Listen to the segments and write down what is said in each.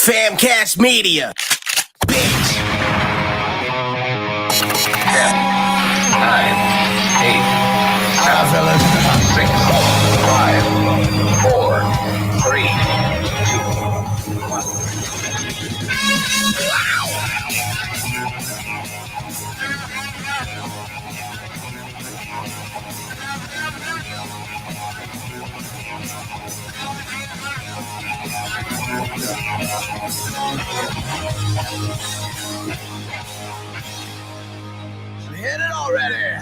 FamCast Media. Bitch. 10, 9, 8, 7, 6, 5, 4, 3, Hit it already.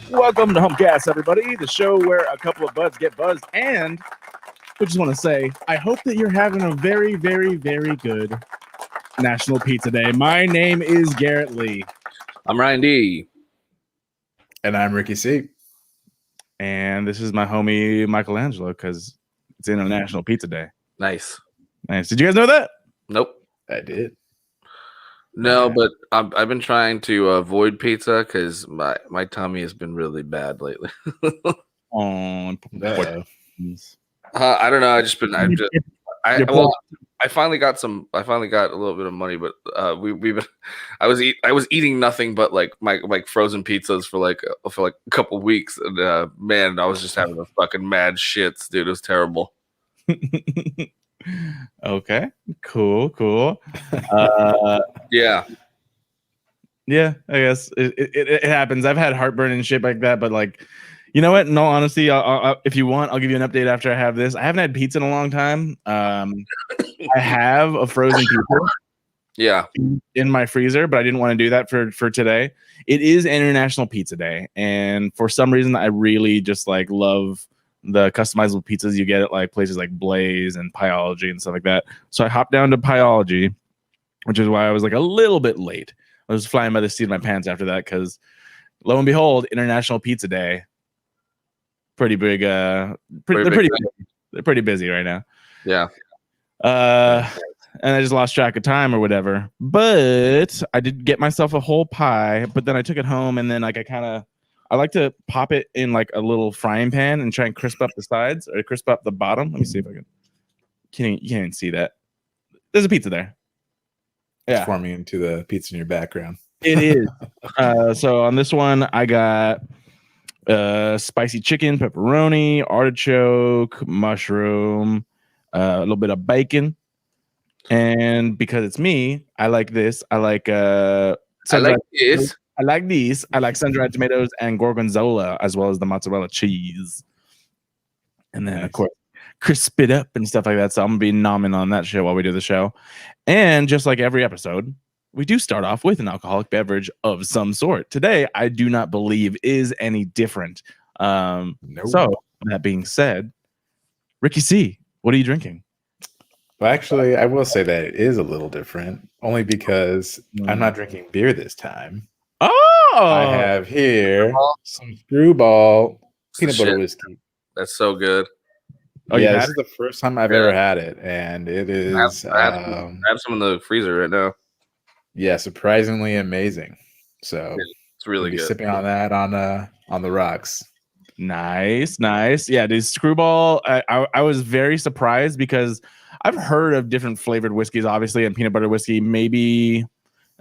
Welcome to Humpcast, everybody, the show where a couple of buds get buzzed. And I just want to say, I hope that you're having a very, very, very good National Pizza Day. My name is Garrett Lee. I'm Ryan D. And I'm Ricky C. And this is my homie Michelangelo because it's International Pizza Day. Nice. Did you guys know that? Nope. I did. No, but I've been trying to avoid pizza because my tummy has been really bad lately. Oh, I don't know. I finally got a little bit of money, but I was eating nothing but like my frozen pizzas for a couple weeks, and man, I was just having a fucking mad shits, dude. It was terrible. Okay, cool. Yeah, I guess it happens. I've had heartburn and shit like that, but like, you know what? In all honesty, I'll, if you want, I'll give you an update after I have this. I haven't had pizza in a long time. I have a frozen pizza. Yeah, in my freezer, but I didn't want to do that for today. It is International Pizza Day, and for some reason, I really just like love the customizable pizzas you get at like places like Blaze and Pyology and stuff like that. So I hopped down to Pyology, which is why I was like a little bit late. I was flying by the seat of my pants after that because, lo and behold, International Pizza Day. Pretty big. They're pretty busy right now. Yeah. And I just lost track of time or whatever. But I did get myself a whole pie. But then I took it home, and then like I like to pop it in like a little frying pan and try and crisp up the sides or crisp up the bottom. Let me see if I can. You can't see that. There's a pizza there. Yeah, Forming into the pizza in your background. It is. So on this one, I got spicy chicken, pepperoni, artichoke, mushroom, a little bit of bacon, and because it's me, I like this. I like these. I like sun-dried tomatoes and gorgonzola, as well as the mozzarella cheese. And then, of course, crisp it up and stuff like that. So I'm going to be nomming on that shit while we do the show. And just like every episode, we do start off with an alcoholic beverage of some sort. Today, I do not believe is any different. Nope. So, that being said, Ricky C., what are you drinking? Well, actually, I will say that it is a little different, only because I'm not drinking beer this time. Oh! I have here some Screwball peanut butter whiskey. That's so good. Oh, yeah, you this had is the first time I've ever had it, and it is I have some in the freezer right now. Yeah, surprisingly amazing. So It's really be good. sipping on that on the rocks. Nice. Yeah, dude, Screwball. I was very surprised because I've heard of different flavored whiskeys, obviously, and peanut butter whiskey maybe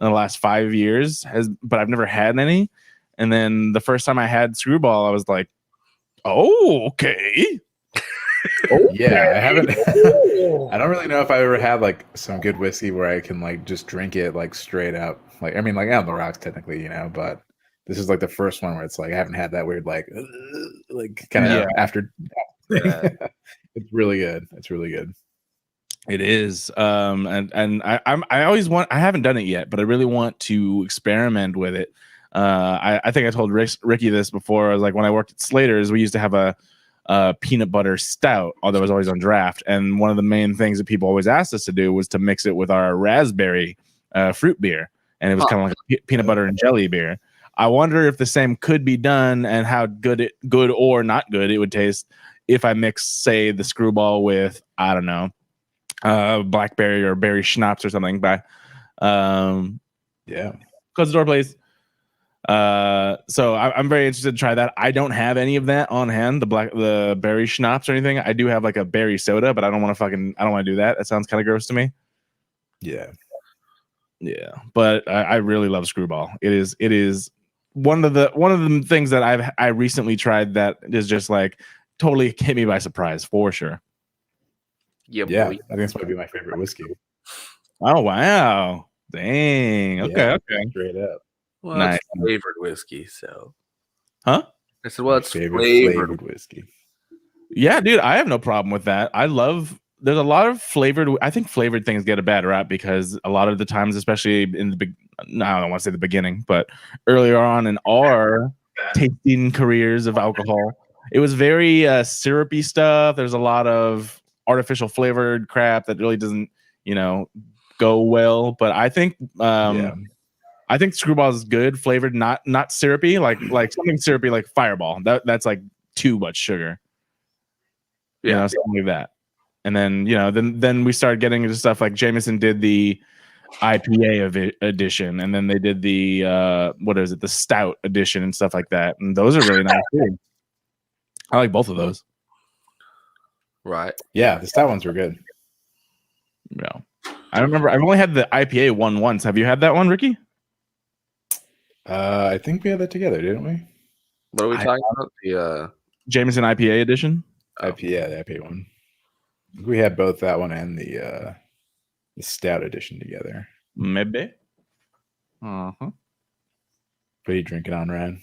in the last 5 years, but I've never had any. And then the first time I had Screwball, I was like, "Oh, okay." Yeah, I haven't. I don't really know if I ever had like some good whiskey where I can like just drink it like straight up. Like I mean, like on the rocks technically, but this is like the first one where it's like I haven't had that weird like kind of after. Yeah. It's really good. It's really good. It is. And I always want. I haven't done it yet, but I really want to experiment with it. I think I told Ricky this before. I was like, when I worked at Slater's, we used to have a peanut butter stout, although it was always on draft. And one of the main things that people always asked us to do was to mix it with our raspberry fruit beer. And it was kind of like a peanut butter and jelly beer. I wonder if the same could be done and how good or not good it would taste if I mix, say, the Screwball with, I don't know, blackberry or berry schnapps or something. Close the door, please. So I'm very interested to try that. I don't have any of that on hand, the berry schnapps or anything. I do have like a berry soda, but I don't want to do that. That sounds kind of gross to me. Yeah. Yeah, but I really love Screwball. It is one of the things that I recently tried that is just like totally hit me by surprise for sure. Yeah, Yeah. boy. I think this might be my favorite whiskey. Oh wow. Dang. Okay, Yeah, okay. straight up. Well, Nice. it's flavored whiskey, so. Huh? I said, well, it's flavored whiskey. Yeah, dude, I have no problem with that. There's a lot of I think flavored things get a bad rap because a lot of the times, especially in I don't want to say the beginning, but earlier on in our tasting careers of alcohol, it was very syrupy stuff. There's a lot of artificial flavored crap that really doesn't, go well. But I think I think Screwball is good flavored, not syrupy, like something syrupy like Fireball. That's like too much sugar. Yeah. Something like that. And then, then we started getting into stuff like Jameson did the IPA edition, and then they did the the stout edition and stuff like that. And those are really nice too. I like both of those. Right. Yeah, the stout ones were good. Yeah. I remember I've only had the IPA one once. Have you had that one, Ricky? I think we had that together, didn't we? What are we talking about? The Jameson IPA edition? IPA, the IPA one. We had both that one and the stout edition together. Maybe. Uh-huh. What are you drinking on, Ryan?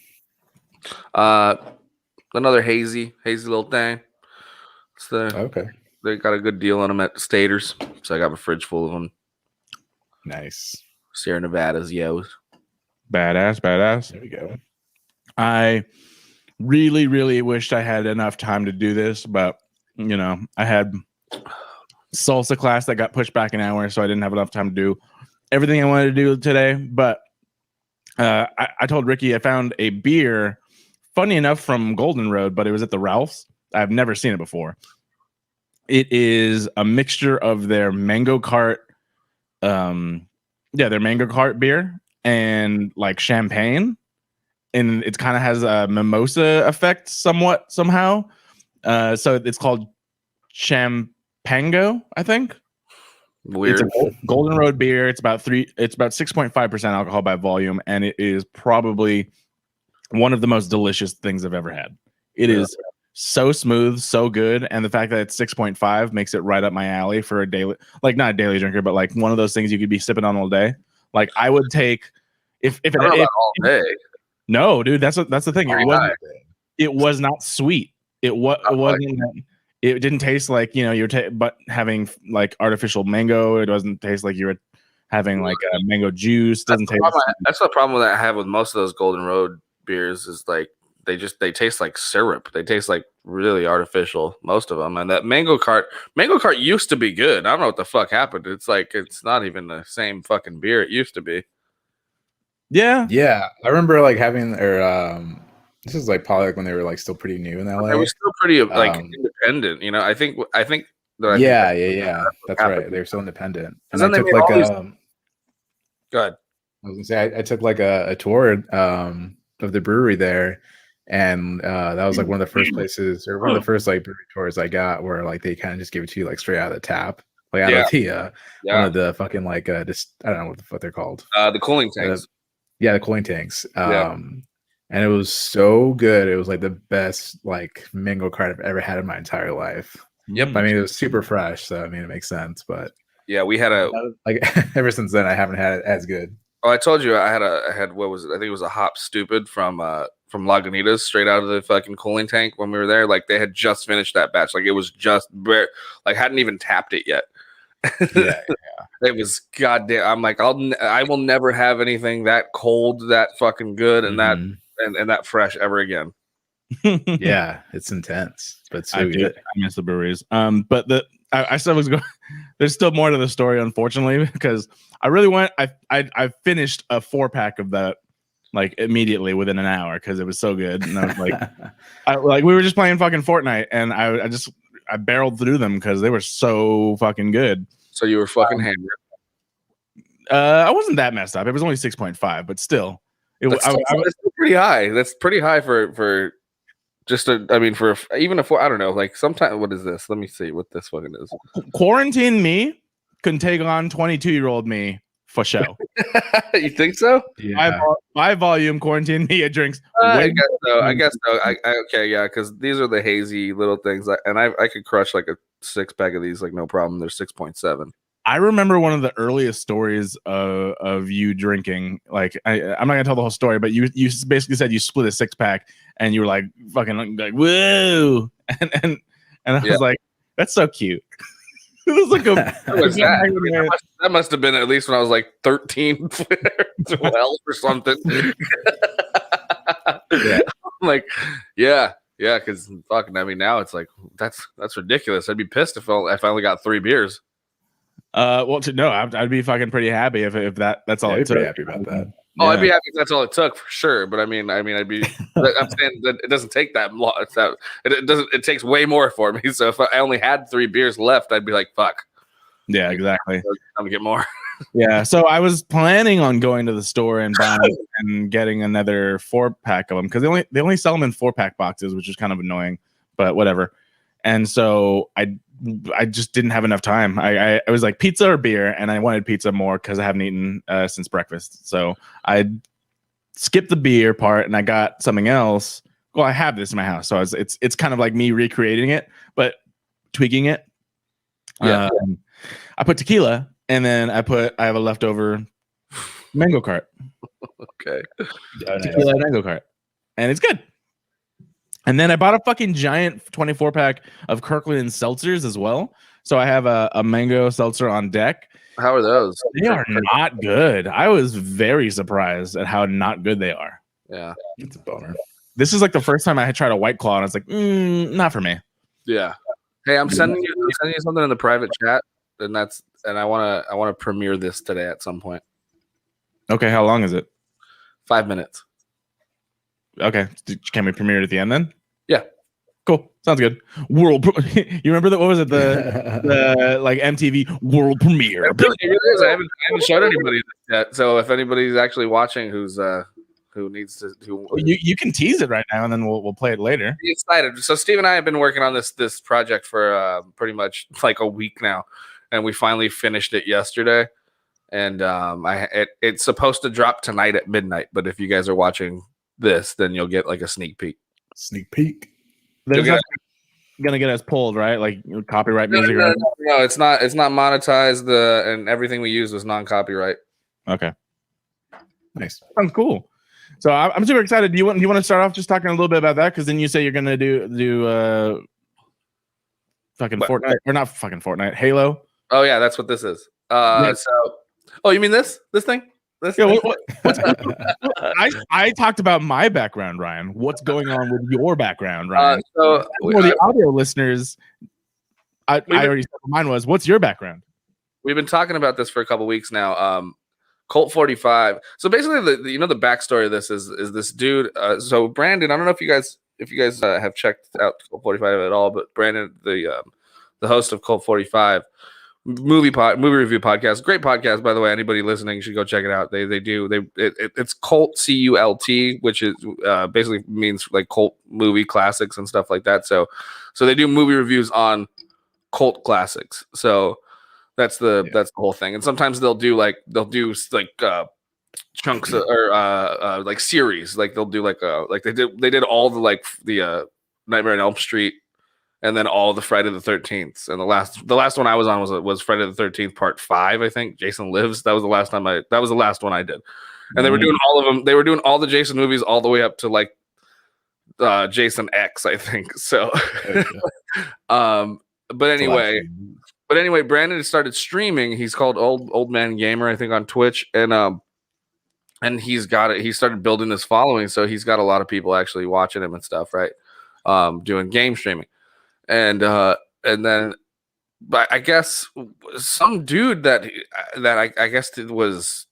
Another hazy little thing. Okay. They got a good deal on them at Staters, so I got my fridge full of them. Nice. Sierra Nevadas, yos. Badass. There we go. I really, really wished I had enough time to do this, but I had salsa class that got pushed back an hour, so I didn't have enough time to do everything I wanted to do today. But I told Ricky I found a beer, funny enough, from Golden Road, but it was at the Ralph's. I've never seen it before. It is a mixture of their mango cart, their mango cart beer and like champagne, and it kind of has a mimosa effect somehow. So it's called Champango, I think. Weird. It's a Golden Road beer. It's about 6.5% alcohol by volume, and it is probably one of the most delicious things I've ever had. It is so smooth, so good, and the fact that it's 6.5 makes it right up my alley for a daily, like not a daily drinker, but like one of those things you could be sipping on all day. Like I would take if all day. No, dude, that's the thing. It was not sweet. It wasn't. It didn't taste like you're but having like artificial mango. It doesn't taste like you were having like a mango juice. Doesn't taste. That's the problem that I have with most of those Golden Road beers is like they taste like syrup. They taste like really artificial, most of them. And that mango cart used to be good. I don't know what the fuck happened. It's like it's not even the same fucking beer it used to be. Yeah. I remember like having this is like probably like when they were like still pretty new in LA. They were still pretty like independent, I think that yeah. That's right. They were still independent. And then I took like Go ahead. I was gonna say I took like a tour of the brewery there, and that was like one of the first places or one of the first like brewery tours I got where like they kind of just give it to you like straight out of the tap, like out of the one of the fucking like just I don't know what they're called. The cooling tanks. The cooling tanks. And it was so good. It was like the best like mango cart I've ever had in my entire life. Yep. I mean, it was super fresh, so I mean it makes sense. But yeah, we had like ever since then I haven't had it as good. Oh, I told you I had what was it? I think it was a Hop Stupid from Lagunitas straight out of the fucking cooling tank when we were there. Like they had just finished that batch. Like it was just like hadn't even tapped it yet. Yeah. It was goddamn. I'm like, I will never have anything that cold, that fucking good, and that and that fresh ever again. Yeah, it's intense, but so good. I miss the breweries. But I still was going. There's still more to the story, unfortunately, because I really went. I finished a 4-pack of that like immediately within an hour because it was so good. And I was like, we were just playing fucking Fortnite, and I barreled through them because they were so fucking good. So you were fucking hammered. I wasn't that messed up. It was only 6.5, but still, That's still pretty high. That's pretty high for just a. I mean, for even a four. I don't know. Like sometimes, what is this? Let me see what this fucking is. Quarantine me can take on 22-year-old me for show. You think so? Yeah. My volume quarantine me it drinks. I guess so. Okay, yeah, because these are the hazy little things, and I could crush like a 6-pack of these like no problem. They're 6.7. I remember one of the earliest stories of you drinking. Like, I'm not gonna tell the whole story, but you basically said you split a 6-pack and you were like fucking like whoa, and I was like, that's so cute. It was like that must have been at least when I was like 13, 12 or something. Yeah. I'm like, yeah, because fucking, I mean, now it's like that's ridiculous. I'd be pissed if I only got 3 beers. Well, no, I'd be fucking pretty happy if that's all. Yeah, it took. pretty happy about that. Oh, I'd be happy if that's all it took for sure. But I mean, I'd be. I'm saying that it doesn't take that long. It doesn't. It takes way more for me. So if I only had 3 beers left, I'd be like, "Fuck." Yeah, exactly. I'm gonna get more. Yeah. So I was planning on going to the store and buying and getting another 4-pack of them because they only sell them in 4-pack boxes, which is kind of annoying, but whatever. And so I just didn't have enough time. I was like pizza or beer, and I wanted pizza more because I haven't eaten since breakfast. So I skipped the beer part, and I got something else. Well, I have this in my house, so it's kind of like me recreating it, but tweaking it. Yeah. I put tequila, and then I have a leftover mango cart. Okay. Tequila mango cart, and it's good. And then I bought a fucking giant 24-pack of Kirkland seltzers as well. So I have a mango seltzer on deck. How are those? They are not good. I was very surprised at how not good they are. Yeah. It's a bummer. This is like the first time I had tried a White Claw, and I was like, not for me. Yeah. Hey, I'm sending you something in the private chat, and I want to premiere this today at some point. Okay, how long is it? 5 minutes. Okay, can we premiere it at the end then? Yeah. Cool. Sounds good. You remember that? What was it? The like MTV world premiere. It really is. I haven't showed anybody this yet. So if anybody's actually watching who needs to you can tease it right now, and then we'll play it later. Be excited. So Steve and I have been working on this project for pretty much like a week now, and we finally finished it yesterday. And it's supposed to drop tonight at midnight. But if you guys are watching this, then you'll get like a sneak peek. Sneak peek. Then it's not gonna get us pulled, right? Like copyright music. No, it's not. It's not monetized. And everything we use was non-copyright. Okay, Nice. sounds cool. So I'm super excited. Do you want to start off just talking a little bit about that? Because then you say you're gonna do fucking what? Fortnite or not fucking Fortnite, Halo. Oh yeah, that's what this is. So you mean this thing? Yeah, I talked about my background, Ryan. What's going on with your background, Ryan? For the audio listeners, I already said what mine was. What's your background? We've been talking about this for a couple weeks now. Colt 45. So basically, the backstory of this is this dude. So Brandon, I don't know if you guys have checked out Colt 45 at all, but Brandon, the host of Colt 45. Movie review podcast, great podcast, by the way. Anybody listening should go check it out. It's Cult CULT, which is basically means like cult movie classics and stuff like that. So they do movie reviews on cult classics. So that's the whole thing. And sometimes they'll do chunks or like series. Like they'll do like they did all the Nightmare on Elm Street. And then all the Friday the 13th, and the last one I was on was Friday the 13th Part 5, I think. Jason Lives. That was the last one I did. And they were doing all of them. They were doing all the Jason movies all the way up to like Jason X, I think. So, but anyway, Brandon started streaming. He's called Old Man Gamer, I think, on Twitch, and he started building this following. So he's got a lot of people actually watching him and stuff, right? Doing game streaming. And then, but I guess some dude that I guess it was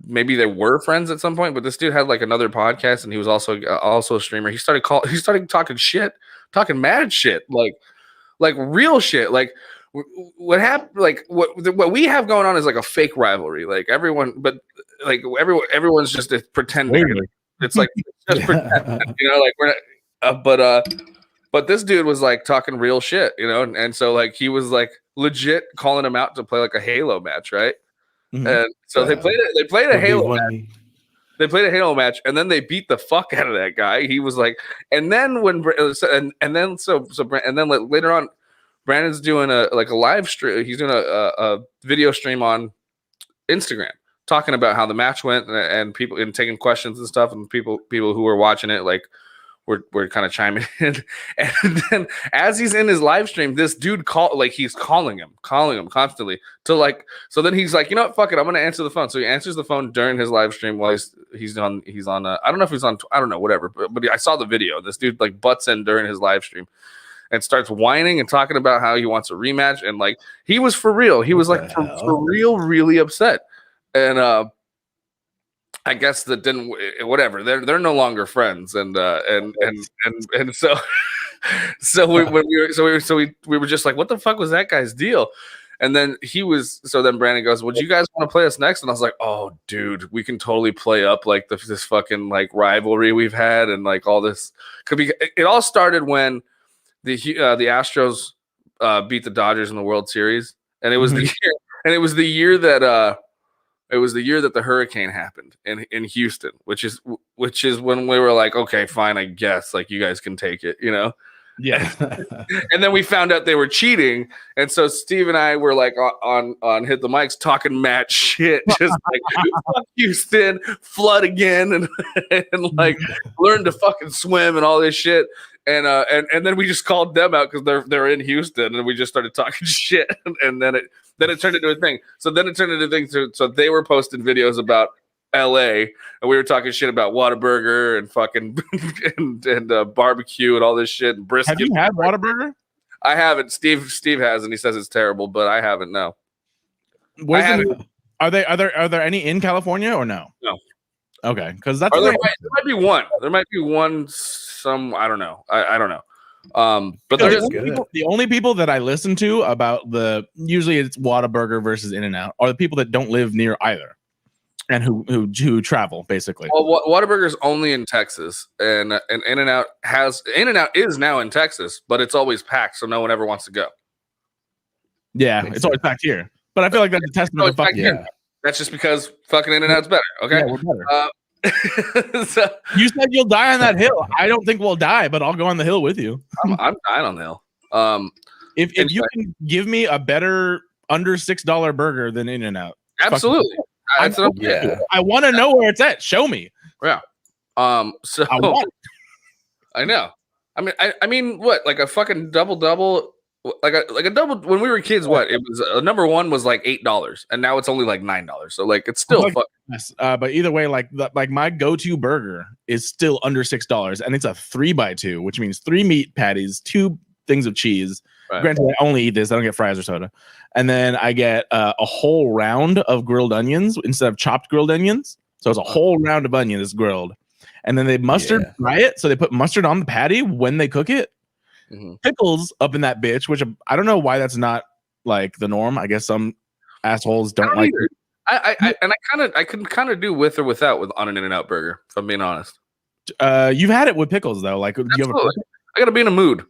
maybe they were friends at some point, but this dude had like another podcast, and he was also a streamer. He started talking mad shit, like real shit. Like what happened? Like what we have going on is like a fake rivalry. Like everyone's just pretending. It's like just pretend, like we're not, but this dude was like talking real shit, and so like he was like legit calling him out to play like a Halo match, right? Mhm. And so they played a Halo match. They played a Halo match, and then they beat the fuck out of that guy. He was like, and then later on, Brandon's doing a live stream. He's doing a video stream on Instagram talking about how the match went and people and taking questions and stuff, and people who were watching it like we're kind of chiming in. And then as he's in his live stream, this dude he's calling him constantly to like. So then he's like, you know what, fuck it, I'm gonna answer the phone. So he answers the phone during his live stream while he's on. I don't know if he's on. I don't know, whatever. But I saw the video. This dude like butts in during his live stream and starts whining and talking about how he wants a rematch, and like he was for real. He was like for real, really upset. And I guess that didn't whatever. They're no longer friends, and so we were just like, what the fuck was that guy's deal? And then then Brandon goes, would you guys want to play us next? And I was like, oh dude, we can totally play up like this fucking like rivalry we've had, and like all this could be. It all started when the Astros beat the Dodgers in the World Series, and it was the year that it was the year that the hurricane happened in Houston, which is when we were like, okay, fine, I guess like you guys can take it, Yeah. And then we found out they were cheating, and so Steve and I were like on Hit the Mics talking mad shit, just like fuck Houston, flood again, and like learn to fucking swim and all this shit. And then we just called them out because they're in Houston, and we just started talking shit, and then it turned into a thing. So then it turned into a thing. So they were posting videos about LA, and we were talking shit about Whataburger and fucking and barbecue and all this shit and brisket. Have you had Whataburger? I haven't. Steve has, and he says it's terrible, but I haven't. No. Are there any in California or no? No. Okay, because that's there might be one. There might be one. I don't know. I don't know. But the only people that I listen to about usually it's Whataburger versus In-N-Out are the people that don't live near either, and who travel basically. Well, Whataburger's only in Texas, and In-N-Out is now in Texas, but it's always packed, so no one ever wants to go. Yeah, it's always packed here, but I feel like that's a testament to fucking. Yeah. That's just because fucking In-N-Out's better. Okay, yeah, we're better. So, you said you'll die on that hill. I don't think we'll die, but I'll go on the hill with you. I'm dying on the hill. If you can give me a better under $6 burger than In-N-Out, absolutely. I want to know where it's at. Show me. Yeah. So I know. I mean, what? Like a fucking double. Like a double when we were kids, what it was number one was like $8, and now it's only like $9. So like it's still but either way, like my go-to burger is still under $6, and it's a 3x2, which means 3 meat patties, 2 things of cheese. Right. Granted, I only eat this; I don't get fries or soda, and then I get a whole round of grilled onions instead of chopped grilled onions. So it's a whole round of onions grilled, and then they fry it. So they put mustard on the patty when they cook it. Mm-hmm. Pickles up in that bitch, which I don't know why that's not like the norm. I guess some assholes don't like it. I can kind of do with or without on an In-N-Out burger, if I'm being honest. You've had it with pickles though. Like you have I gotta be in a mood.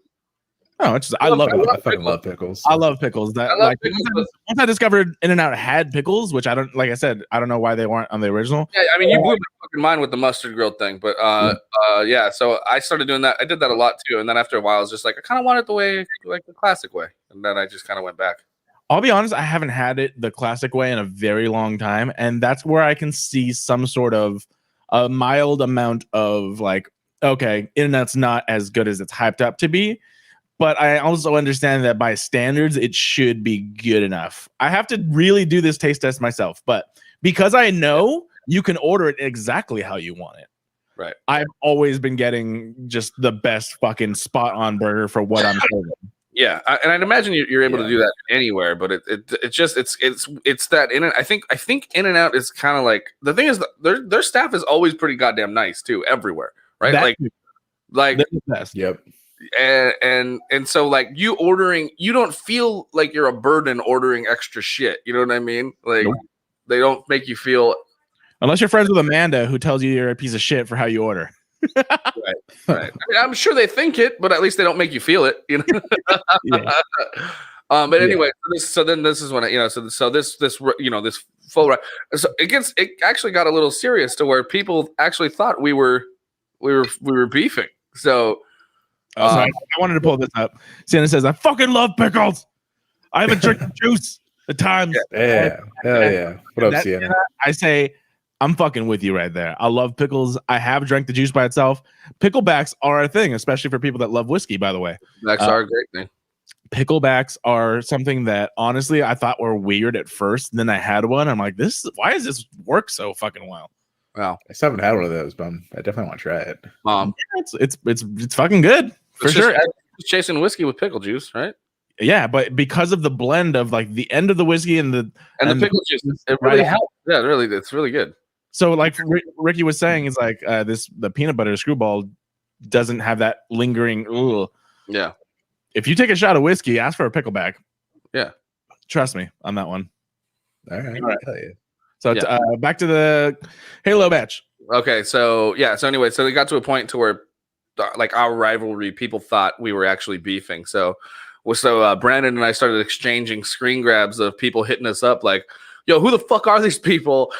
Oh, I love it. I fucking love pickles. I love pickles. Once I discovered In-N-Out had pickles, which I don't, like I said, I don't know why they weren't on the original. Yeah, I mean, you blew my fucking mind with the mustard grilled thing, but yeah. So I started doing that. I did that a lot too, and then after a while, I was just like, I kind of want it the way, like the classic way, and then I just kind of went back. I'll be honest, I haven't had it the classic way in a very long time, and that's where I can see some sort of a mild amount of like, okay, In-N-Out's not as good as it's hyped up to be. But I also understand that by standards, it should be good enough. I have to really do this taste test myself. But because I know you can order it exactly how you want it. Right. I've always been getting just the best fucking spot on burger for what I'm serving. Yeah. And I'd imagine you're able to do that anywhere. But it's that In-N-Out. I think In-N-Out is kind of like, the thing is that their staff is always pretty goddamn nice too, everywhere. Right. Like they're the best. Yep. And so like you don't feel like you're a burden ordering extra shit. You know what I mean? Like they don't make you feel, unless you're friends with Amanda, who tells you you're a piece of shit for how you order. right. I mean, I'm sure they think it, but at least they don't make you feel it. You know. Yeah. But anyway, so then this is when this full ride. So it actually got a little serious to where people actually thought we were beefing. So. I wanted to pull this up. Santa says, "I fucking love pickles. I haven't drank the juice at times." Yeah, hell yeah. What up, Sienna? I say, I'm fucking with you right there. I love pickles. I have drank the juice by itself. Picklebacks are a thing, especially for people that love whiskey. By the way, Picklebacks are a great thing. Picklebacks are something that honestly I thought were weird at first. And then I had one. I'm like, why does this work so fucking well? Wow, I still haven't had one of those, but I definitely want to try it. It's fucking good. For sure. Chasing whiskey with pickle juice, right? Yeah, but because of the blend of like the end of the whiskey and the pickle juice, it really helps. Yeah, it's really good. So like Ricky was saying, is like the peanut butter screwball doesn't have that lingering. Ugh. Yeah. If you take a shot of whiskey, ask for a pickleback. Yeah. Trust me on that one. All right. Hell yeah. So back to the Halo match. Okay, so anyway, so it got to a point to where like our rivalry, people thought we were actually beefing. So Brandon and I started exchanging screen grabs of people hitting us up like, "Yo, who the fuck are these people?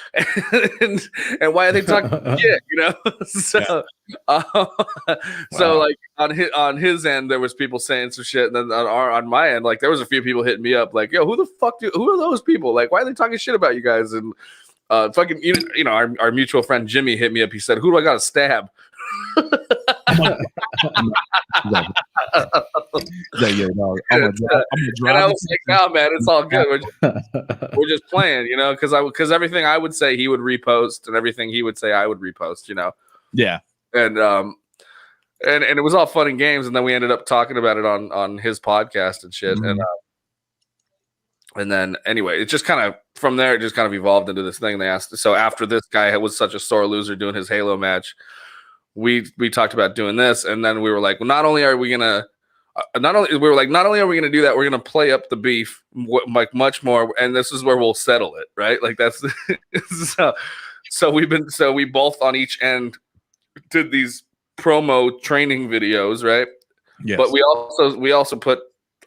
and why are they talking shit?" You know. So like on his end, there was people saying some shit, and then on my end, like there was a few people hitting me up like, "Yo, who are those people? Like, why are they talking shit about you guys?" And fucking our mutual friend Jimmy hit me up. He said, "Who do I got to stab?" And I was like, "No, man, it's all good. We're just playing, you know." Because everything I would say, he would repost, and everything he would say, I would repost, you know. Yeah. And it was all fun and games, and then we ended up talking about it on his podcast and shit. Mm-hmm. And then anyway, it just kind of from there, it just kind of evolved into this thing. They asked, so after this guy was such a sore loser doing his Halo match, we talked about doing this, and then we were like, well, not only are we gonna do that, we're gonna play up the beef like much more, and this is where we'll settle it, right? Like that's so we both on each end did these promo training videos, right? Yes. But we also put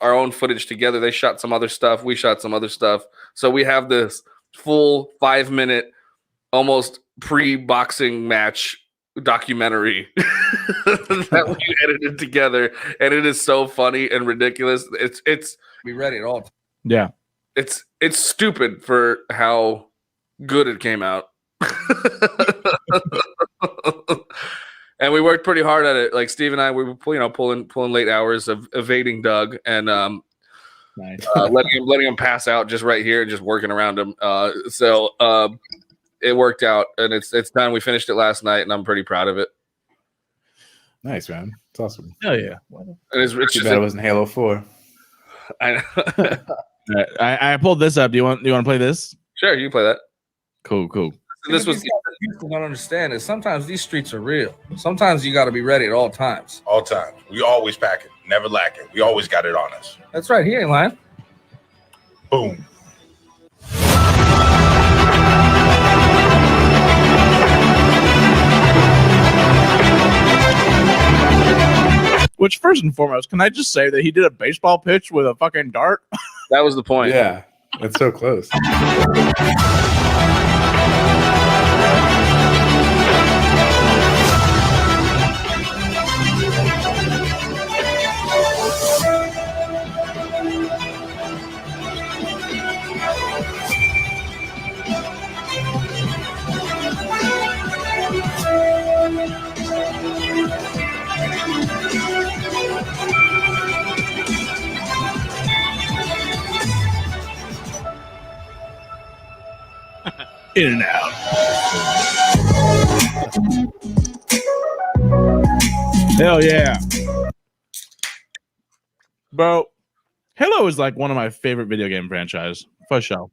our own footage together. They shot some other stuff. We shot some other stuff. So we have this full 5-minute, almost pre-boxing match documentary that we edited together, and it is so funny and ridiculous. It's Be ready at all times. Yeah. It's stupid for how good it came out. And we worked pretty hard at it. Like Steve and I, we were pulling late hours of evading Doug and Nice. letting him pass out just right here, just working around him. So it worked out, and it's done. We finished it last night, and I'm pretty proud of it. Nice, man. It's awesome. Hell yeah. And it's Too bad it wasn't Halo 4. I pulled this up. Do you want to play this? Sure, you can play that. Cool. This was People don't understand is sometimes these streets are real. Sometimes you got to be ready at all times. All time. We always pack it, never lack it. We always got it on us. That's right. He ain't lying. Boom. Which, first and foremost, can I just say that he did a baseball pitch with a fucking dart? that was the point. Yeah, it's so close. In and out. Hell yeah. Bro, Halo is like one of my favorite video game franchise. For sure.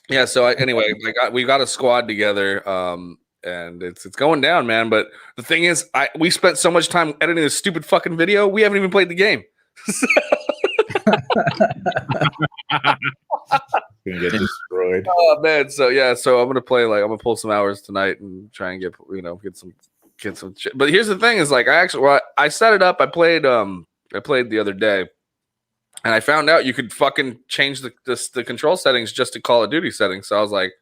Yeah, so anyway, we got a squad together, and it's going down, man. But the thing is, we spent so much time editing this stupid fucking video, we haven't even played the game. Gonna get destroyed. Oh man, so I'm gonna play I'm gonna pull some hours tonight and try and get some shit. But here's the thing: is like I set it up. I played the other day, and I found out you could fucking change the control settings just to Call of Duty settings. So I was like,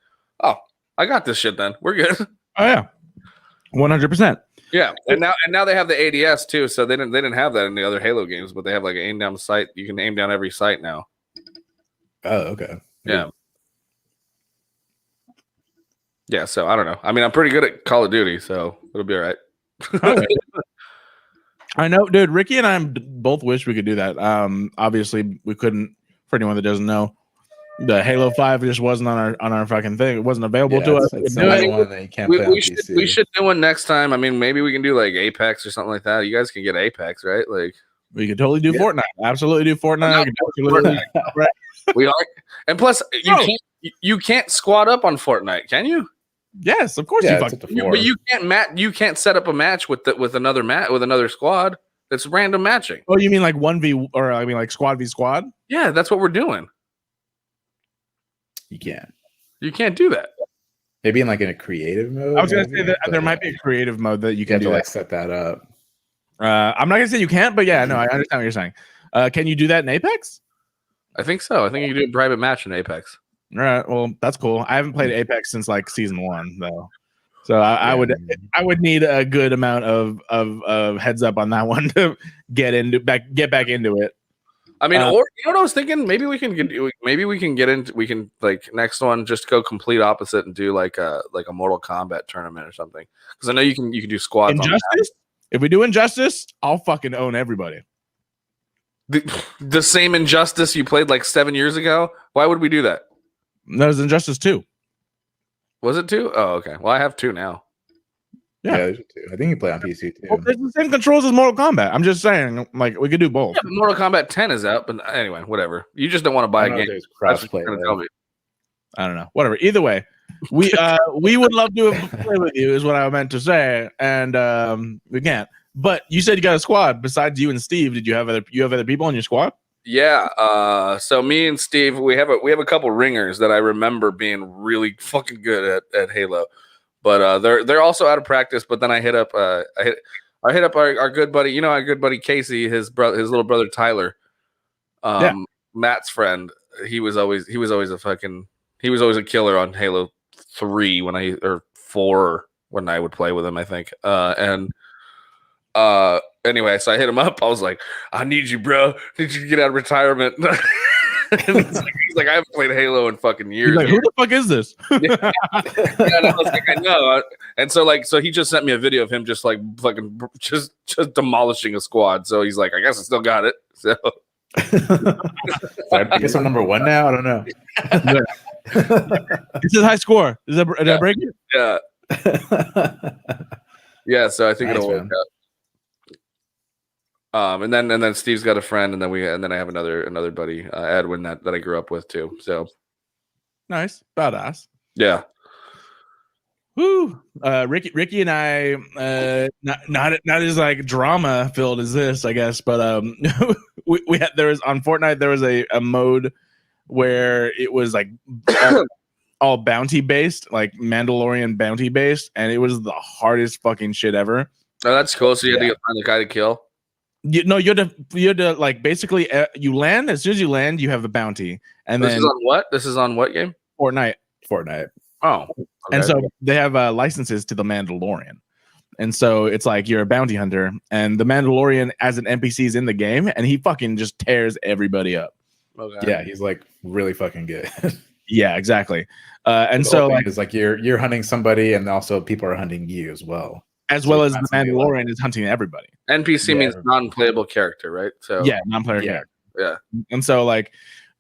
oh, I got this shit. Then we're good. Oh yeah, 100%. Yeah, and now they have the ADS too. So they didn't have that in the other Halo games, but they have like an aim down sight. You can aim down every sight now. Oh, okay. Yeah. Yeah, so I don't know. I mean, I'm pretty good at Call of Duty, so it'll be all right. I know, dude. Ricky and I both wish we could do that. Obviously, we couldn't. For anyone that doesn't know, the Halo 5 just wasn't on our fucking thing. It wasn't available to us. It's the only one that you can't play on PC. We should do one next time. I mean, maybe we can do like Apex or something like that. You guys can get Apex, right? Like we could totally do Fortnite. Absolutely do Fortnite. We are, and plus you can't squad up on Fortnite, can you? Yes, of course. But you can't You can't set up a match with another squad. That's random matching. Oh, you mean like 1v, or I mean like squad v squad? Yeah, that's what we're doing. You can't. You can't do that. Maybe in a creative mode. I was gonna say that there might be a creative mode that you can do. Set that up. I'm not gonna say you can't, but yeah, no, I understand what you're saying. Can you do that in Apex? I think so. I think you can do a private match in Apex. All right. Well, that's cool. I haven't played Apex since like season 1, though. So I would need a good amount of heads up on that one to get back into it. I mean, or you know what I was thinking? Maybe we can next one just go complete opposite and do like a Mortal Kombat tournament or something. Because I know you can do squads. Injustice? If we do Injustice, I'll fucking own everybody. The same Injustice you played like 7 years ago? Why would we do that? That was Injustice 2. Was it 2? Oh, okay. Well, I have 2 now. Yeah, there's 2. I think you play on PC too. Well, there's the same controls as Mortal Kombat. I'm just saying, like, we could do both. Yeah, Mortal Kombat 10 is out, but anyway, whatever. You just don't want to buy a game. There's crossplay. I don't know. Whatever. Either way, we would love to play with you, is what I meant to say, and we can't. But you said you got a squad. Besides you and Steve, did you have other people on your squad? Yeah. So me and Steve, we have a couple ringers that I remember being really fucking good at Halo, but they're also out of practice. But then I hit up our good buddy, our good buddy Casey, his little brother Tyler, Matt's friend. He was always a killer on Halo 3 or 4 when I would play with him, I think. Anyway, so I hit him up. I was like, I need you, bro. Need you to get out of retirement. he's like, I haven't played Halo in fucking years. He's like, who the fuck is this? Yeah, and I was like, I know. And so he just sent me a video of him just like fucking just demolishing a squad. So he's like, I guess I still got it. So I guess I'm number 1 now. I don't know. It's a high score. Did I break it? Yeah. Yeah. So I think it'll work out. And then Steve's got a friend, and then I have another buddy, Edwin, that I grew up with too. So nice, badass. Yeah. Woo. Ricky and I, not as like drama filled as this, I guess, but we had, there was on Fortnite, there was a mode where it was like all bounty based, like Mandalorian bounty based, and it was the hardest fucking shit ever. Oh, that's cool. So you had to find the guy to kill. You had to like basically you land. As soon as you land, you have a bounty, and this is on what game? Fortnite. Oh, okay. And so they have licenses to the Mandalorian, and so it's like you're a bounty hunter, and the Mandalorian as an NPC is in the game, and he fucking just tears everybody up. Okay. Yeah, he's like really fucking good. Yeah, exactly. And so like, it's like you're hunting somebody, and also people are hunting you as well. As well as the Mandalorian is hunting everybody. NPC means non-playable character, right? So yeah, non-player character. Yeah. And so like,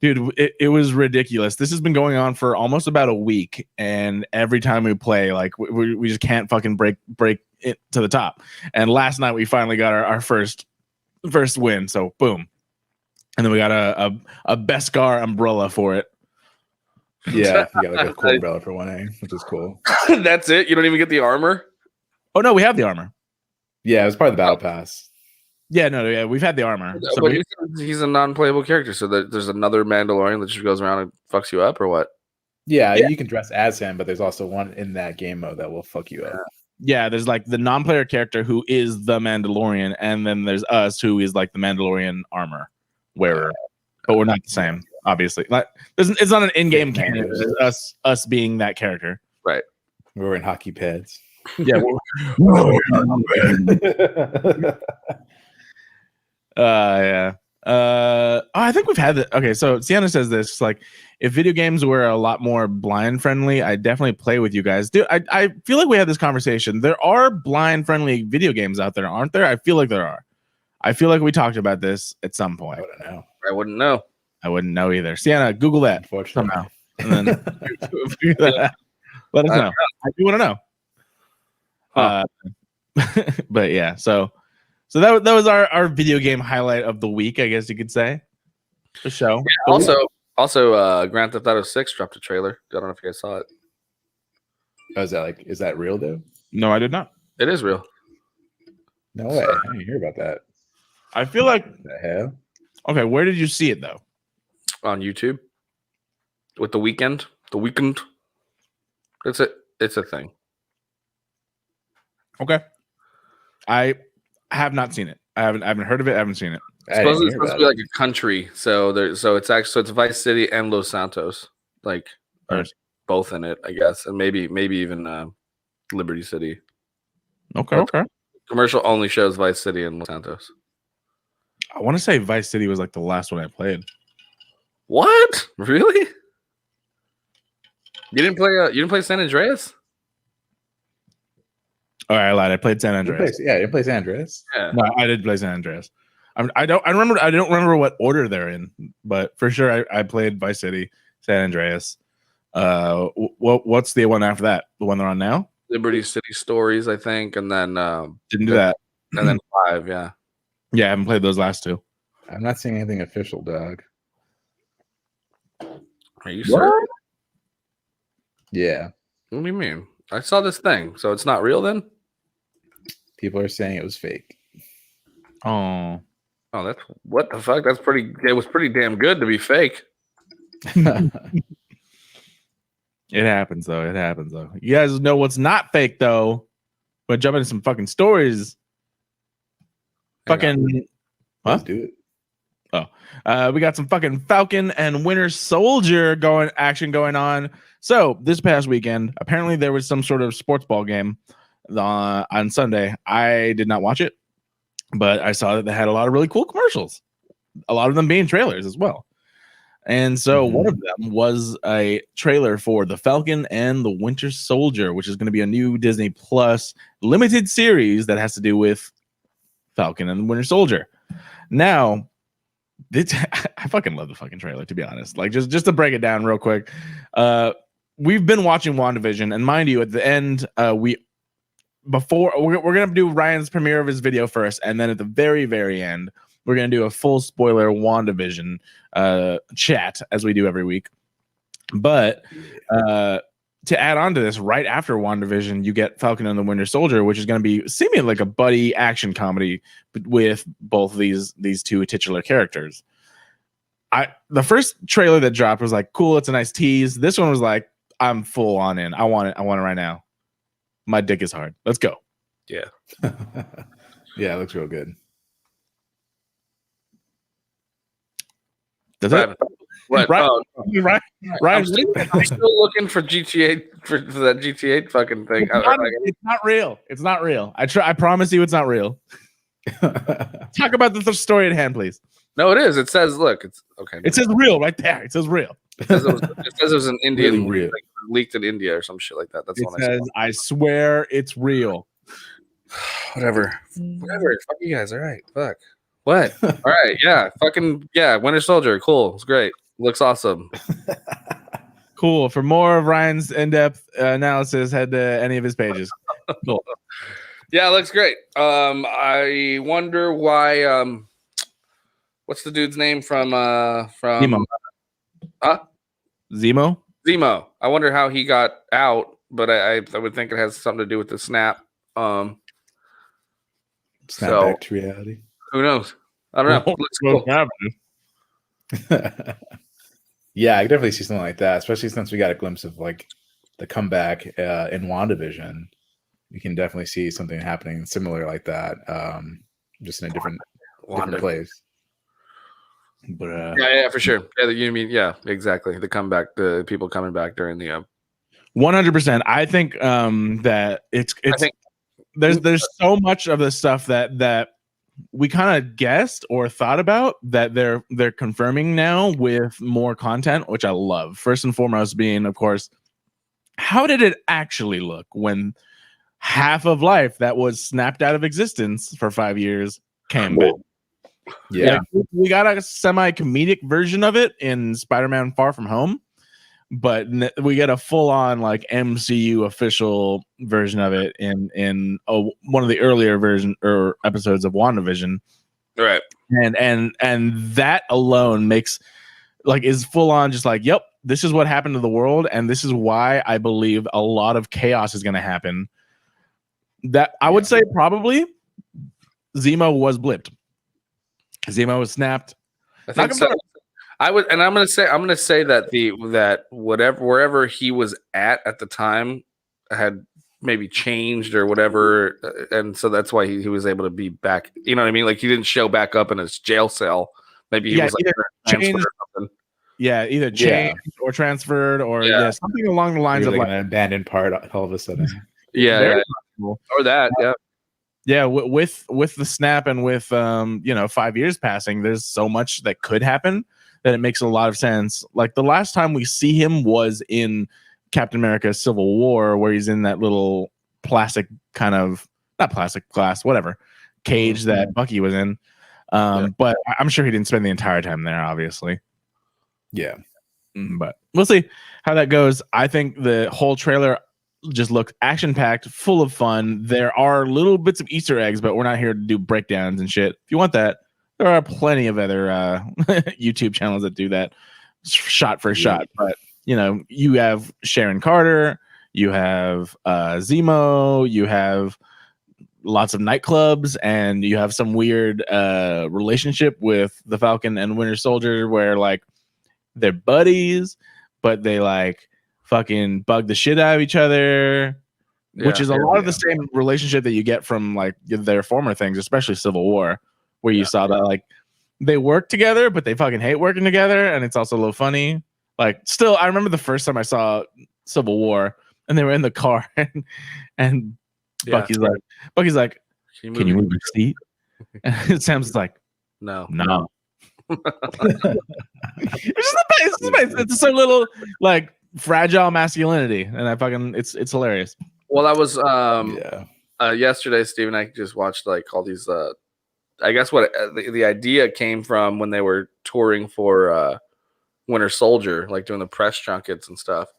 dude, it was ridiculous. This has been going on for almost about a week, and every time we play, like we just can't fucking break it to the top. And last night we finally got our first win. So boom, and then we got a Beskar umbrella for it. Yeah, you got like a cool umbrella for 1A, which is cool. That's it. You don't even get the armor. Oh no, we have the armor. Yeah, it was part of the battle pass. Yeah, no, yeah, we've had the armor. So But he's a non-playable character, so there's another Mandalorian that just goes around and fucks you up, or what? Yeah, you can dress as him, but there's also one in that game mode that will fuck you up. Yeah, there's like the non-player character who is the Mandalorian, and then there's us who is like the Mandalorian armor wearer. But we're not the same, obviously. Like, it's not an in-game character. It's us being that character. Right. We're in hockey pads. Yeah. Yeah. I think we've had that. Okay, so Sienna says this, like, if video games were a lot more blind friendly, I'd definitely play with you guys. Dude, I feel like we had this conversation. There are blind friendly video games out there, aren't there? I feel like there are. I feel like we talked about this at some point. I don't know. I wouldn't know. I wouldn't know either. Sienna, Google that Unfortunately. somehow, and then let us know. I do want to know. But yeah, so that was our video game highlight of the week, I guess you could say. The show. Yeah, also, Grand Theft Auto 6 dropped a trailer. I don't know if you guys saw it. Oh, is that real though? No, I did not. It is real. No way. I didn't hear about that. I feel like What the hell? okay. Where did you see it though? On YouTube with The Weeknd. The Weeknd. It's a thing. Okay. I have not seen it. I haven't heard of it. I haven't seen it. Supposedly it's supposed to be like a country, so it's Vice City and Los Santos, like are both in it, I guess, and maybe even Liberty City. Okay. Commercial only shows Vice City and Los Santos. I want to say Vice City was like the last one I played. What? Really? You didn't play San Andreas? All right, I lied. I played San Andreas. You didn't play San Andreas. Yeah. No, I did play San Andreas. I don't remember what order they're in, but for sure I played Vice City, San Andreas. What's the one after that? The one they're on now? Liberty City Stories, I think, and then Didn't do that. and then 5, yeah. Yeah, I haven't played those last two. I'm not seeing anything official, dog. Are you serious? Yeah. What do you mean? I saw this thing, so it's not real then? People are saying it was fake. Oh, Oh, what the fuck? It was pretty damn good to be fake. it happens though. You guys know what's not fake though. But jump into some fucking stories. Fucking Let's do it. we got some fucking Falcon and Winter Soldier action going on. So this past weekend, apparently there was some sort of sports ball game on Sunday. I did not watch it, but I saw that they had a lot of really cool commercials. A lot of them being trailers as well. And so one of them was a trailer for The Falcon and the Winter Soldier, which is going to be a new Disney Plus limited series that has to do with Falcon and the Winter Soldier. Now, I fucking love the fucking trailer, to be honest. Like, just to break it down real quick. We've been watching WandaVision, and mind you, at the end, we're going to do Ryan's premiere of his video first, and then at the very, very end, we're going to do a full spoiler WandaVision chat, as we do every week. But to add on to this, right after WandaVision, you get Falcon and the Winter Soldier, which is going to be seemingly like a buddy action comedy with both these two titular characters. The first trailer that dropped was like, cool, it's a nice tease. This one was like, I'm full on in. I want it right now. My dick is hard. Let's go. Yeah. Yeah, it looks real good. Does it? What? Right. I'm still looking for GTA for that GTA fucking thing. It's not real. It's not real. I promise you, it's not real. Talk about the story at hand, please. No, it is. It says, look, it's okay. It says real right there. It says real. It says it was an Indian Really real. like, leaked in India or some shit like that. That's It what I says, saw. I swear it's real. Whatever. Fuck you guys. All right. Fuck. What? All right. Yeah. Fucking yeah. Winter Soldier. Cool. It's great. Looks awesome. Cool. For more of Ryan's in-depth analysis, head to any of his pages. Cool. Yeah, it looks great. I wonder why. What's the dude's name from? Zemo. Huh? Zemo? Zemo. I wonder how he got out, but I would think it has something to do with the snap. Snap So back to reality. who knows? I don't know. Let's What's go. happening? Yeah, I could definitely see something like that, especially since we got a glimpse of like the comeback in WandaVision. You can definitely see something happening similar like that, just in a different place. But Yeah, for sure. Yeah, you mean exactly. The comeback, the people coming back during the 100%. I think that it's there's so much of the stuff that we kind of guessed or thought about that they're confirming now with more content, which I love. First and foremost being, of course, how did it actually look when half of life that was snapped out of existence for 5 years came back? yeah, Like, we got a semi-comedic version of it in Spider-Man Far From Home, but we get a full-on like MCU official version of it in one of the earlier version or episodes of WandaVision. right. And that alone makes is full-on just like, yep, this is what happened to the world, and this is why I believe a lot of chaos is going to happen. That I would say probably Zemo was blipped. Zemo was snapped. I think so. I'm gonna say that wherever he was at the time had maybe changed or whatever, and so that's why he was able to be back. You know what I mean? Like he didn't show back up in his jail cell. Maybe he was like transferred or something. Yeah, either changed or transferred or something along the lines of like an abandoned part all of a sudden. Or that. Yeah, with the snap and with 5 years passing, there's so much that could happen that it makes a lot of sense. Like the last time we see him was in Captain America: Civil War, where he's in that little plastic kind of not plastic glass, whatever cage that Bucky was in. But I'm sure he didn't spend the entire time there, obviously. Yeah, but we'll see how that goes. I think the whole trailer just looked action-packed, full of fun. There are little bits of Easter eggs, but we're not here to do breakdowns and shit. If you want that, there are plenty of other YouTube channels that do that shot for shot. But, you have Sharon Carter, you have Zemo, you have lots of nightclubs, and you have some weird relationship with the Falcon and Winter Soldier where, like, they're buddies, but they, like, fucking bug the shit out of each other, which is a lot of the same relationship that you get from like their former things, especially Civil War, where you saw that like they work together, but they fucking hate working together, and it's also a little funny. Like, still, I remember the first time I saw Civil War, and they were in the car, and Bucky's like, "Can you move your seat?" And Sam's like, "No." It's a little like fragile masculinity, and it's hilarious. Well, that was yesterday. Steve and I just watched like all these. I guess what the idea came from when they were touring for Winter Soldier, like doing the press junkets and stuff.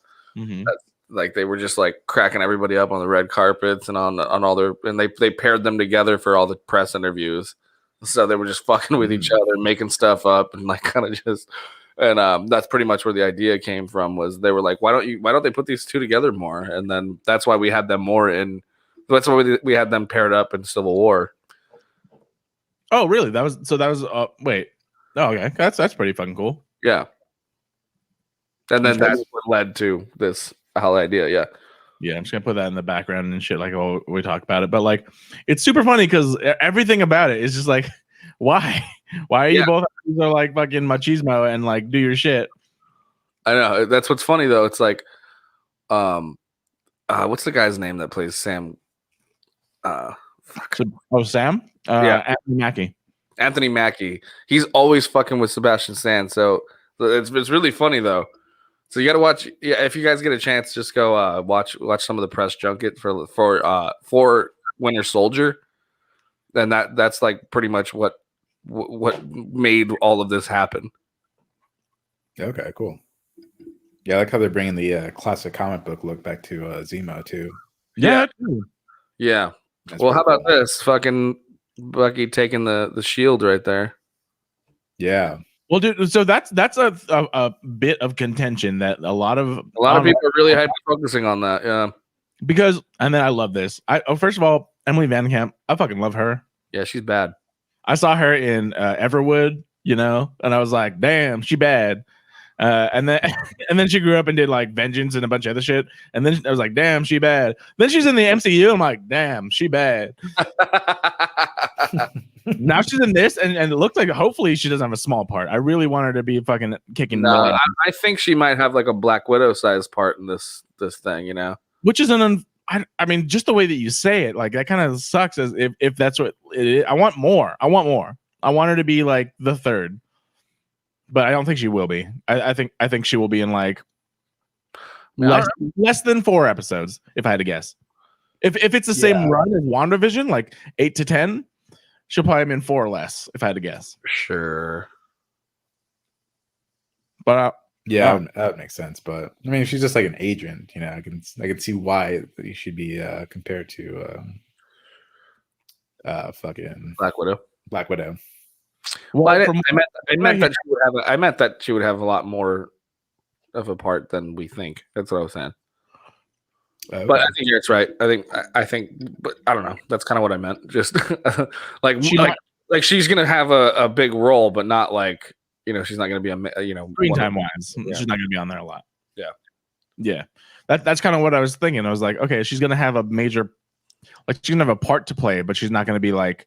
Like they were just like cracking everybody up on the red carpets and on all their, and they paired them together for all the press interviews. So they were just fucking with each other, making stuff up, and like kind of just. And that's pretty much where the idea came from. Was they were like, why don't they put these two together more? And then that's why we had them more in. That's why we had them paired up in Civil War. Oh, really? That was wait. Oh, okay. That's pretty fucking cool. Yeah. And then that's what led to this whole idea. Yeah. Yeah, I'm just gonna put that in the background and shit, like we talk about it. But like, it's super funny because everything about it is just like, why are you both are like fucking machismo and like do your shit? I know, that's what's funny though. It's like, what's the guy's name that plays Sam? Sam? Anthony Mackie. He's always fucking with Sebastian Stan. So it's really funny though. So you got to watch. Yeah, if you guys get a chance, just go watch some of the press junket for Winter Soldier. And that's like pretty much what made all of this happen. Okay, cool. Yeah, I like how they're bringing the classic comic book look back to Zemo too. Yeah. Well, how about this? Fucking Bucky taking the shield right there. Yeah. Well, dude, so that's a bit of contention that a lot of people are really hyper focusing on that. Yeah, because and then I love this. First of all, Emily Van Camp, I fucking love her. yeah, she's bad. I saw her in Everwood, and I was like, damn, she bad. And then and then she grew up and did like Vengeance and a bunch of other shit. And then I was like, damn, she bad. Then she's in the MCU. I'm like, damn, she bad. Now she's in this, and it looks like hopefully she doesn't have a small part. I really want her to be fucking kicking. No, I think she might have like a Black Widow sized part in this thing, Which is I mean, just the way that you say it, like that kind of sucks. As if that's what it is. I want more. I want her to be like the third, but I don't think she will be. I think she will be in like less than 4 episodes, if I had to guess. If it's the same run as WandaVision, like 8 to 10, she'll probably be in 4 or less, if I had to guess. Sure. But that would make sense. But I mean, if she's just like an agent, I can see why you should be compared to fucking Black Widow. well, I meant that she would have a lot more of a part than we think. That's what I was saying. Okay. But I think Garrett's right. I think, but I don't know. That's kind of what I meant. Just like she's gonna have a big role, but not like she's not gonna be screen time wise, she's not gonna be on there a lot. Yeah. That's kind of what I was thinking. I was like, okay, she's gonna have a major, like she's gonna have a part to play, but she's not gonna be like,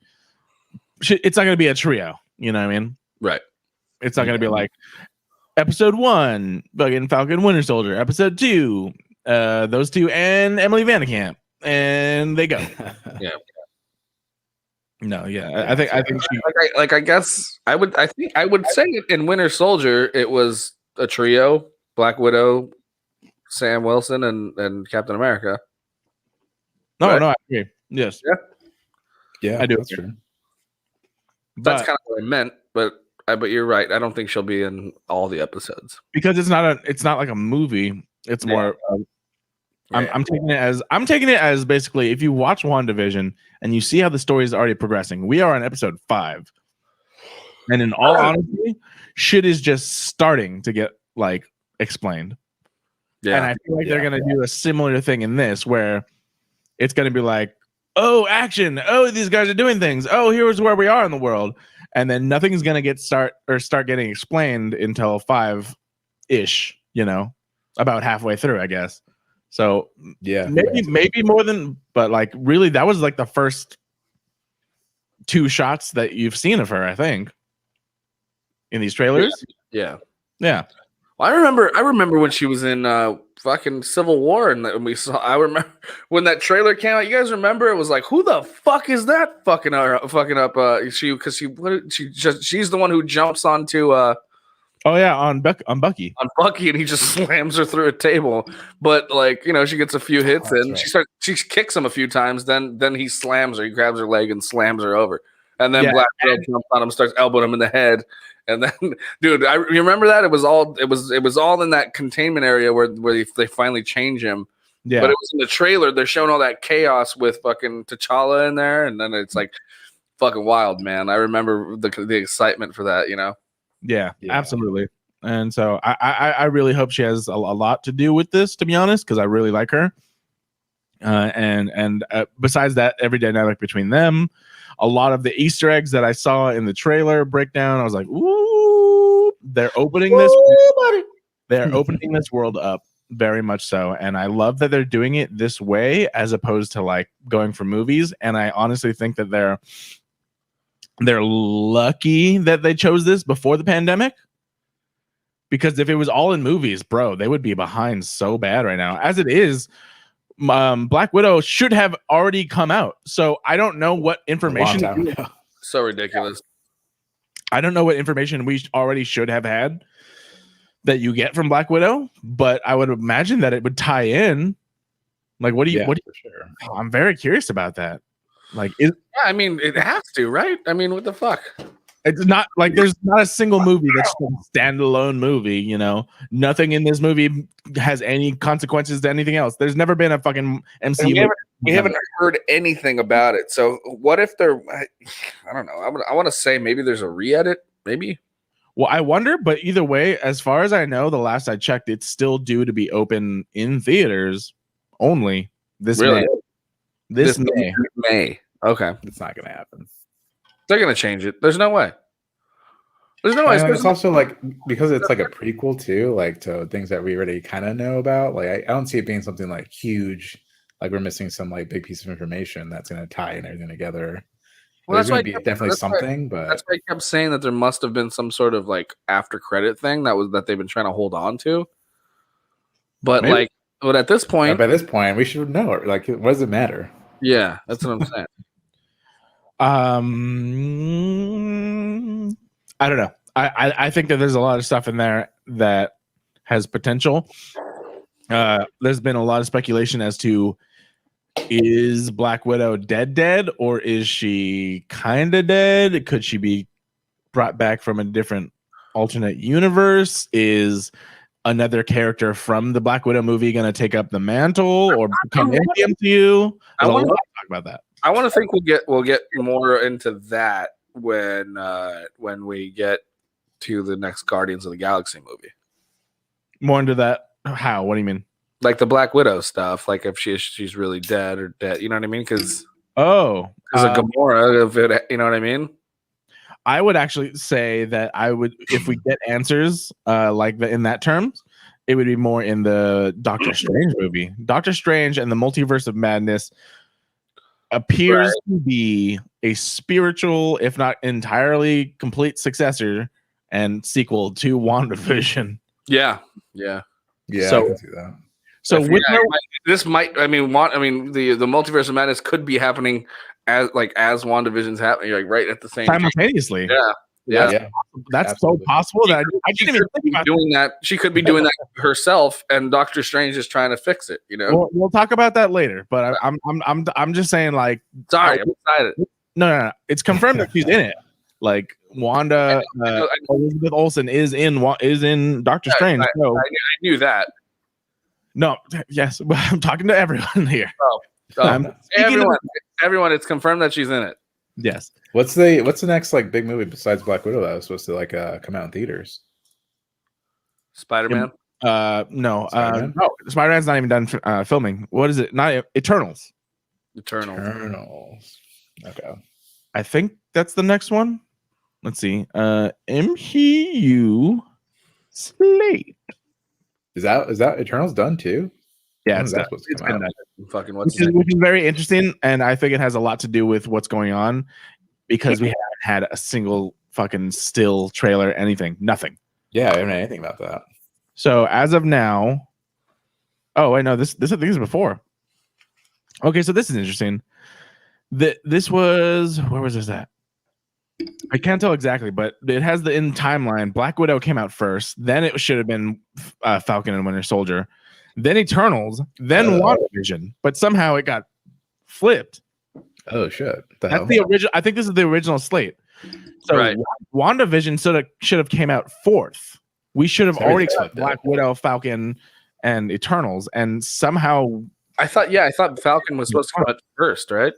it's not gonna be a trio. You know what I mean? Right. It's not gonna be like episode 1, fucking Falcon Winter Soldier. Episode 2. Those two and Emily Vanderkamp, and they go. Yeah. No, yeah. I think she I guess I would say it in Winter Soldier it was a trio: Black Widow, Sam Wilson, and Captain America. No, right? no, I agree. Yes. Yeah, I do. That's true. That's kind of what I meant, but you're right. I don't think she'll be in all the episodes because it's not like a movie. It's more. I'm taking it as basically if you watch WandaVision and you see how the story is already progressing. We are on episode 5, and in all honesty, shit is just starting to get like explained. Yeah, and I feel like they're gonna do a similar thing in this, where it's gonna be like, oh, action! Oh, these guys are doing things! Oh, here's where we are in the world, and then nothing's gonna start getting explained until 5-ish. About halfway through, I guess. So maybe more than, but like really, that was like the first 2 shots that you've seen of her, I think, in these trailers. Yeah. Well, I remember when she was in fucking Civil War, and we saw. I remember when that trailer came out. You guys remember? It was like, who the fuck is that fucking up? She's the one who jumps onto. on Bucky. On Bucky, and he just slams her through a table. But she gets a few hits, and right. She kicks him a few times. Then he slams her. He grabs her leg and slams her over. And then Black Widow jumps on him, starts elbowing him in the head. And then, dude, you remember that? It was all in that containment area where they finally change him. Yeah. But it was in the trailer. They're showing all that chaos with fucking T'Challa in there, and then it's like fucking wild, man. I remember the excitement for that, Yeah, absolutely. And so I really hope she has a lot to do with this, to be honest, because I really like her. And besides that, every dynamic between them, a lot of the Easter eggs that I saw in the trailer breakdown, I was like, ooh, they're opening this. They're opening this world up very much so, and I love that they're doing it this way as opposed to like going for movies. And I honestly think that they're lucky that they chose this before the pandemic, because if it was all in movies, bro, they would be behind so bad right now. As it is, Black Widow should have already come out. So I don't know what information. So ridiculous. I don't know what information we already should have had that you get from Black Widow, but I would imagine that it would tie in. Like, what do you? For sure. I'm very curious about that. Like, I mean, it has to, right? I mean, what the fuck? It's not like there's not a single movie that's a standalone movie. Nothing in this movie has any consequences to anything else. There's never been a fucking MCU. We haven't heard anything about it. So what if they're? I don't know. I want to say maybe there's a re-edit. Maybe. Well, I wonder, but either way, as far as I know, the last I checked, it's still due to be open in theaters only this Really? May. This May. May. Okay. It's not gonna happen. They're gonna change it. There's no way. There's no way. And it's also like because it's like a prequel too, like to things that we already kind of know about. Like I don't see it being something like huge, like we're missing some like big piece of information that's gonna tie in everything together. Well, There's that's why gonna be definitely something, but that's why I kept saying that there must have been some sort of like after credit thing that they've been trying to hold on to. But Maybe. but at this point, by this point, we should know. Like, what does it matter? yeah, that's what I'm saying. I don't know. I think that there's a lot of stuff in there that has potential. There's been a lot of speculation as to is Black Widow dead, or is she kind of dead? Could she be brought back from a different alternate universe? Is another character from the Black Widow movie going to take up the mantle or become in the MCU? I want to talk about that. I want to think we'll get more into that when we get to the next Guardians of the Galaxy movie. More into that? How? What do you mean? Like the Black Widow stuff, like if she's really dead or dead, you know what I mean? Because a Gamora of it, you know what I mean? I would actually say that I would, if we get answers in that terms, it would be more in the Doctor Strange movie. Doctor Strange and the Multiverse of Madness appears to be a spiritual, if not entirely complete successor and sequel to WandaVision. Yeah. So, I can see that. So this might, the Multiverse of Madness could be happening as WandaVision's happening, like right at the same simultaneously. time. Yeah. That's Absolutely. so possible that I didn't even think about doing that. She could be doing that herself, and Doctor Strange is trying to fix it. You know, we'll talk about that later. But I'm just saying, like, sorry, I'm excited. No, it's confirmed that she's in it. Like Wanda, Elizabeth Olsen is in Doctor Strange. I knew that. No, yes, I'm talking to everyone here. Everyone, it's confirmed that she's in it. Yes. What's the next like big movie besides Black Widow that was supposed to like come out in theaters? Spider-Man? No. Spider-Man? No, Spider-Man's not even done filming. What is it? Not Eternals. Eternals. Okay. I think that's the next one. Let's see. MCU slate. Is that Eternals done too? Yeah, it's supposed to come out. Fucking which is very interesting, and I think it has a lot to do with what's going on because we haven't had a single fucking still trailer, nothing. Yeah, I haven't heard anything about that. So as of now, oh wait, no, this I think is before. Okay, so this is interesting. This was, where was this at? I can't tell exactly, but it has the in timeline. Black Widow came out first, then it should have been Falcon and Winter Soldier, then Eternals, then WandaVision, but somehow it got flipped. Oh shit! That's the original. I think this is the original slate. So WandaVision should have came out fourth. We should have already got Black Widow, Falcon, and Eternals, and somehow I thought Falcon was supposed to come out first, right?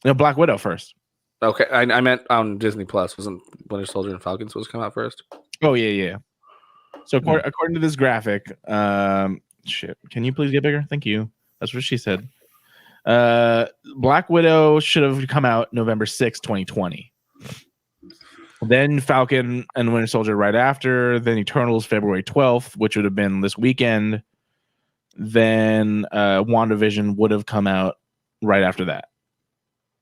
No, Black Widow first. Okay, I meant on Disney Plus. Wasn't Winter Soldier and Falcon supposed to come out first? Oh yeah. So according to this graphic, shit. Can you please get bigger? Thank you. That's what she said. Black Widow should have come out November 6th, 2020. Then Falcon and Winter Soldier right after. Then Eternals February 12th, which would have been this weekend. Then WandaVision would have come out right after that.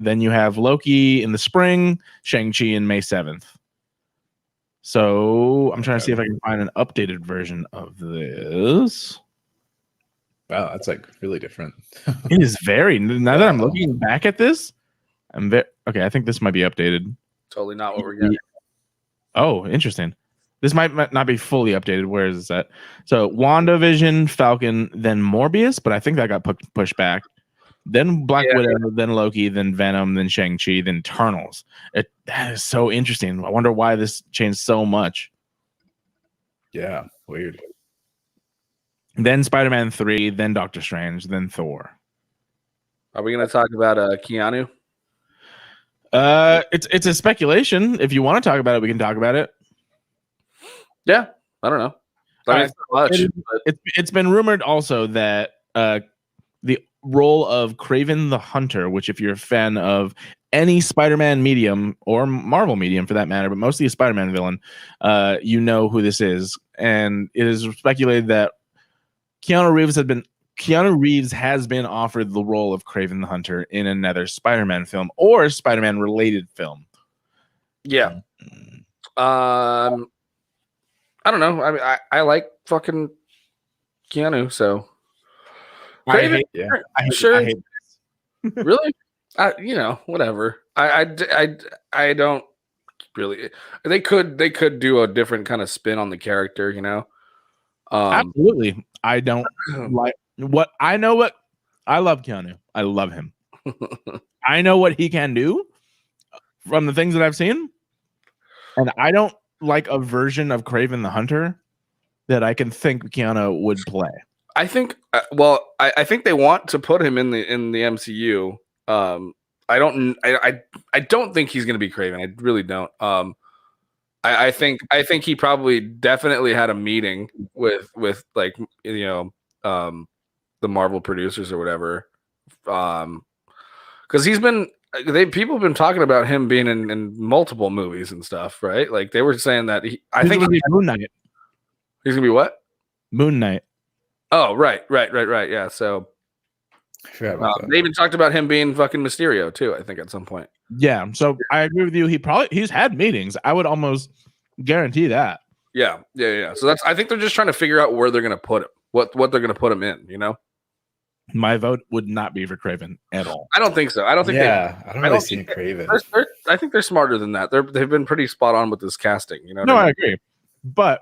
Then you have Loki in the spring, Shang-Chi in May 7th. So I'm trying to see if I can find an updated version of this. Wow, that's like really different. It is very. Now that I'm looking back at this, okay. I think this might be updated. Totally not what we're getting. Oh, interesting. This might not be fully updated. Where is this at? So WandaVision, Falcon, then Morbius, but I think that got pushed back. Then Black Widow, then Loki, then Venom, then Shang-Chi, then Eternals. That is so interesting. I wonder why this changed so much. Yeah, weird. Then Spider-Man 3, then Doctor Strange, then Thor. Are we going to talk about Keanu? It's a speculation. If you want to talk about it, we can talk about it. Yeah, I don't know. I mean, it's not much. It's been rumored also that the role of Kraven the Hunter, which if you're a fan of any Spider-Man medium or Marvel medium for that matter, but mostly a Spider-Man villain, you know who this is. And it is speculated that Keanu Reeves has been offered the role of Kraven the Hunter in another Spider-Man film or Spider-Man related film. Yeah. I don't know. I mean, I like fucking Keanu, so Kraven, I hate this. really? Whatever. I don't really. They could do a different kind of spin on the character, you know. Absolutely. I don't like what I know. What I love Keanu. I love him. I know what he can do from the things that I've seen, and I don't like a version of Kraven the Hunter that I can think Keanu would play. I think. I think they want to put him in the MCU. I don't think he's going to be Kraven. I really don't. I think he probably definitely had a meeting with like the Marvel producers or whatever, because people have been talking about him being in multiple movies and stuff, right? Like they were saying that I think he's Moon Knight. He's gonna be what? Moon Knight. Oh, right. Yeah. So they even talked about him being fucking Mysterio too. I think at some point. Yeah. So I agree with you. He's had meetings. I would almost guarantee that. Yeah. So I think they're just trying to figure out where they're gonna put him, what they're gonna put him in. You know. My vote would not be for Kraven at all. I don't think so. I don't think. Yeah, I don't really see Kraven. I think they're smarter than that. They've been pretty spot on with this casting. You know. No, I agree. But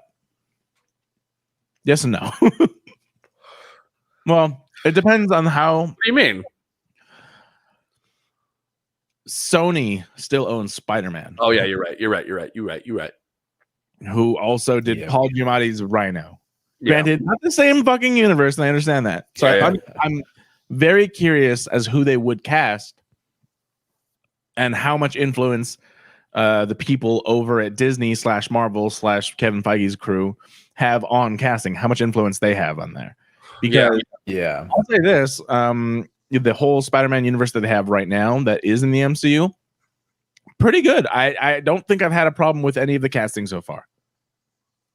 yes and no. Well, it depends on how. What do you mean? Sony still owns Spider-Man. Oh yeah, you're right. Who also did Paul Giamatti's Rhino. Yeah. Granted, not the same fucking universe, and I understand that. So I'm very curious as who they would cast and how much influence the people over at Disney / Marvel / Kevin Feige's crew have on casting. How much influence they have on there. Because I'll say this, the whole Spider-Man universe that they have right now that is in the MCU, pretty good. I don't think I've had a problem with any of the casting so far.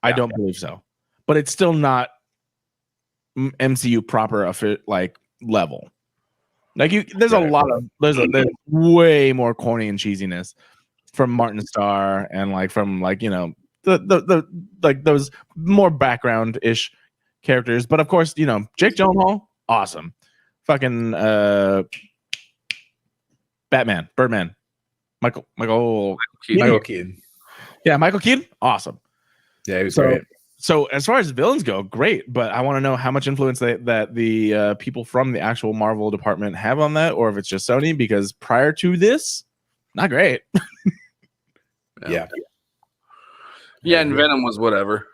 I don't believe so. But it's still not MCU proper like level. Like there's a lot of there's way more corny and cheesiness from Martin Starr and like from like the like those more background ish characters. But of course Jake Gyllenhaal, awesome. Fucking Batman, Birdman, Michael Keaton. Yeah, Michael Keaton, awesome. Yeah, he was great. So as far as villains go, great. But I want to know how much influence that the people from the actual Marvel department have on that, or if it's just Sony. Because prior to this, not great. Yeah, and Venom was whatever.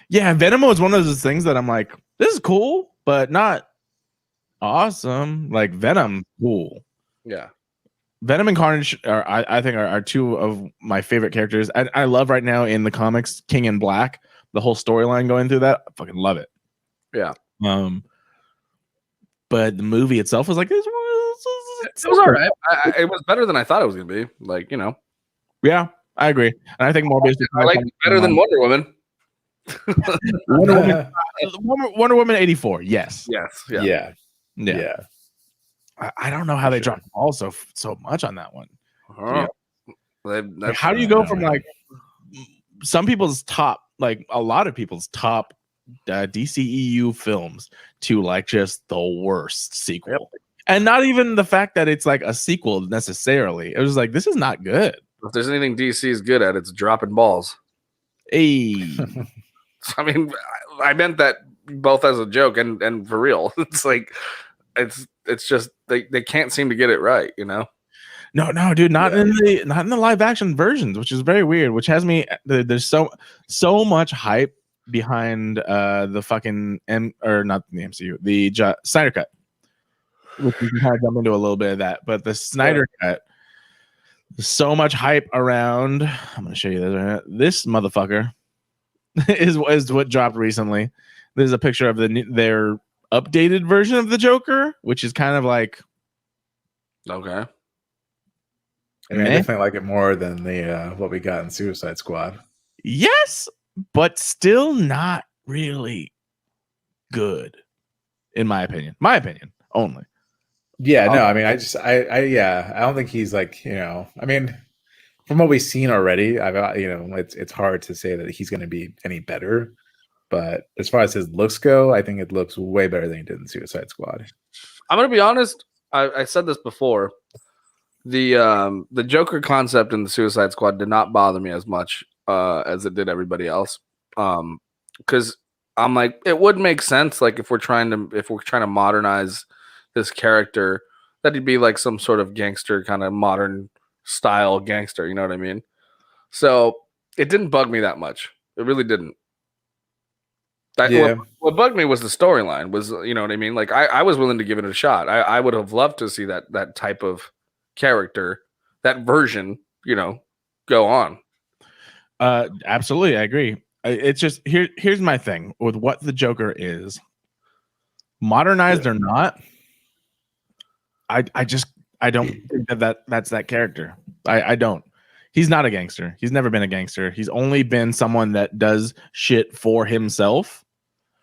Yeah, Venom was one of those things that I'm like, this is cool, but not awesome. Like Venom, cool. Yeah. Venom and Carnage I think are two of my favorite characters. I love right now in the comics King in Black, the whole storyline going through that. I fucking love it. Yeah. But the movie itself was like it was all right. It was better than I thought it was gonna be. Like Yeah, I agree, and I think Morbius. I like it better than Wonder Woman. Wonder Woman 84. Yes. Yeah. I don't know how they dropped the ball so much on that one. Uh-huh. How do you go from like some people's top, like a lot of people's top DCEU films to like just the worst sequel? And not even the fact that it's like a sequel necessarily. It was like, this is not good. If there's anything DC is good at, it's dropping balls. Hey. I mean, I meant that both as a joke and for real. It's like it's just they can't seem to get it right, No, dude, not in the live action versions, which is very weird. Which has me there's so much hype behind the fucking not the MCU, the Snyder cut, which we can kind of jump into a little bit of that. But the Snyder cut, so much hype around. I'm gonna show you this motherfucker. is what dropped recently. There's a picture of their updated version of the Joker, which is kind of like Okay. I mean, I definitely like it more than the what we got in Suicide Squad. yes, but still not really good, in my opinion. My opinion only. Yeah, no, I mean, I don't think he's like, I mean, from what we've seen already, it's hard to say that he's going to be any better. But as far as his looks go, I think it looks way better than he did in Suicide Squad. I'm gonna be honest. I said this before. The Joker concept in the Suicide Squad did not bother me as much as it did everybody else. Because I'm like, it would make sense, like if we're trying to modernize this character, that he'd be like some sort of gangster, kind of modern style gangster. You know what I mean? So it didn't bug me that much. It really didn't. What bugged me was the storyline. Was, you know what I mean? Like I was willing to give it a shot. I would have loved to see that type of character, that version, go on. Absolutely, I agree. It's just here's my thing with what the Joker is, modernized or not. I don't think that's that character. I don't. He's not a gangster. He's never been a gangster. He's only been someone that does shit for himself.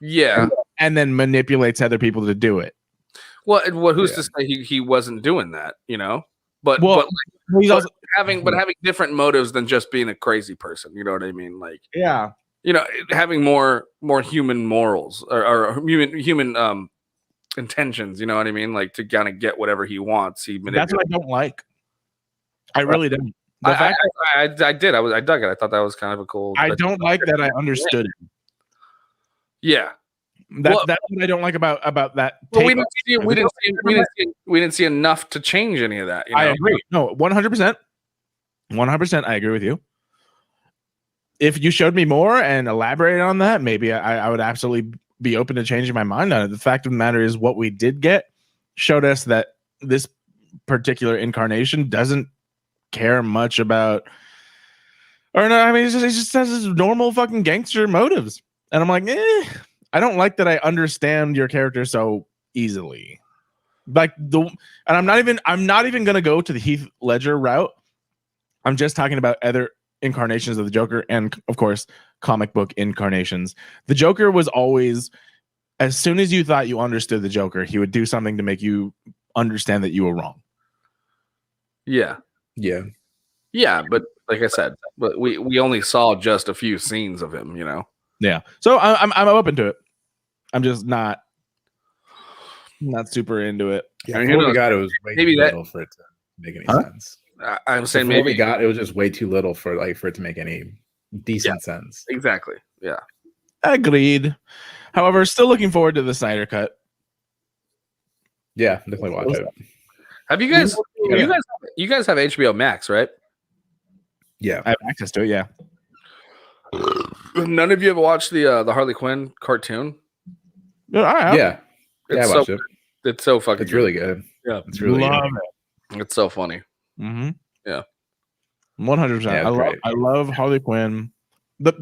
Yeah, and then manipulates other people to do it. Well, who's to say he wasn't doing that? But he's also having different motives than just being a crazy person. You know what I mean? Like, yeah, having more human morals or human intentions. You know what I mean? Like to kind of get whatever he wants. That's what I don't like. I really don't. I did. I dug it. I thought that was kind of a cool. I don't like that. I understood it. Yeah, that's what I don't like about that. Well, we didn't see enough to change any of that. I agree. No, 100%. 100%. I agree with you. If you showed me more and elaborated on that, maybe I would absolutely be open to changing my mind on it. The fact of the matter is, what we did get showed us that this particular incarnation doesn't care much about, or no, I mean, he just has his normal fucking gangster motives. And I'm like, I don't like that I understand your character so easily. Like and I'm not even gonna go to the Heath Ledger route. I'm just talking about other incarnations of the Joker and, of course, comic book incarnations. The Joker was always, as soon as you thought you understood the Joker, he would do something to make you understand that you were wrong. Yeah. But like I said, we only saw just a few scenes of him. Yeah, so I'm open to it. I'm just not super into it. Yeah, I mean, what we got, it was way too little for it to make any sense. I'm saying maybe what we got, it was just way too little for it to make any decent sense. Exactly. Yeah. Agreed. However, still looking forward to the Snyder cut. Yeah, definitely watch it. Have you guys? You guys have HBO Max, right? Yeah, I have access to it. Yeah. None of you have watched the Harley Quinn cartoon? Yeah, I watched it. It's so fucking. It's really good. Yeah, it's really love good. It's so funny. Mm-hmm. Yeah, 100%. Yeah, I love Harley Quinn.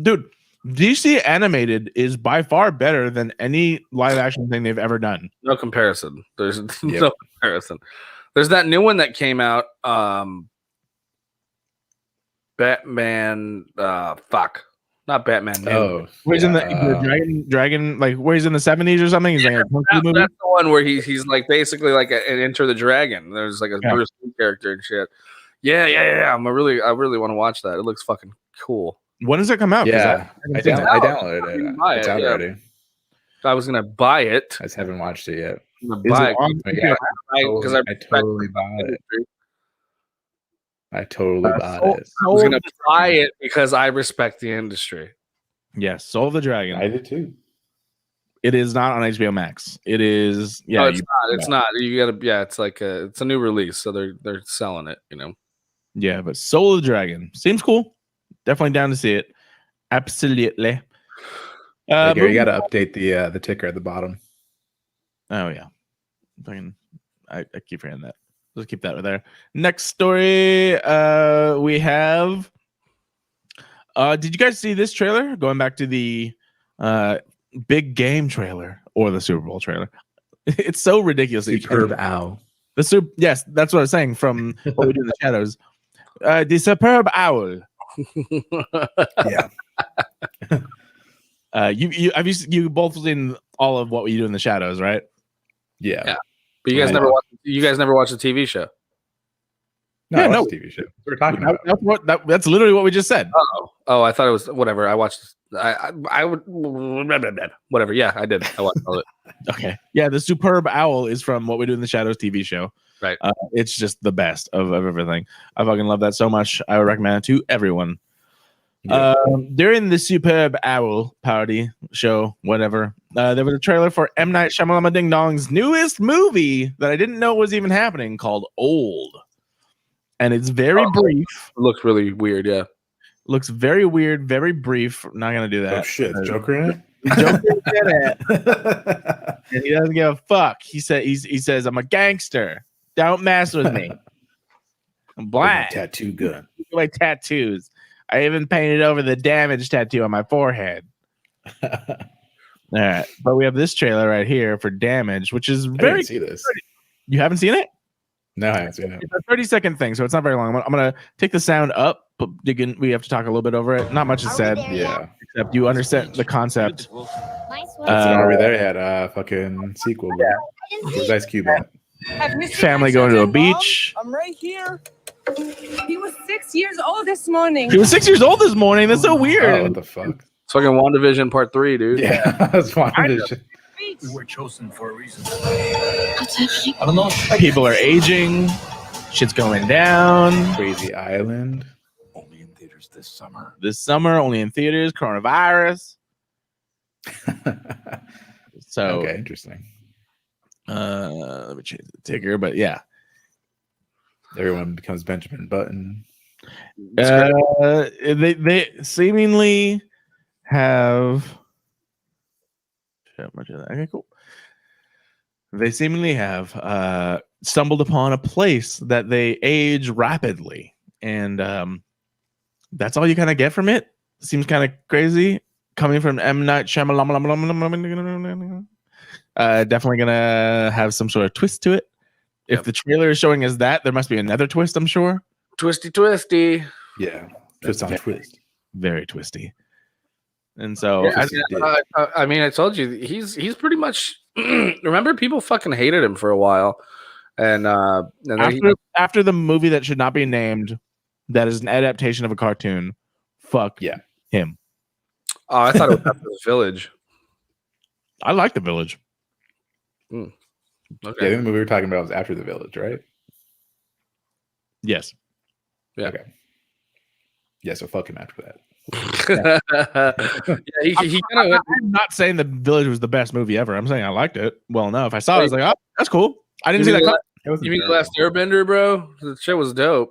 Dude, DC animated is by far better than any live action thing they've ever done. No comparison. There's no comparison. There's that new one that came out. Batman. Not Batman. Where he's in the dragon, like where he's in the 70s or something. He's like that's the one where he's like basically like an Enter the Dragon. There's like a Bruce Lee character and shit. Yeah. I really want to watch that. It looks fucking cool. When does it come out? Yeah, I downloaded it. It's out already. I was gonna buy it. I just haven't watched it yet. I'm gonna buy it because I totally bought it. I totally bought it. I was gonna buy it because I respect the industry. Yes, Soul of the Dragon. I did too. It is not on HBO Max. It is. Yeah, no, it's not. It's not. You gotta. Yeah, it's like it's a new release, so they're selling it. Yeah, but Soul of the Dragon seems cool. Definitely down to see it. Absolutely. You got to update the ticker at the bottom. Oh yeah, I keep forgetting that. Let's keep that right there. Next story, we have Did you guys see this trailer? Going back to the big game trailer or the Super Bowl trailer. It's so ridiculous. Superb owl. Yes, that's what I was saying from What We Do in the Shadows. The superb owl. Yeah. You both seen all of What We Do in the Shadows, right? Yeah. But you guys never watched the TV show. No, Yeah, I no. watched the TV show. We're talking about. That's literally what we just said. Oh, I thought it was whatever. I watched. I would whatever. Yeah, I did. I watched all of it. Okay. Yeah, the superb owl is from What We Do in the Shadows TV show. Right. It's just the best of everything. I fucking love that so much. I would recommend it to everyone. Yeah. During the superb owl party show, whatever, there was a trailer for M. Night Shyamalan Ding Dong's newest movie that I didn't know was even happening, called Old. And it's very brief. It looks really weird. Yeah. Looks very weird, very brief. Not gonna do that. Oh shit, Joker in it? Joker did it. And he doesn't give a fuck. He says, I'm a gangster. Don't mess with me. I'm black. Tattoo gun. My tattoos. I even painted over the damage tattoo on my forehead. All right. But we have this trailer right here for Damage, which is I very. didn't see this. You haven't seen it? No, I haven't seen it. It's a 30-second thing, so it's not very long. I'm going to take the sound up, but we have to talk a little bit over it. Not much is said. Yeah. Except you understand the concept. Over there had a fucking sequel. Where's Ice Cube at? Family going to a beach. I'm right here. He was 6 years old this morning. He was 6 years old this morning. That's so Oh, weird. what the fuck? It's fucking WandaVision Part 3, dude. Yeah, that's WandaVision. We were chosen for a reason. What's happening? I don't know. People are aging. Shit's going down. Crazy Island. Only in theaters this summer. This summer, only in theaters. Coronavirus. So, Okay, interesting. let me change the ticker. But yeah, Everyone becomes Benjamin Button. they seemingly have. Okay, cool. They seemingly have stumbled upon a place that they age rapidly, and that's all you kind of get from it. Seems kind of crazy coming from M. Night Shyamalan. Definitely gonna have some sort of twist to it. If the trailer is showing us that, there must be another twist, I'm sure. Twisty. Yeah, twist on twist. Very twisty. And so, I mean, I told you he's pretty much. Remember, people fucking hated him for a while, and then after the movie that should not be named, that is an adaptation of a cartoon. Fuck Yeah. him. Oh, I thought it was after The Village. I like The Village. Okay. Yeah, I think the movie we were talking about was After the Village, right? Yes. Yeah. Okay. Yeah, so fuck him after that. Yeah, he kind of went. I'm not saying The Village was the best movie ever. I'm saying I liked it well enough. I saw it. I was like, oh, that's cool. I didn't see that. You mean The Last Airbender, bro? The shit was dope.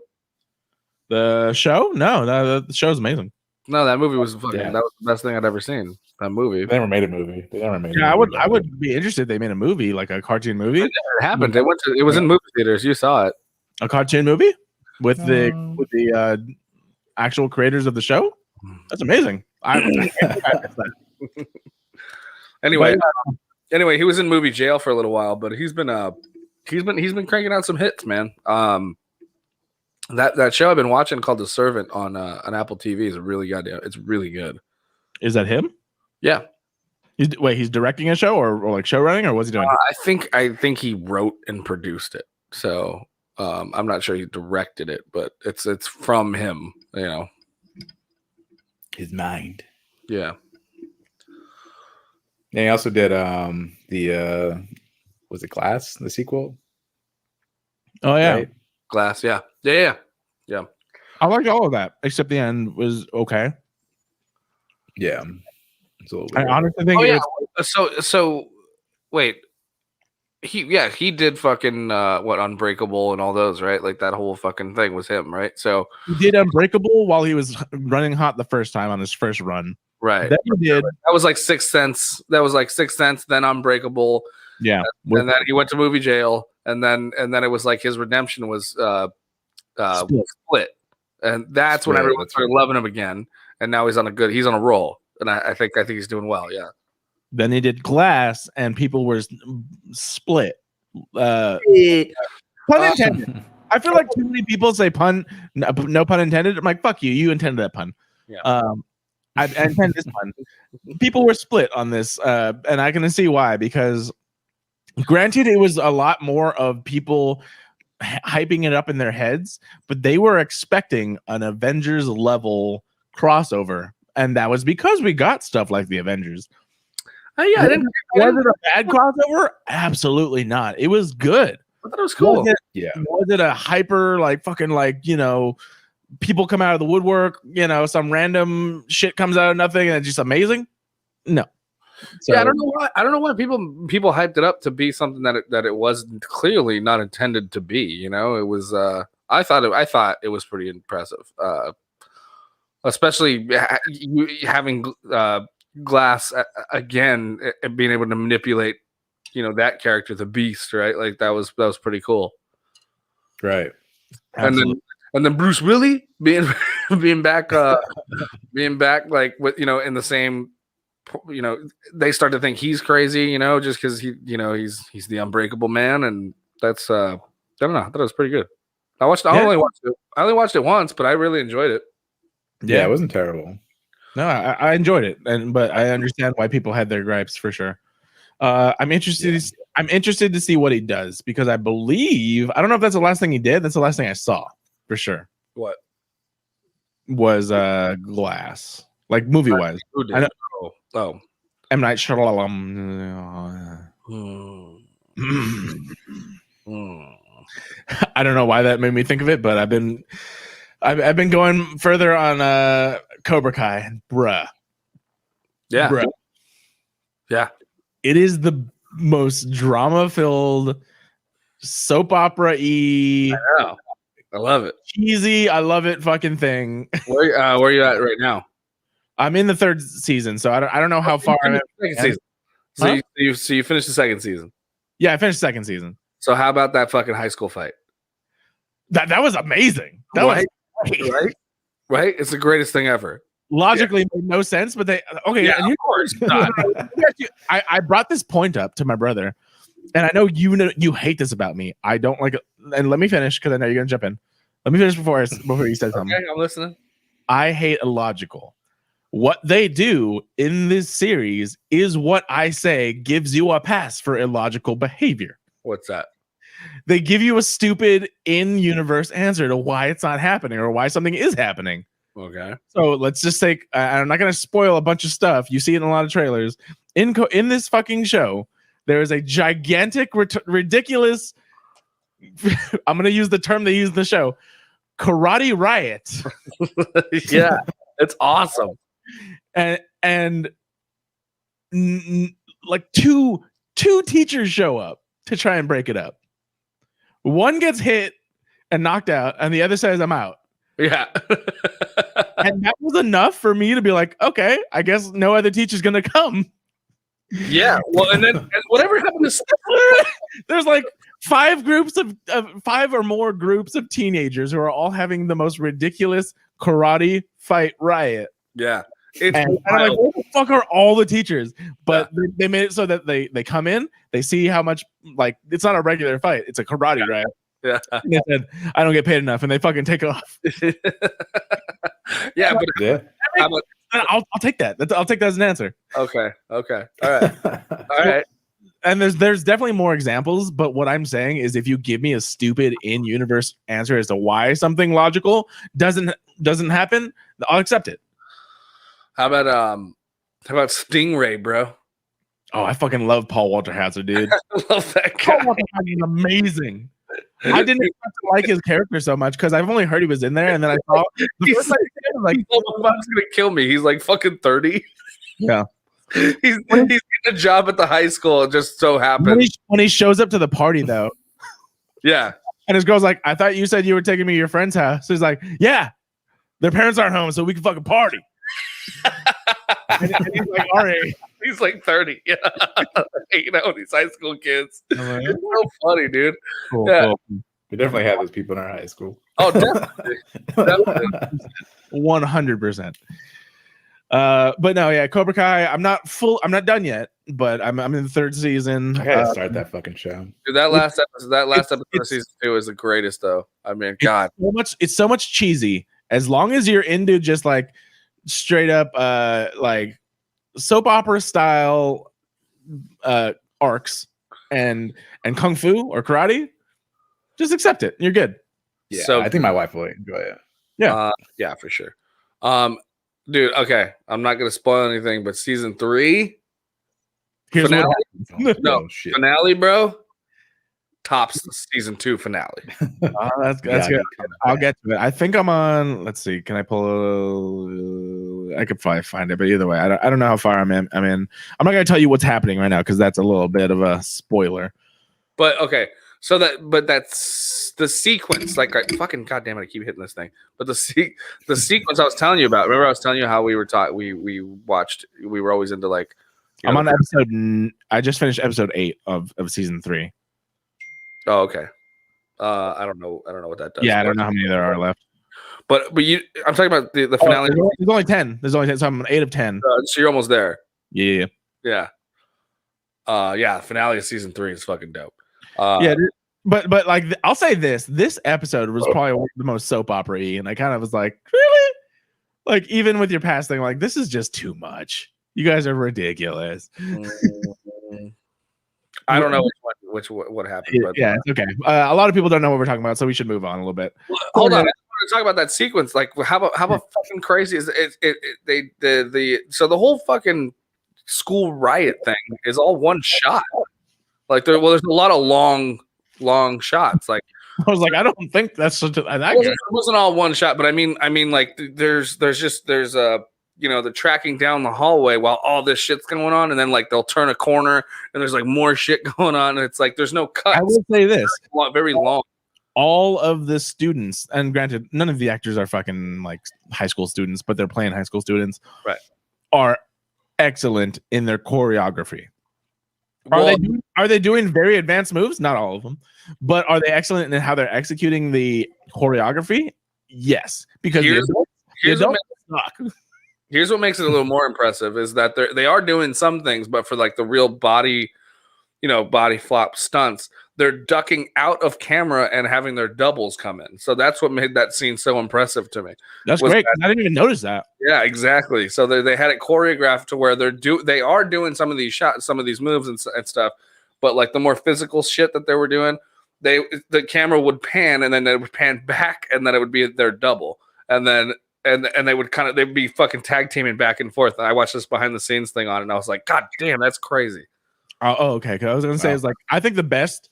The show? No, the show's amazing. No, that movie was fucking. Yeah. That was the best thing I'd ever seen. That movie. They never made a movie. Yeah, I would be interested if they made a movie, like a cartoon movie. It happened. It was in movie theaters. You saw it. A cartoon movie with the actual creators of the show. That's amazing. Anyway, he was in movie jail for a little while, but he's been cranking out some hits, man. That show I've been watching called The Servant on Apple TV is it's really good. Is that him? Yeah. He's directing a show or like show running, or what's he doing? I think he wrote and produced it. So I'm not sure he directed it, but it's from him, you know. His mind. Yeah. And he also did the was it Glass, the sequel? Oh yeah, Right? Glass, yeah. I liked all of that except the end was okay. Yeah. It's a little I weird. honestly think. Oh yeah. So wait. He did fucking what, Unbreakable and all those, right? Like that whole fucking thing was him, right? So He did Unbreakable while he was running hot the first time on his first run. right. Then he did, That was like Sixth Sense. then Unbreakable. yeah. And then he went to movie jail, and then it was like his redemption was Split. And that's when Split, everyone that's started right. loving him again. and now he's on a roll, and I think he's doing well. Yeah. Then he did Glass, and people were split. Pun intended. I feel like too many people say pun, no pun intended. I'm like, fuck you. You intended that pun. Yeah. I intend this pun. People were split on this, and I can see why. Because granted, it was a lot more of people hyping it up in their heads, but they were expecting an Avengers level crossover, and that was because we got stuff like the Avengers. Yeah, Was it a bad crossover? Absolutely not. It was good. I thought it was cool. Was it a hyper like fucking like, you know, people come out of the woodwork, you know, some random shit comes out of nothing and it's just amazing? No. So, yeah, I don't know why people hyped it up to be something that it was clearly not intended to be. You know, it was. I thought it was pretty impressive, especially having Glass again and being able to manipulate, you know, that character, the Beast, right? Like that was pretty cool. Right. absolutely. And then Bruce Willis being back like with, you know, in the same, you know, they start to think he's crazy, you know, just because he's the unbreakable man, and that's I don't know, I thought it was pretty good. I only watched it once, but I really enjoyed it. Yeah, it wasn't terrible. No, I enjoyed it, but I understand why people had their gripes for sure. I'm interested. I'm interested to see what he does, because I believe, I don't know if that's the last thing he did. That's the last thing I saw for sure. What was Glass, like movie wise? I know. Oh, M. Night Shyamalan. I don't know why that made me think of it, but I've been going further on Cobra Kai, bruh. Yeah, bruh. Yeah. It is the most drama-filled soap opera-y. I know. I love it. Cheesy. I love it. Fucking thing. Where are you at right now? I'm in the third season, so I don't know how far I'm in. Second season. So you finished the second season. Yeah, I finished second season. So how about that fucking high school fight? That was amazing. That was great. Right? It's the greatest thing ever. Logically made no sense, but they okay. Yeah, and of course. I brought this point up to my brother, and I know you hate this about me. I don't like it. And let me finish, because I know you're gonna jump in. Let me finish before you said something. Okay, I'm listening. I hate illogical. What they do in this series is what I say gives you a pass for illogical behavior. What's that? They give you a stupid in-universe answer to why it's not happening or why something is happening. Okay. So let's just take. I'm not going to spoil a bunch of stuff. You see it in a lot of trailers. In this fucking show, there is a gigantic, ridiculous. I'm going to use the term they use in the show, karate riot. Yeah, it's awesome. And like two teachers show up to try and break it up. One gets hit and knocked out, and the other says, "I'm out." Yeah. And that was enough for me to be like, okay, I guess no other teacher's gonna come. Yeah. Well, and then whatever happened to there's like five or more groups of teenagers who are all having the most ridiculous karate fight riot. Yeah. And I'm like, where the fuck are all the teachers? But they made it so that they come in, they see how much, like, it's not a regular fight, it's a karate riot. Yeah. And they said, I don't get paid enough, and they fucking take off. Yeah, but Yeah. I'll take that. I'll take that as an answer. Okay. All right. And there's definitely more examples, but what I'm saying is, if you give me a stupid in-universe answer as to why something logical doesn't happen, I'll accept it. How about Stingray, bro? Oh, I fucking love Paul Walter Hauser, dude. I love that guy. Paul Walter Hauser is amazing. I didn't expect to like his character so much because I've only heard he was in there, and then I saw the first time I was like, "He's gonna kill me." He's like fucking 30. Yeah, he's getting a job at the high school. It just so happens when he shows up to the party, though. Yeah, and his girl's like, "I thought you said you were taking me to your friend's house." So he's like, "Yeah, their parents aren't home, so we can fucking party." and he's like, "All right." He's like 30. Yeah, hanging out with these high school kids. It's so funny, dude. Cool, yeah. Cool. We definitely had those people in our high school. Oh, definitely. 100%. But no, yeah, Cobra Kai. I'm not done yet, but I'm in the third season. I gotta start that fucking show. Dude, that last episode of season 2 is the greatest, though. I mean, God, It's so much cheesy. As long as you're into just like straight up like soap opera style arcs and kung fu or karate, just accept it. You're good. Yeah, So I think my wife will enjoy it. yeah, for sure. Dude, okay, I'm not gonna spoil anything, but season 3 Here's finale, what no Oh, shit. finale, bro, tops the season 2 finale. that's Yeah, good. coming I'll back. get to it. I think I'm on. Let's see. Can I pull? I could probably find it, but either way, I don't know how far I'm in. I'm not gonna tell you what's happening right now because that's a little bit of a spoiler. But okay, so that's the sequence. Like, fucking goddamn it, I keep hitting this thing. But the sequence I was telling you about. Remember, I was telling you how we were taught. We watched. We were always into like. I'm on episode. I just finished episode 8 of season 3. Oh, okay. I don't know what that does. Yeah, I don't know how many there are left. But I'm talking about the finale. There's only 10. There's only 10. So I'm on 8 of 10. So you're almost there. Yeah. Yeah. Finale of season 3 is fucking dope. Yeah, but like I'll say this episode was probably the most soap opera-y, and I kind of was like, really? Like even with your past thing, like this is just too much. You guys are ridiculous. I don't know what happened. But, yeah, it's okay. A lot of people don't know what we're talking about, so we should move on a little bit. Hold on, I want to talk about that sequence. Like, how about fucking crazy is it? So the whole fucking school riot thing is all one shot. Like there's a lot of long shots. Like I was like, I don't think that's such a that it wasn't all one shot, but I mean like there's the tracking down the hallway while all this shit's going on, and then like they'll turn a corner and there's like more shit going on, and it's like there's no cuts. I will say this: very long. All of the students, and granted, none of the actors are fucking like high school students, but they're playing high school students, right? Are excellent in their choreography. Well, Are they doing very advanced moves? Not all of them, but are they excellent in how they're executing the choreography? Yes, because here's what makes it a little more impressive is that they are doing some things, but for like the real body flop stunts, they're ducking out of camera and having their doubles come in. So that's what made that scene so impressive to me. That's great. I didn't even notice that. Yeah, exactly. So they had it choreographed to where they are doing some of these shots, some of these moves and stuff, but like the more physical shit that they were doing, the camera would pan and then it would pan back and then it would be their double, and then and they would they'd be fucking tag teaming back and forth. And I watched this behind the scenes thing on it, and I was like, God damn, that's crazy. Oh, okay. Because I was gonna say is like I think the best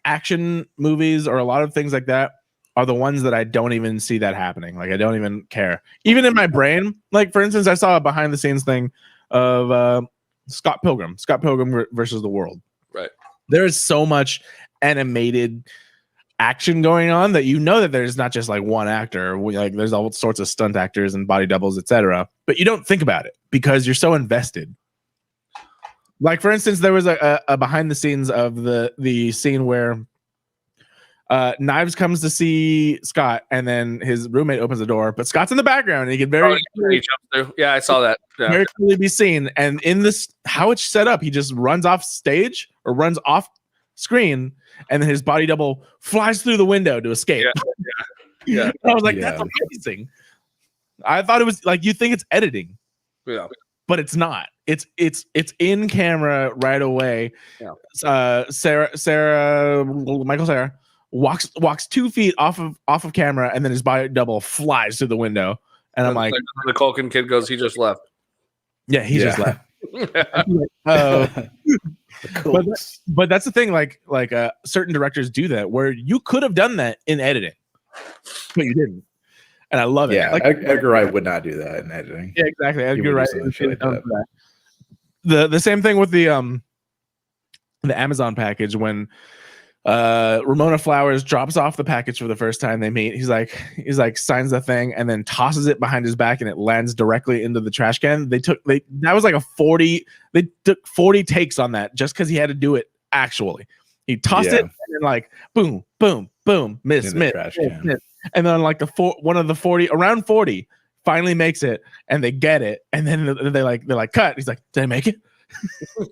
action movies or a lot of things like that are the ones that I don't even see that happening. Like I don't even care. Even in my brain, like for instance, I saw a behind the scenes thing of Scott Pilgrim versus the World. Right. There is so much animated action going on that that there's not just like one actor. Like there's all sorts of stunt actors and body doubles, etc. But you don't think about it because you're so invested. Like for instance, there was a behind the scenes of the scene where Knives comes to see Scott, and then his roommate opens the door, but Scott's in the background, and he can very I saw that. Yeah. Very clearly be seen. And in this, how it's set up, he just runs off stage or runs off screen, and then his body double flies through the window to escape. Yeah. I was like, that's amazing. I thought it was like you think it's editing. Yeah. But it's not. It's in camera right away. Yeah. Michael Cera walks 2 feet off of camera, and then his body double flies through the window. And I'm like the Culkin kid goes, he just left. Yeah, he just left. But that's the thing. Like certain directors do that, where you could have done that in editing, but you didn't. And I love it. Yeah, like, Edgar Wright would not do that in editing. Yeah, exactly. Edgar Wright. Like the same thing with the Amazon package when Ramona Flowers drops off the package for the first time they meet. He's like signs the thing and then tosses it behind his back and it lands directly into the trash can. That was like they took 40 takes on that just because he had to do it actually. He tossed it and then like boom, boom, boom, miss. And then like around 40 finally makes it, and they get it, and then they're like cut. He's like, did I make it?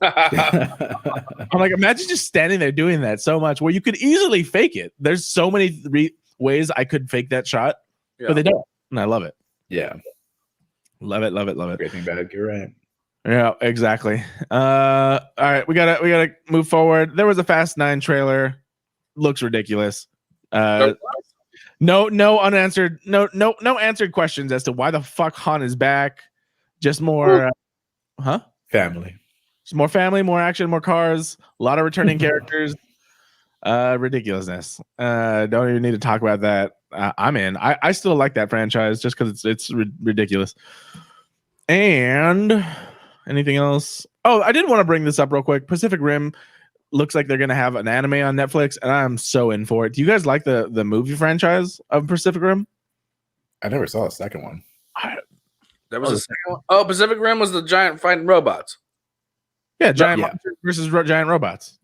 I'm like, imagine just standing there doing that so much where you could easily fake it. There's so many ways I could fake that shot, but they don't, and I love it. Yeah, love it. Great thing about it. You're right. Yeah, exactly. All right, we gotta move forward. There was a Fast 9 trailer. Looks ridiculous. No unanswered, no answered questions as to why the fuck Han is back. Just more, Family. Just more family, more action, more cars, a lot of returning characters. Ridiculousness. Don't even need to talk about that. I'm in. I still like that franchise just because it's ridiculous. And anything else? Oh, I did want to bring this up real quick. Pacific Rim looks like they're gonna have an anime on Netflix, and I'm so in for it. Do you guys like the movie franchise of Pacific Rim? I never saw the second one. That was the second one. Oh, Pacific Rim was the giant fighting robots. Yeah, giant monsters versus giant robots.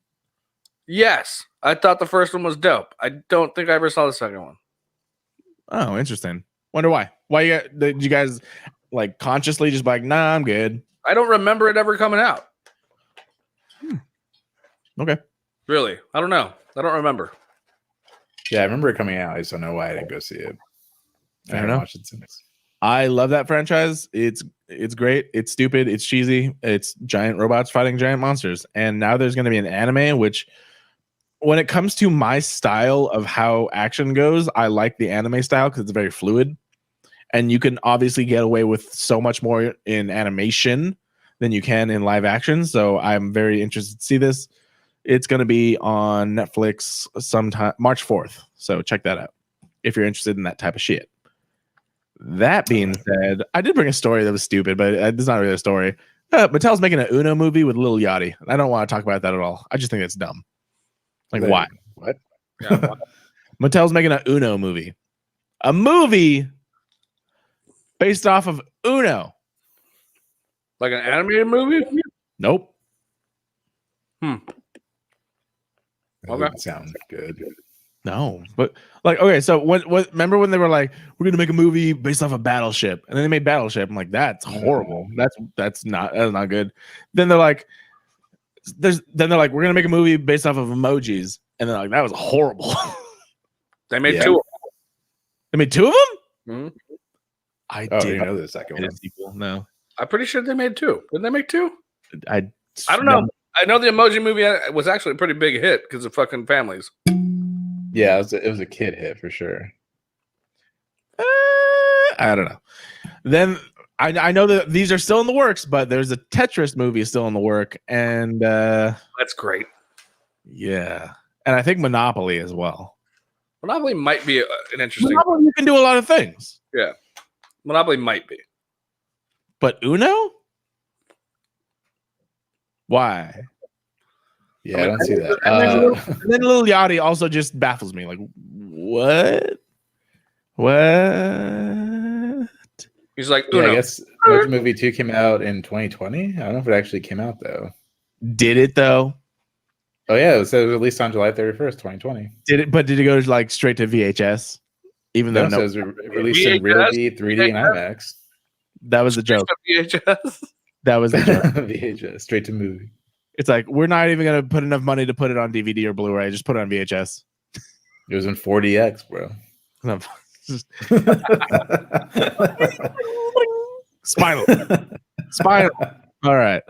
Yes, I thought the first one was dope. I don't think I ever saw the second one. Oh, interesting. Wonder why. Why did you guys like consciously just be like, nah, I'm good? I don't remember it ever coming out. Okay. Really? I don't know. I don't remember. Yeah, I remember it coming out. I just don't know why I didn't go see it. I haven't watched it since. I love that franchise. It's great. It's stupid. It's cheesy. It's giant robots fighting giant monsters. And now there's going to be an anime, which when it comes to my style of how action goes, I like the anime style because it's very fluid. And you can obviously get away with so much more in animation than you can in live action. So I'm very interested to see this. It's going to be on Netflix sometime March 4th. So check that out if you're interested in that type of shit. That being said, I did bring a story that was stupid, but it's not really a story. Mattel's making an Uno movie with Lil Yachty. I don't want to talk about that at all. I just think it's dumb. Like, why? What? Yeah, why? Mattel's making an Uno movie. A movie based off of Uno. Like an animated movie? Nope. That Okay. doesn't sound good. No, but like, okay, so what? Remember when they were like, "We're gonna make a movie based off of Battleship," and then they made Battleship. I'm like, that's horrible. That's not good. Then they're like, "We're gonna make a movie based off of emojis," and they're like, that was horrible. They made Yeah. two. They made two of them. Mhm. I Oh, did you not know the second get one. a sequel. No, I'm pretty sure they made two. Didn't they make two? I don't know. I know the Emoji Movie was actually a pretty big hit because of fucking families. Yeah, it was a kid hit for sure. I don't know. Then I know that these are still in the works, but there's a Tetris movie still in the work, and That's great. yeah, and I think Monopoly as well. Monopoly might be an interesting. Monopoly, you can do a lot of things, Monopoly might be. but Uno, why? Yeah, I don't see that. And then Lil Yachty also just baffles me. Like, what? He's like, Yeah, Uno. I guess Emoji Movie 2 came out in 2020. I don't know if it actually came out though. Did it though? Oh yeah, it was released on July 31st, 2020. Did it? But did it go like straight to VHS? Even though No, it says released in Realty, 3D, and IMAX. that was the joke. VHS. That was the joke. VHS, straight to movie. It's like we're not even gonna put enough money to put it on DVD or Blu-ray. Just put it on VHS. It was in 40X, bro. Spinal. All right.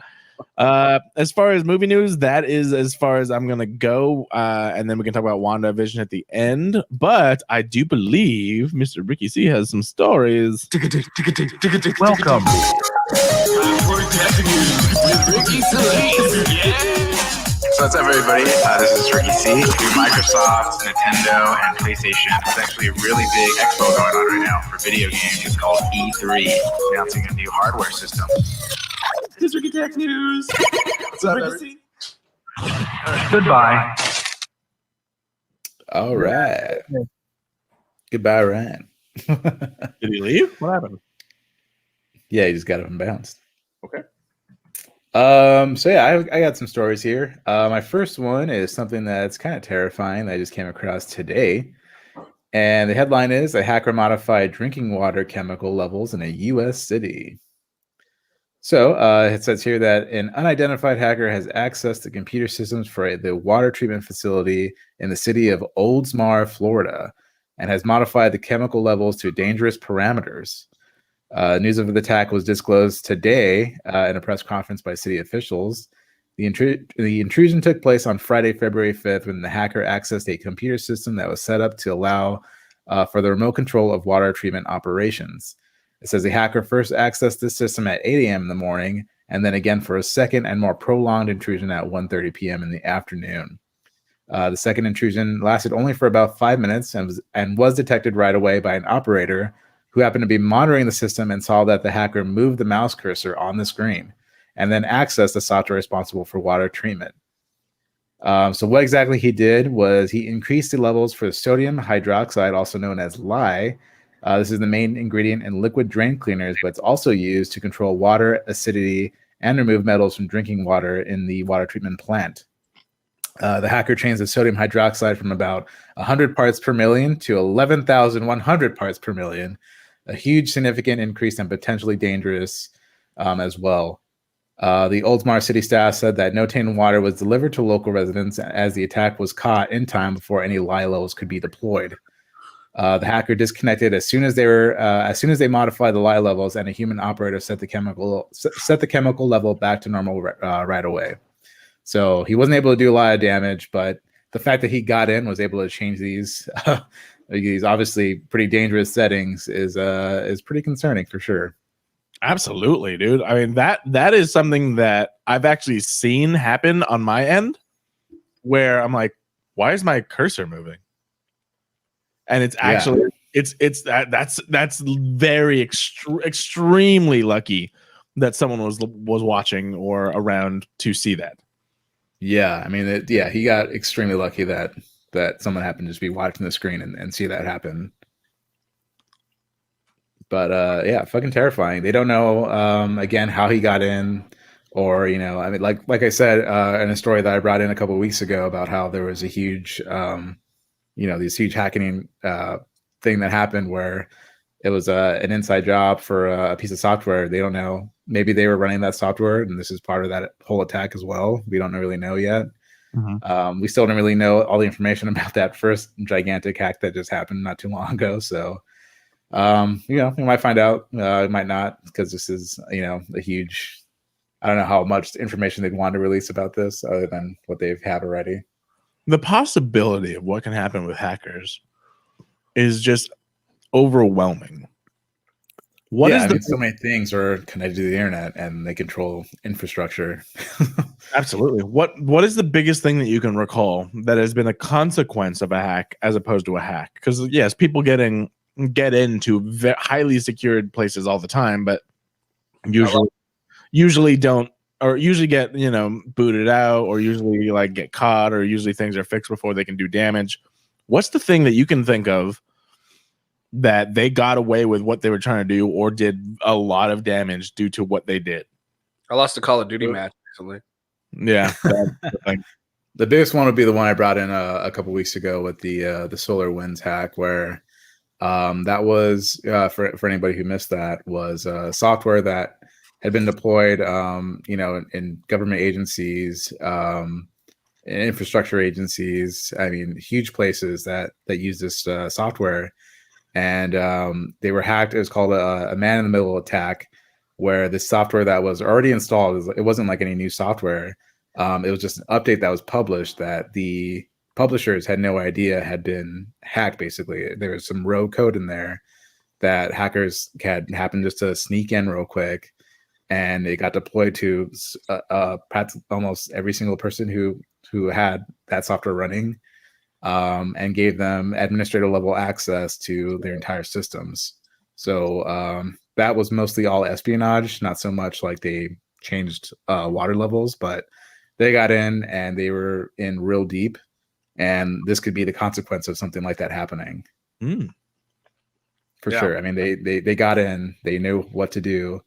As far as movie news, that is as far as I'm gonna go. And then we can talk about WandaVision at the end. But I do believe Mr. Ricky C has some stories. Welcome. So what's up, everybody? This is Ricky C. Microsoft, Nintendo, and PlayStation. There's actually a really big expo going on right now for video games. It's called E3, announcing a new hardware system. This is Ricky Tech News. What's up, Ricky C? Goodbye. All right. Goodbye, Ryan. Did he leave? What happened? Yeah, he just got up and bounced. Okay. So yeah, I got some stories here. My first one is something that's kind of terrifying that I just came across today. And the headline is a hacker modified drinking water chemical levels in a U.S. city. So it says here that an unidentified hacker has accessed the computer systems for the water treatment facility in the city of Oldsmar, Florida, and has modified the chemical levels to dangerous parameters. News of the attack was disclosed today in a press conference by city officials. The intrusion took place on Friday, February 5th, when the hacker accessed a computer system that was set up to allow for the remote control of water treatment operations. It says the hacker first accessed this system at 8 a.m. in the morning, and then again for a second and more prolonged intrusion at 1:30 p.m. in the afternoon. The second intrusion lasted only for about 5 minutes and was detected right away by an operator who happened to be monitoring the system and saw that the hacker moved the mouse cursor on the screen and then accessed the software responsible for water treatment. So what exactly he did was he increased the levels for sodium hydroxide, also known as lye. This is the main ingredient in liquid drain cleaners, but it's also used to control water acidity and remove metals from drinking water in the water treatment plant. The hacker changed the sodium hydroxide from about 100 parts per million to 11,100 parts per million, a huge significant increase and potentially dangerous as well. The Oldsmar city staff said that no tainted water was delivered to local residents as the attack was caught in time before any lye levels could be deployed. The hacker disconnected as soon as they modified the lye levels, and a human operator set the chemical level back to normal right away. So he wasn't able to do a lot of damage, but the fact that he got in, was able to change these these obviously pretty dangerous settings is pretty concerning for sure. Absolutely, dude. I mean, that is something that I've actually seen happen on my end, where I'm like, why is my cursor moving? And it's actually that's very extremely lucky that someone was watching or around to see that. Yeah, I mean, he got extremely lucky that someone happened to just be watching the screen and see that happen. But yeah, fucking terrifying. They don't know again how he got in, or I mean, like I said in a story that I brought in a couple of weeks ago about how there was a huge this huge hacking thing that happened where it was an inside job for a piece of software. They don't know. Maybe they were running that software, and this is part of that whole attack as well. We don't really know yet. Mm-hmm. We still don't really know all the information about that first gigantic hack that just happened not too long ago. So, we might find out. We might not, because this is, a huge. I don't know how much information they'd want to release about this, other than what they've had already. The possibility of what can happen with hackers is just overwhelming. So many things are connected to the internet, and they control infrastructure. Absolutely. What is the biggest thing that you can recall that has been a consequence of a hack as opposed to a hack? Because yes, people get into highly secured places all the time, but usually don't, or usually get booted out, or usually get caught, or usually things are fixed before they can do damage. What's the thing that you can think of that they got away with what they were trying to do, or did a lot of damage due to what they did? I lost a Call of Duty match recently. Yeah. The biggest one would be the one I brought in a couple weeks ago with the Solar Winds hack, where that was for anybody who missed that, was software that had been deployed in government agencies, infrastructure agencies. I mean, huge places that use this software. And they were hacked. It was called a man-in-the-middle attack, where the software that was already installed, it wasn't like any new software. It was just an update that was published that the publishers had no idea had been hacked, basically. There was some rogue code in there that hackers had happened just to sneak in real quick, and it got deployed to almost every single person who had that software running. And gave them administrator level access to their entire systems. So that was mostly all espionage, not so much like they changed water levels, but they got in and they were in real deep. And this could be the consequence of something like that happening. For sure. I mean, they got in, they knew what to do,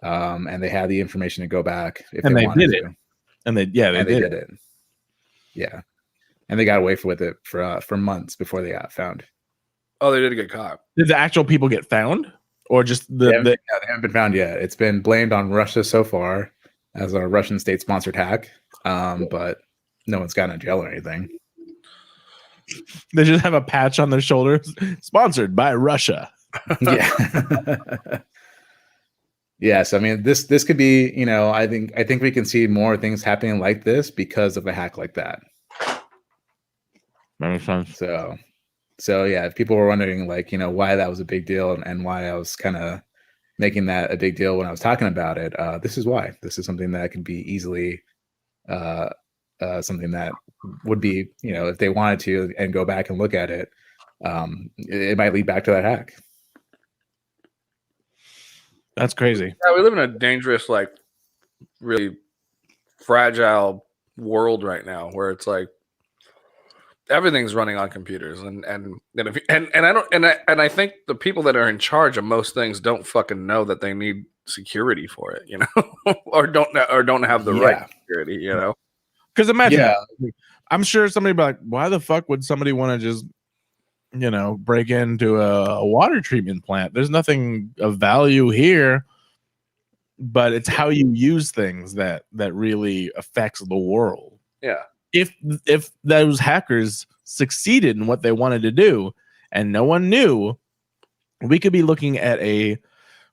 and they had the information to go back if they wanted to. And they did it. Yeah. And they got away with it for months before they got found. Oh, they did get caught. Did the actual people get found, or just They haven't been found yet. It's been blamed on Russia so far as a Russian state-sponsored hack, but no one's gotten in jail or anything. They just have a patch on their shoulders, sponsored by Russia. Yeah. Yes, I mean this could be, you know, I think we can see more things happening like this because of a hack like that. That makes sense. So yeah, if people were wondering like, you know, why that was a big deal and why I was kind of making that a big deal when I was talking about it, this is why. This is something that can be easily something that would be, you know, if they wanted to and go back and look at it, it might lead back to that hack. That's crazy. Yeah, we live in a dangerous, like, really fragile world right now, where it's like everything's running on computers, and I think the people that are in charge of most things don't fucking know that they need security for it, you know, or don't have the right security, you know. Because imagine, that. I'm sure somebody would be like, why the fuck would somebody want to just, you know, break into a water treatment plant? There's nothing of value here, but it's how you use things that really affects the world. Yeah. If those hackers succeeded in what they wanted to do and no one knew, we could be looking at a,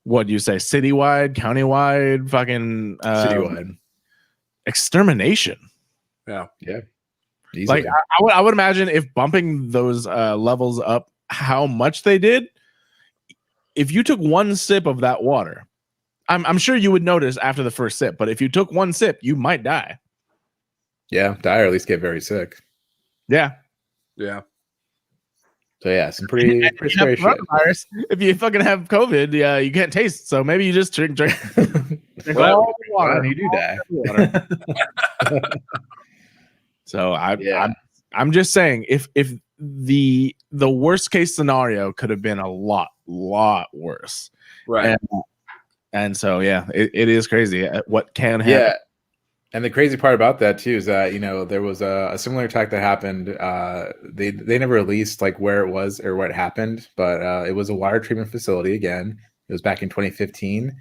what do you say, citywide, countywide, fucking Citywide extermination. Yeah. Easily. Like I would imagine if bumping those levels up how much they did, if you took one sip of that water, I'm sure you would notice after the first sip, but if you took one sip, you might die. Yeah, die or at least get very sick. Yeah. Yeah. So yeah, some pretty scary shit. If you fucking have COVID, you can't taste. So maybe you just drink Well, all the water. and you do die. So I'm just saying, if the worst case scenario could have been a lot worse, Right. And so yeah, it is crazy what can happen. Yeah. And the crazy part about that too is that, you know, there was a similar attack that happened. They never released like where it was or what happened, but it was a water treatment facility. Again, it was back in 2015,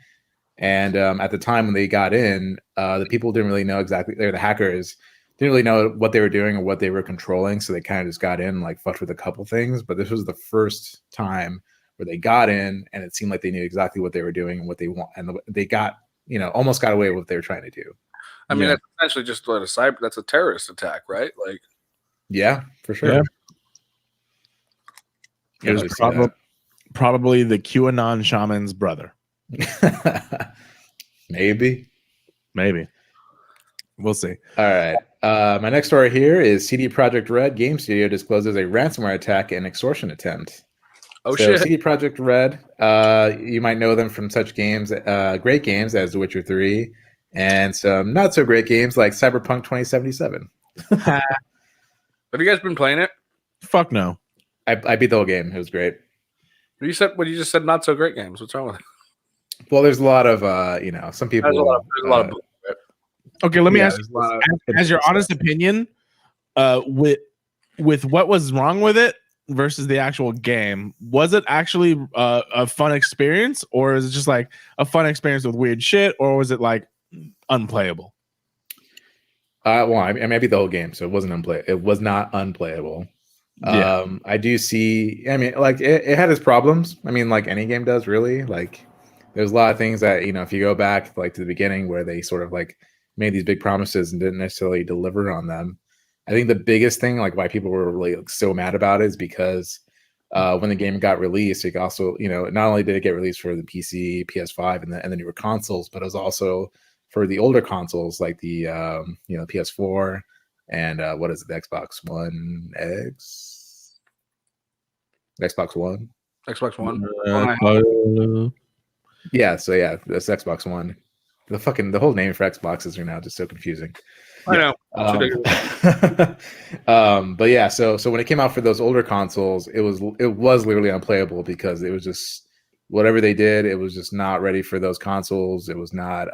and at the time when they got in, the people didn't really know exactly. They're the hackers didn't really know what they were doing or what they were controlling, so they kind of just got in and, like, fucked with a couple things. But this was the first time where they got in, and it seemed like they knew exactly what they were doing and what they want, and they got, you know, almost got away with what they were trying to do. I mean, that's essentially just like that's a terrorist attack, right? Like, yeah, for sure. Yeah. It was probably the QAnon shaman's brother. Maybe. We'll see. All right. My next story here is CD Projekt Red game studio discloses a ransomware attack and extortion attempt. Oh, so shit. CD Projekt Red, you might know them from such games, great games as The Witcher 3, and some not so great games like Cyberpunk 2077. Have you guys been playing it? Fuck no. I beat the whole game. It was great. You just said not so great games. What's wrong with it? Well, there's a lot of some people. There's a lot of Okay, let me ask there's a you, lot of as your honest opinion, with what was wrong with it versus the actual game, was it actually a fun experience, or is it just like a fun experience with weird shit, or was it like unplayable? Well, I mean, I beat the whole game, so it wasn't unplayable. It was not unplayable. Yeah. I do see. I mean, like it had its problems. I mean, like any game does, really. Like, there's a lot of things that, you know, if you go back like to the beginning where they sort of like made these big promises and didn't necessarily deliver on them. I think the biggest thing, like why people were really like, so mad about it, is because when the game got released, it also, you know, not only did it get released for the PC, PS5, and the newer consoles, but it was also for the older consoles like the PS4 and what is it, the Xbox One X, Xbox One. Yeah, so yeah, that's Xbox One. The whole name for Xboxes are now just so confusing. I know. But yeah, so when it came out for those older consoles, it was literally unplayable because it was just whatever they did, it was just not ready for those consoles. It was not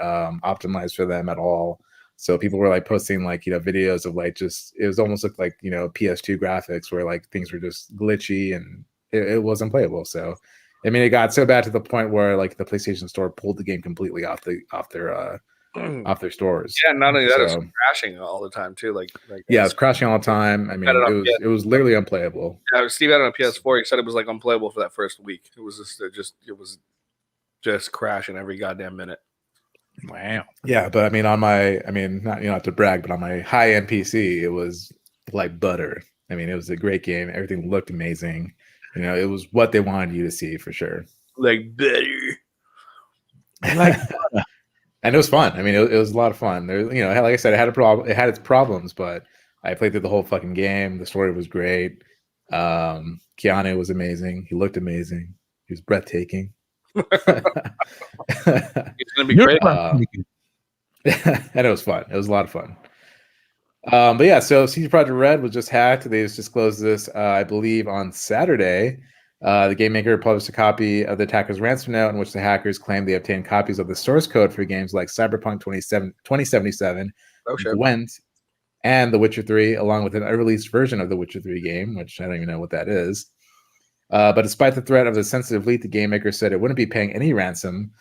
optimized for them at all. So people were like posting like, you know, videos of like just, it was almost looked like, you know, PS2 graphics where like things were just glitchy and it was unplayable. So, I mean, it got so bad to the point where like the PlayStation Store pulled the game completely off their stores. Yeah, not only that, it's So, crashing all the time too. Like yeah, it's crashing all the time. I mean, it was literally unplayable. Yeah, Steve had it on PS4. He said it was like unplayable for that first week. It was it was just crashing every goddamn minute. Wow. Yeah, but I mean, not to brag, but on my high end PC, it was like butter. I mean, it was a great game. Everything looked amazing. You know, it was what they wanted you to see for sure. Like better. And it was fun. I mean, it was a lot of fun. There, you know, like I said, it had a problem. It had its problems, but I played through the whole fucking game. The story was great. Keanu was amazing. He looked amazing. He was breathtaking. It's gonna be great. And it was fun. It was a lot of fun. But yeah, so CD Projekt Red was just hacked. They just disclosed this, I believe, on Saturday. The game maker published a copy of the attacker's ransom note in which the hackers claimed they obtained copies of the source code for games like Cyberpunk 2077, Gwent, and The Witcher 3, along with an unreleased version of The Witcher 3 game, which I don't even know what that is. But despite the threat of the sensitive leak, the game maker said it wouldn't be paying any ransom.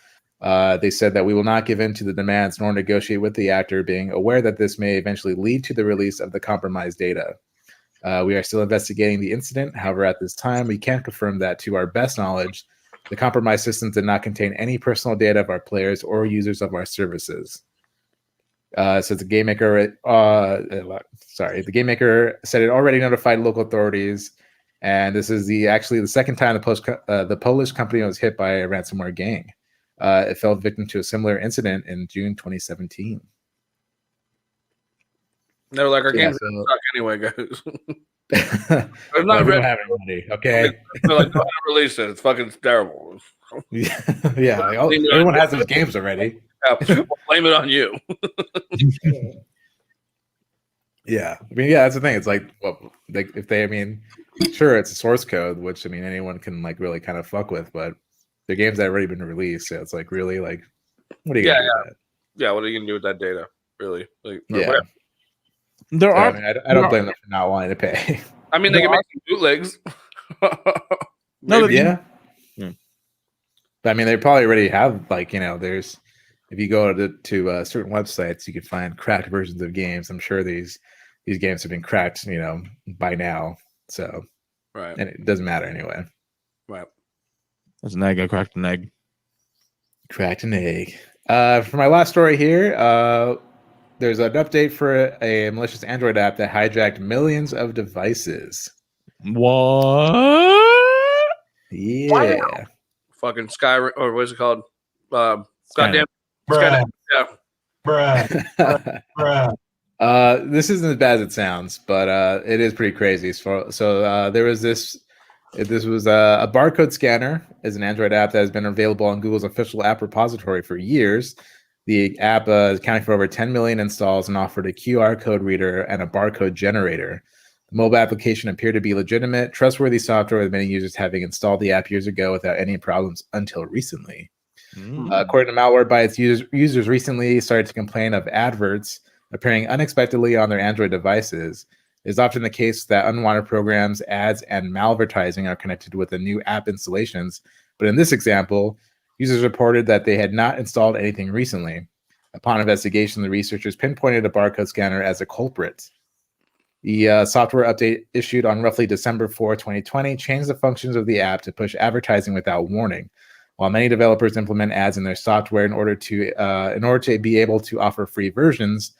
They said that we will not give in to the demands nor negotiate with the actor, being aware that this may eventually lead to the release of the compromised data. We are still investigating the incident. However, at this time, we can't confirm that to our best knowledge, the compromised systems did not contain any personal data of our players or users of our services. So the game maker, the game maker said it already notified local authorities, and this is actually the second time the Polish company was hit by a ransomware gang. It fell victim to a similar incident in June 2017. They're like, our games suck anyway, guys. I'm not we don't have any money, okay? They're like, don't release it. It's fucking terrible. Yeah, like, everyone has those games already. Yeah, blame it on you. Yeah, I mean, yeah, that's the thing. It's like, well, if they, I mean, sure, it's a source code, which I mean, anyone can like really kind of fuck with, but the games that have already been released, so it's like really like, what are you gonna do with that? Yeah, what are you gonna do with that data? Really? Like, yeah. whatever. There are. I mean, I don't blame them for not wanting to pay. I mean, they can make some bootlegs. Yeah. But I mean, they probably already have like, you know, there's if you go to certain websites, you can find cracked versions of games. I'm sure these games have been cracked, you know, by now. So, right, and it doesn't matter anyway. Right. That's an egg. I cracked an egg. Cracked an egg. For my last story here, there's an update for a malicious Android app that hijacked millions of devices. What? Yeah. Wow. Fucking Skyrim, or what's it called? Goddamn. Bruh. Yeah. Bruh. This isn't as bad as it sounds, but it is pretty crazy. So there was this. This was a barcode scanner is an Android app that has been available on Google's official app repository for years. The app is accounting for over 10 million installs and offered a QR code reader and a barcode generator. The mobile application appeared to be legitimate, trustworthy software with many users having installed the app years ago without any problems until recently. According to malware by its users recently started to complain of adverts appearing unexpectedly on their Android devices. It is often the case that unwanted programs, ads, and malvertising are connected with the new app installations. But in this example, users reported that they had not installed anything recently. Upon investigation, the researchers pinpointed a barcode scanner as a culprit. The software update issued on roughly December 4, 2020 changed the functions of the app to push advertising without warning. While many developers implement ads in their software in order to be able to offer free versions,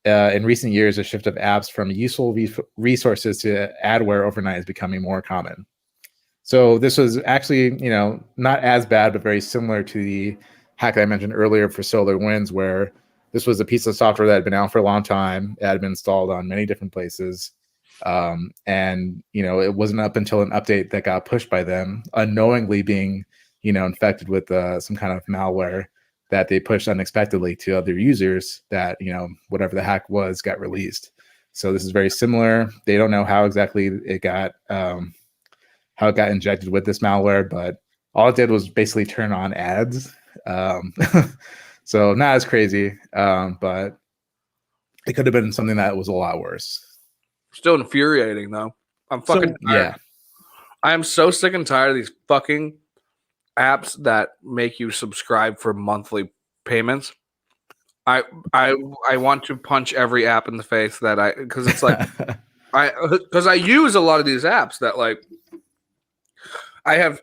in recent years, a shift of apps from useful resources to adware overnight is becoming more common. So this was actually, you know, not as bad, but very similar to the hack that I mentioned earlier for SolarWinds, where this was a piece of software that had been out for a long time. It had been installed on many different places. And, you know, it wasn't up until an update that got pushed by them, unknowingly being, you know, infected with some kind of malware that they pushed unexpectedly to other users that, you know, whatever the hack was got released. So this is very similar. They don't know how exactly it got, how it got injected with this malware, but all it did was basically turn on ads. So not as crazy, but it could have been something that was a lot worse. Still infuriating though. I'm fucking tired. Yeah. I am so sick and tired of these fucking apps that make you subscribe for monthly payments. I want to punch every app in the face because it's like I use a lot of these apps that like I have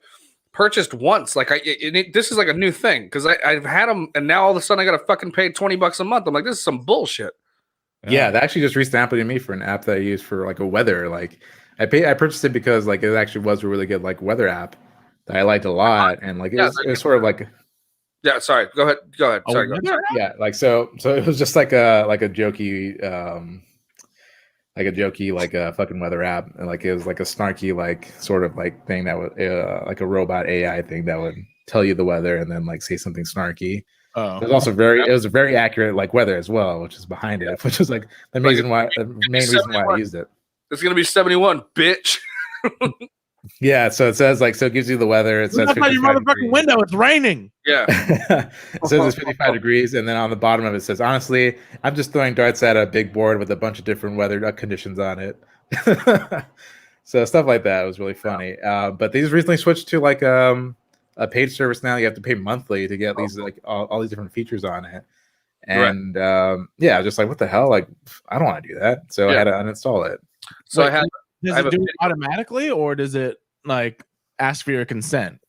purchased once. Like this is like a new thing because I've had them and now all of a sudden I got to fucking pay $20 a month. I'm like, this is some bullshit. Yeah, that actually just recently happened to me for an app that I use for like a weather. Like I purchased it because like it actually was a really good like weather app that I liked a lot, and like it was sort of like. Yeah, sorry. Go ahead. Sorry. Go ahead. Yeah, like so it was just like a jokey like a fucking weather app, and like it was like a snarky like sort of like thing that would like a robot AI thing that would tell you the weather and then like say something snarky. Oh, It was also it was a very accurate like weather as well, which is behind it, which is like the main reason why I used it. It's gonna be 71, bitch. Yeah, so it says like it gives you the weather. It says look out your 55 motherfucking degrees. window. It's raining. Yeah. It says it's 55 degrees, and then on the bottom of it says, honestly, I'm just throwing darts at a big board with a bunch of different weather conditions on it. So stuff like that was really funny. But they just recently switched to like a paid service now. You have to pay monthly to get these like all these different features on it. And yeah, I was just like, what the hell? Like, I don't want to do that. So I had to uninstall it. So Wait, I does it do it automatically, or does it like ask for your consent?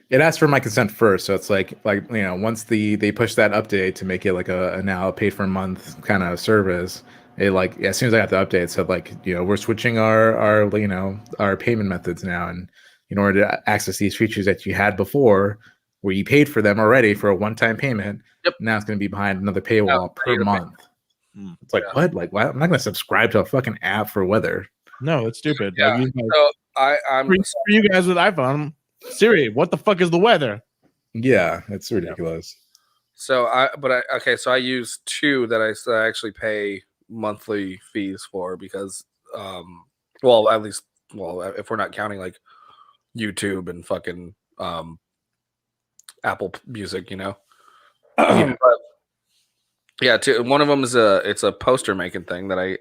It asks for my consent first, so it's like once they push that update to make it like a now paid for a month kind of service, it like as soon as I got the update, it said like we're switching our payment methods now, and in order to access these features that you had before, where you paid for them already for a one-time payment, now it's going to be behind another paywall per month. It's like what? Like why? I'm not going to subscribe to a fucking app for weather. No, it's stupid. Yeah. Like, So I'm for you guys with iPhone, Siri, what the fuck is the weather? Yeah, it's ridiculous. So I use two that I actually pay monthly fees for because if we're not counting like YouTube and fucking Apple Music, But yeah, one of them is it's a poster making thing it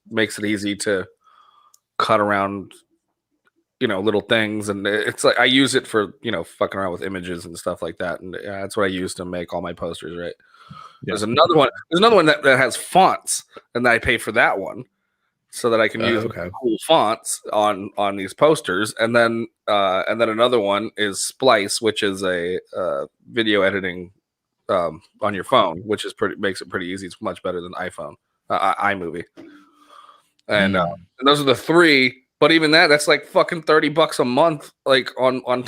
makes it easy to cut around little things, and it's like I use it for fucking around with images and stuff like that, and that's what I use to make all my posters, right? There's another one that has fonts, and I pay for that one so that I can use cool fonts on these posters, and then another one is Splice, which is a video editing on your phone, which is makes it pretty easy. It's much better than iPhone iMovie, and those are the three. But even that's like fucking $30 a month, like on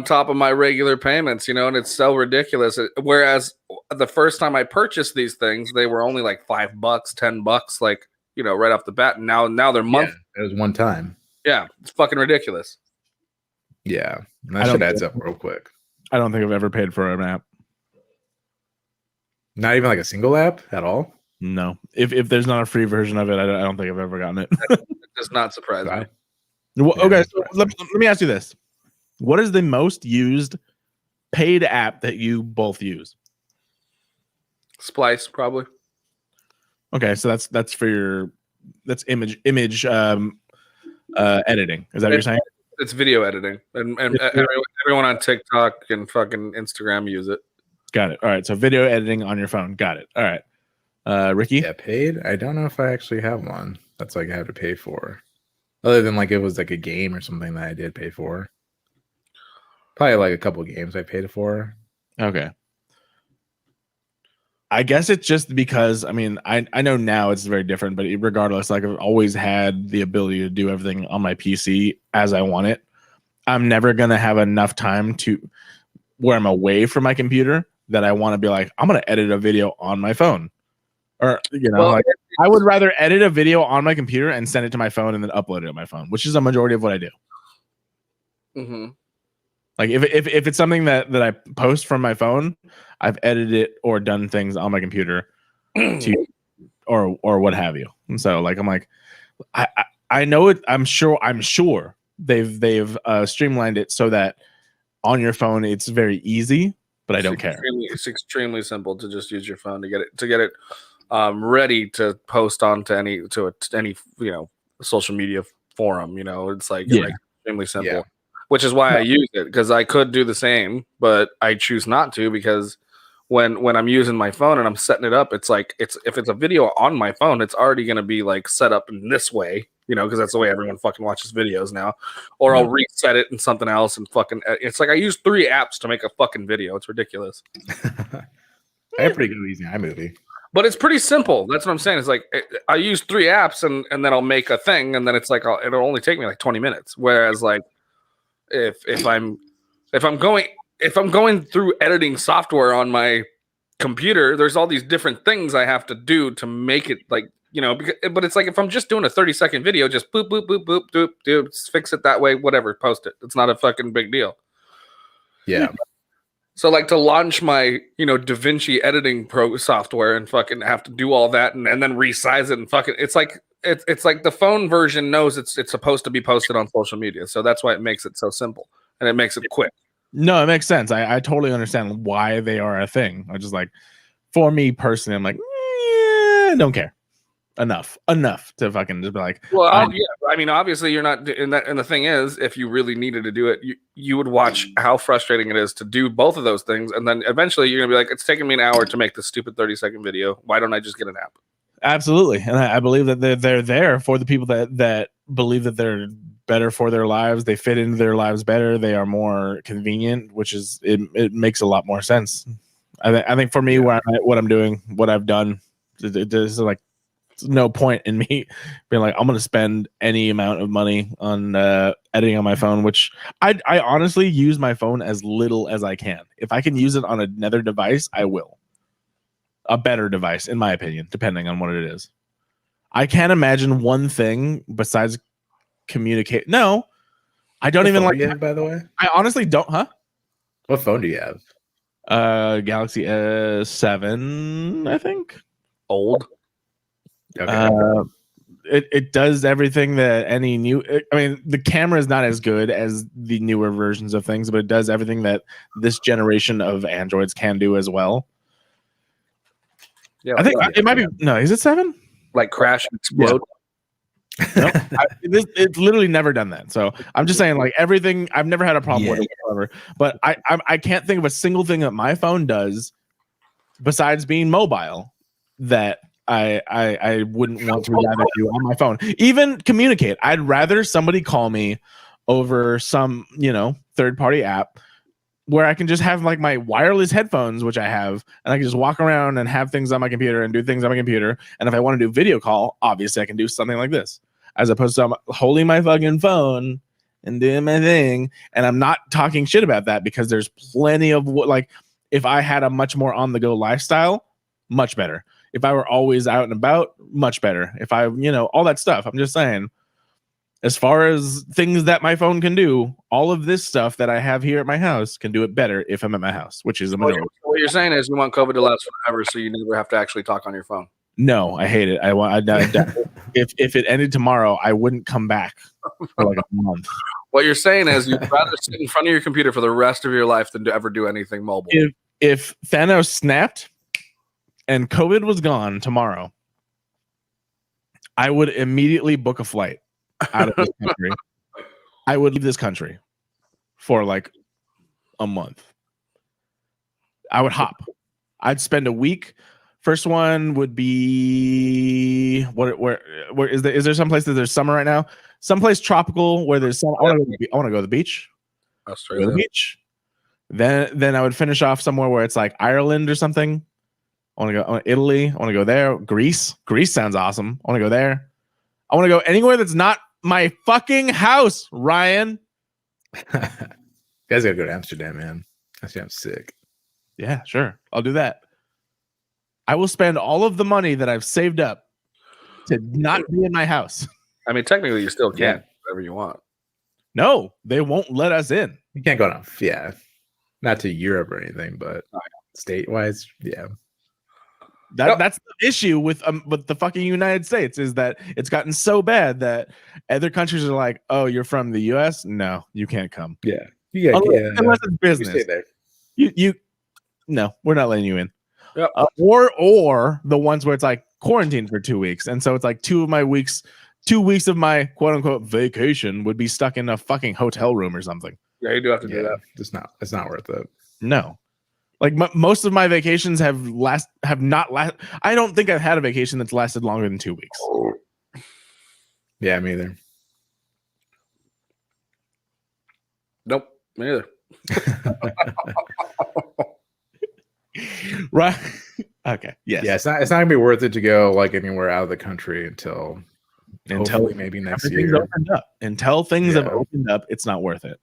top of my regular payments, and it's so ridiculous. Whereas the first time I purchased these things, they were only like $5, $10, like right off the bat. And now they're monthly. It was one time. Yeah, it's fucking ridiculous. Yeah, that shit adds up real quick. I don't think I've ever paid for an app. Not even like a single app at all. No, if there's not a free version of it, I don't think I've ever gotten it. It does not surprise me. Well, okay, so let me ask you this: what is the most used paid app that you both use? Splice, probably. Okay, so that's for that's image editing. Is that what you're saying? It's video editing, and everyone on TikTok and fucking Instagram use it. Got it. All right, so video editing on your phone. Got it. All right. Ricky? Yeah, paid. I don't know if I actually have one that's like I have to pay for, other than like it was like a game or something that I did pay for. Probably like a couple of games I paid for. Okay. I guess it's just because I know now it's very different, but regardless, like I've always had the ability to do everything on my PC as I want it. I'm never gonna have enough time to where I'm away from my computer that I want to be like, I'm gonna edit a video on my phone. Or I would rather edit a video on my computer and send it to my phone and then upload it on my phone, which is a majority of what I do. Mm-hmm. Like if it's something that I post from my phone, I've edited it or done things on my computer to or what have you. And so like I'm like I know it. I'm sure they've streamlined it so that on your phone it's very easy, but I don't care. It's extremely simple to just use your phone to get it ready to post onto any social media forum. You know, it's like extremely simple, Yeah. which is why I use it, because I could do the same, but I choose not to, because when I'm using my phone and I'm setting it up, it's like if it's a video on my phone, it's already going to be like set up in this way, you know, because that's the way everyone fucking watches videos now. Or I'll reset it in something else and fucking. It's like I use 3 apps to make a fucking video. It's ridiculous. I have pretty good using iMovie. But it's pretty simple. That's what I'm saying. It's like I use 3 apps and then I'll make a thing, and then it's like it'll only take me like 20 minutes. Whereas like if I'm going through editing software on my computer, there's all these different things I have to do to make it like, you know, but it's like if I'm just doing a 30-second video, just boop, boop, boop, boop, boop, do fix it that way, whatever, post it. It's not a fucking big deal. Yeah. So like to launch my, you know, DaVinci editing pro software and fucking have to do all that and then resize it and fucking, it's like the phone version knows it's supposed to be posted on social media. So that's why it makes it so simple and it makes it quick. No, it makes sense. I totally understand why they are a thing. I just like, for me personally, I'm like, don't care. Enough to fucking just be like, well, yeah. I mean, obviously you're not in that. And the thing is, if you really needed to do it, you would watch how frustrating it is to do both of those things. And then eventually you're gonna be like, it's taking me an hour to make this stupid 30-second video. Why don't I just get an app? Absolutely. And I believe that they're there for the people that believe that they're better for their lives. They fit into their lives better. They are more convenient, which is, it makes a lot more sense. I think for me, what I'm doing, what I've done, there's like no point in me being like, I'm going to spend any amount of money on editing on my phone, which I honestly use my phone as little as I can. If I can use it on another device, I will. A better device, in my opinion, depending on what it is. I can't imagine one thing besides communicate. No, I don't even like it, by the way. I honestly don't, huh? What phone do you have? Galaxy S7, I think. Old. Okay. It does everything that any new. I mean, the camera is not as good as the newer versions of things, but it does everything that this generation of Androids can do as well. Yeah, I think it might be. No, is it 7? Like crash and explode. Yeah. No, it's literally never done that. So I'm just saying, like everything, I've never had a problem with it whatsoever. But I can't think of a single thing that my phone does besides being mobile that I wouldn't want to rather do on my phone. Even communicate. I'd rather somebody call me over some, you know, third-party app where I can just have like my wireless headphones, which I have, and I can just walk around and have things on my computer and do things on my computer. And if I want to do video call, obviously I can do something like this, as opposed to I'm holding my fucking phone and doing my thing. And I'm not talking shit about that because there's plenty of like, if I had a much more on the go lifestyle, much better. If I were always out and about, much better. If I, you know, all that stuff, I'm just saying, as far as things that my phone can do, all of this stuff that I have here at my house can do it better if I'm at my house, which is a minority. What you're saying is you want COVID to last forever, so you never have to actually talk on your phone. No, I hate it. If it ended tomorrow, I wouldn't come back for like a month. What you're saying is you'd rather sit in front of your computer for the rest of your life than to ever do anything mobile. If Thanos snapped and COVID was gone tomorrow, I would immediately book a flight out of this country. I would leave this country for like a month. I would hop. I'd spend a week. First one would be where is there some place that there's summer right now? Someplace tropical where there's sun. I want to go to the beach. Australia. Go to the beach. Then I would finish off somewhere where it's like Ireland or something. I want to go Italy. I want to go there. Greece. Greece sounds awesome. I want to go there. I want to go anywhere that's not my fucking house, Ryan. You guys gotta go to Amsterdam, man. I'm sick. Yeah, sure. I'll do that. I will spend all of the money that I've saved up to not be in my house. I mean, technically, you still can whatever you want. No, they won't let us in. You can't go to, not to Europe or anything, but state-wise, yeah. That's the issue with the fucking United States, is that it's gotten so bad that other countries are like, "Oh, you're from the U.S.? No, you can't come." Yeah, unless it's business. You stay there. You no, we're not letting you in. Yep. Or the ones where it's like quarantine for 2 weeks, and so it's like 2 of my weeks 2 weeks of my quote unquote vacation would be stuck in a fucking hotel room or something. Yeah, you do have to do Yeah, that. it's not worth it. No, like most of my vacations have not last. I don't think I've had a vacation that's lasted longer than 2 weeks. Yeah, me either. Nope, me neither. Right? Okay. Yes. Yeah, it's not gonna be worth it to go like anywhere out of the country until hopefully maybe next everything's year. opened up. Until things have Yeah. opened up, it's not worth it.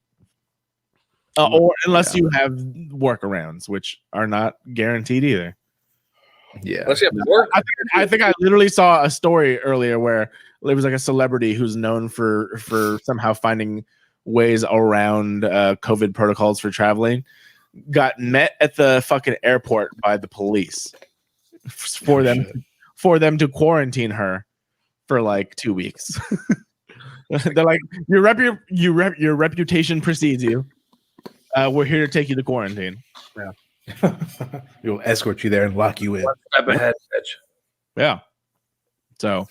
Or unless you have workarounds, which are not guaranteed either. Yeah, Unless you have to work. I think I literally saw a story earlier where it was like a celebrity who's known for somehow finding ways around COVID protocols for traveling, got met at the fucking airport by the police for them to quarantine her for like 2 weeks. They're like, your reputation precedes you. We're here to take you to quarantine. we'll escort you there and lock you in. Step ahead, bitch. Yeah. So,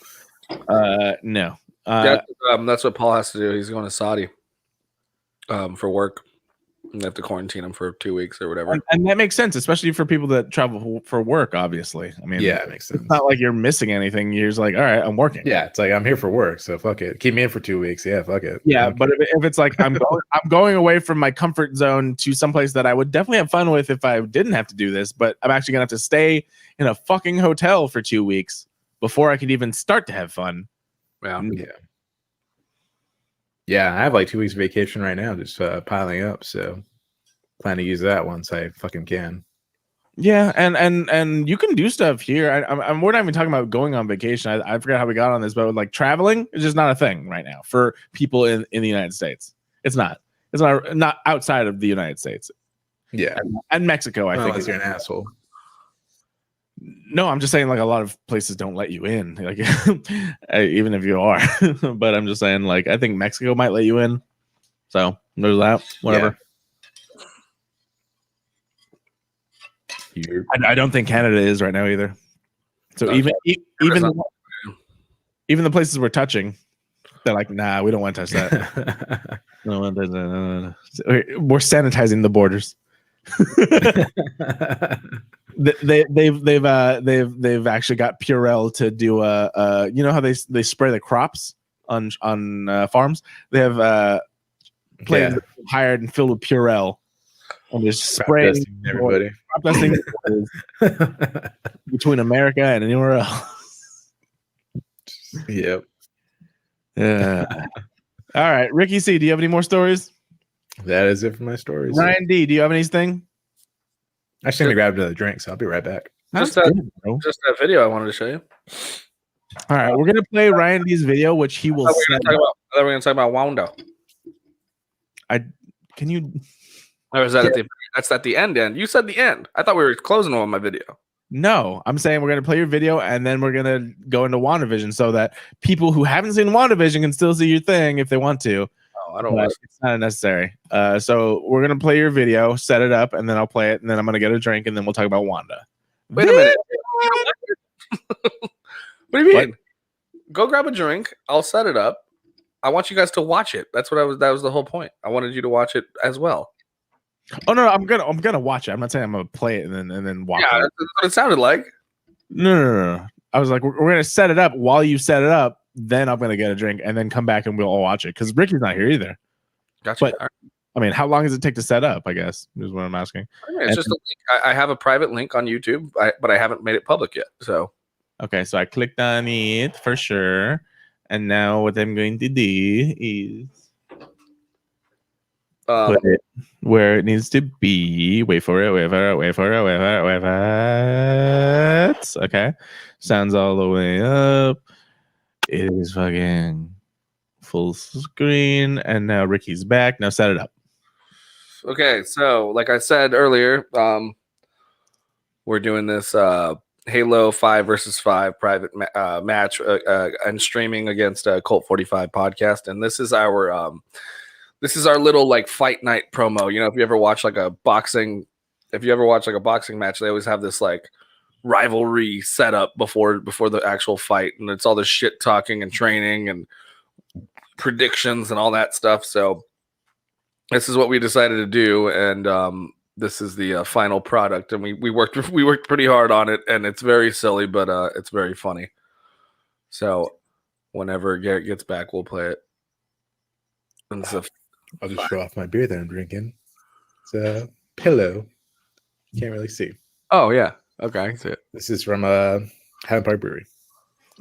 no. That's what Paul has to do. He's going to Saudi for work. And they have to quarantine him for 2 weeks or whatever. And that makes sense, especially for people that travel for work, obviously. I mean, Yeah, it makes sense. it's not like you're missing anything. You're just like, all right, I'm working. Yeah, it's like I'm here for work, so fuck it. Keep me in for 2 weeks. Yeah, fuck it. Yeah, Okay. but if it's like I'm going away from my comfort zone to someplace that I would definitely have fun with if I didn't have to do this, but I'm actually gonna have to stay in a fucking hotel for 2 weeks before I could even start to have fun. Yeah. Yeah, I have like 2 weeks vacation right now, just piling up. So plan to use that once I fucking can. Yeah, and you can do stuff here. We're not even talking about going on vacation. I forgot how we got on this, but like traveling is just not a thing right now for people in the United States. It's not outside of the United States. Yeah, and Mexico. I think unless you're an asshole. No, I'm just saying like a lot of places don't let you in, like even if you are. But I'm just saying like I think Mexico might let you in. So there's that. Whatever. Yeah. I don't think Canada is right now either. So even the places we're touching, they're like, nah, we don't want to touch that. No, we're sanitizing the borders. They've actually got Purell to do you know how they spray the crops on farms. They have planes hired and filled with Purell, and they're spraying everybody. Between America and anywhere else. Yep. Yeah. All right, Ricky C, do you have any more stories? That is it for my stories. Ryan D, do you have anything? I just need to grab another drink, so I'll be right back. Just that video I wanted to show you. All right, we're gonna play Ryan D's video, which he will. I thought we were gonna talk about Wanda. Can you? Or is that that's at the end? You said the end. I thought we were closing on my video. No, I'm saying we're gonna play your video and then we're gonna go into WandaVision so that people who haven't seen WandaVision can still see your thing if they want to. Oh, I don't want. It's not necessary. So we're gonna play your video, set it up, and then I'll play it, and then I'm gonna get a drink, and then we'll talk about Wanda. Wait a minute. What do you mean? Go grab a drink. I'll set it up. I want you guys to watch it. That's what I was. That was the whole point. I wanted you to watch it as well. Oh no, I'm gonna watch it. I'm not saying I'm gonna play it and then watch Yeah, it. that's what it sounded like. No. I was like, we're gonna set it up. While you set it up, then I'm gonna get a drink and then come back and we'll all watch it because Ricky's not here either. Gotcha. But I mean, how long does it take to set up? I guess is what I'm asking. It's just a link. I have a private link on YouTube, but I haven't made it public yet. So okay, so I clicked on it for sure, and now what I'm going to do is put it where it needs to be. Wait for it. Okay, sounds all the way up. It is fucking full screen, and now Ricky's back. Now set it up. okay, so like I said earlier, we're doing this Halo 5 versus 5 private match and streaming against Colt 45 podcast, and this is our little like fight night promo. You know, if you ever watch like a boxing match, they always have this like rivalry setup before the actual fight, and it's all the shit talking and training and predictions and all that stuff. So this is what we decided to do, and this is the final product. And we worked pretty hard on it, and it's very silly, but it's very funny. So whenever Garrett gets back, we'll play it. And so I'll just show off my beer that I'm drinking. It's a pillow. You can't really see. oh yeah, okay, I can see it. This is from Highland Park Brewery,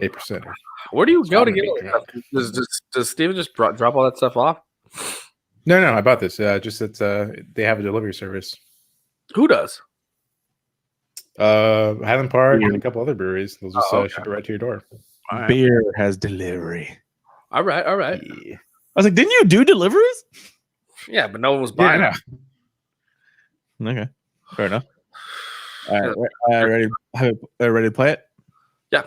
8%. Where do you go to get Drink. all that stuff? Does Steven just drop all that stuff off? No, I bought this. Just it's they have a delivery service. Who does? Highland Park and a couple other breweries. They'll just okay. ship it right to your door. All right. Beer has delivery. All right. Yeah. I was like, didn't you do deliveries? Yeah, but no one was buying it. Okay, fair enough. All right, ready to play it? Yeah.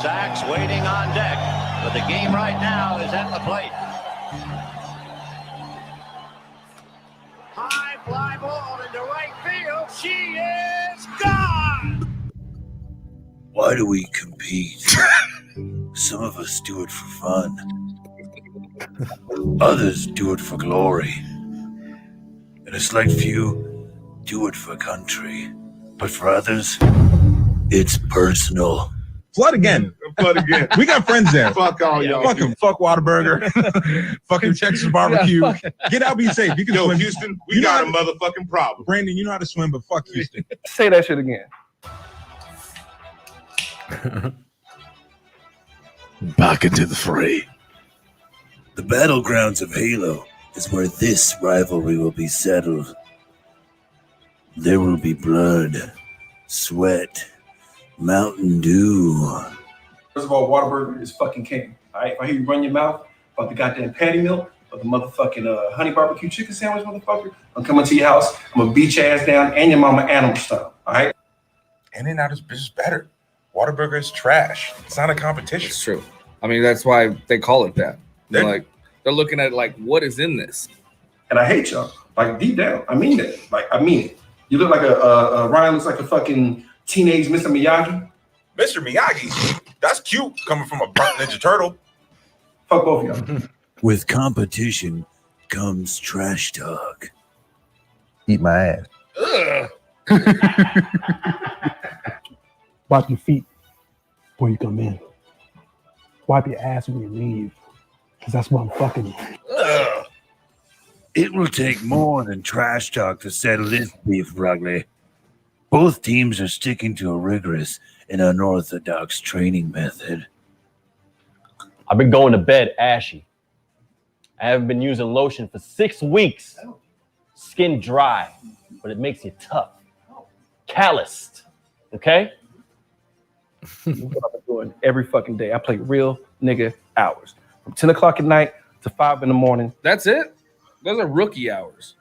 Sachs waiting on deck, but the game right now is at the plate. High fly ball into right field. She is gone. Why do we compete? Some of us do it for fun. Others do it for glory. And a select few do it for country. But for others, it's personal. Flood again. We got friends there. Fuck all y'all. Fuck them. Fuck Whataburger. Fucking Texas barbecue. Get out, be safe. You can swim. Houston, we got a motherfucking problem. Brandon, you know how to swim, but fuck Houston. Say that shit again. Back into the fray. The battlegrounds of Halo is where this rivalry will be settled. There will be blood, sweat, Mountain Dew. First of all, Whataburger is fucking king. All right, if I hear you run your mouth about the goddamn patty milk or the motherfucking honey barbecue chicken sandwich, motherfucker, I'm coming to your house. I'm gonna beat your ass down and your mama animal style. All right. In and out is better. Whataburger is trash. It's not a competition. It's true. I mean, that's why they call it that. They're looking at it like, what is in this? And I hate y'all. Like deep down, I mean that. Like I mean it. You look like Ryan looks like a fucking teenage Mr. Miyagi. Mr. Miyagi, that's cute coming from a burnt Ninja Turtle. Fuck both of y'all. With competition comes trash talk. Eat my ass. Ugh. Wipe your feet before you come in. Wipe your ass when you leave, because that's what I'm fucking you. Ugh. It will take more than trash talk to settle this beef, Rugley. Both teams are sticking to a rigorous and unorthodox training method. I've been going to bed ashy. I haven't been using lotion for 6 weeks. Skin dry, but it makes you tough. Calloused, okay? That's what I've been doing every fucking day. I play real nigga hours. From 10 o'clock at night to 5 in the morning. That's it? Those are rookie hours.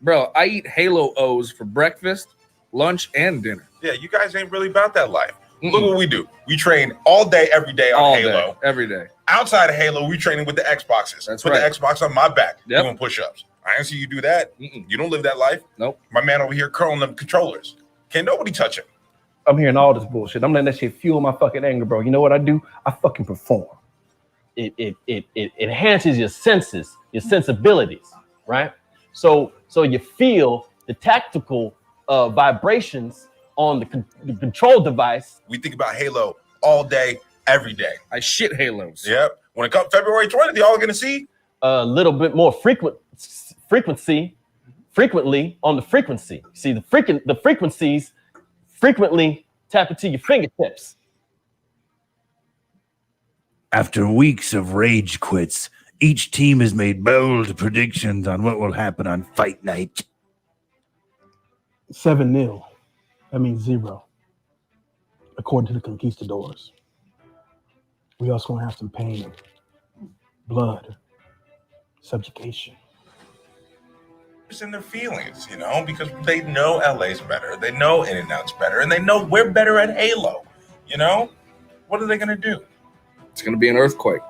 Bro, I eat Halo O's for breakfast, lunch, and dinner. Yeah, you guys ain't really about that life. Look what we do. We train all day, every day on All Halo. day, every day. Outside of Halo, we training with the Xboxes. That's Put right. the Xbox on my back, Yep. doing push-ups. I ain't see you do that. You don't live that life. Nope. My man over here curling them controllers. Can't nobody touch him. I'm hearing all this bullshit. I'm letting that shit fuel my fucking anger, bro. You know what I do? I fucking perform. It enhances your senses, your sensibilities, right? So you feel the tactical vibrations on the control device. We think about Halo all day, every day. I shit Halos. Yep. When it comes February 20th, y'all gonna see A little bit more frequently on the frequency. See, the frequencies frequently tap into your fingertips. After weeks of rage quits, each team has made bold predictions on what will happen on fight night. 7-0. That means 0. According to the conquistadors. We also gonna have some pain, blood, subjugation. it's in their feelings, you know, because they know LA's better, they know In-N-Out's better, and they know we're better at Halo, you know? What are they gonna do? It's gonna be an earthquake.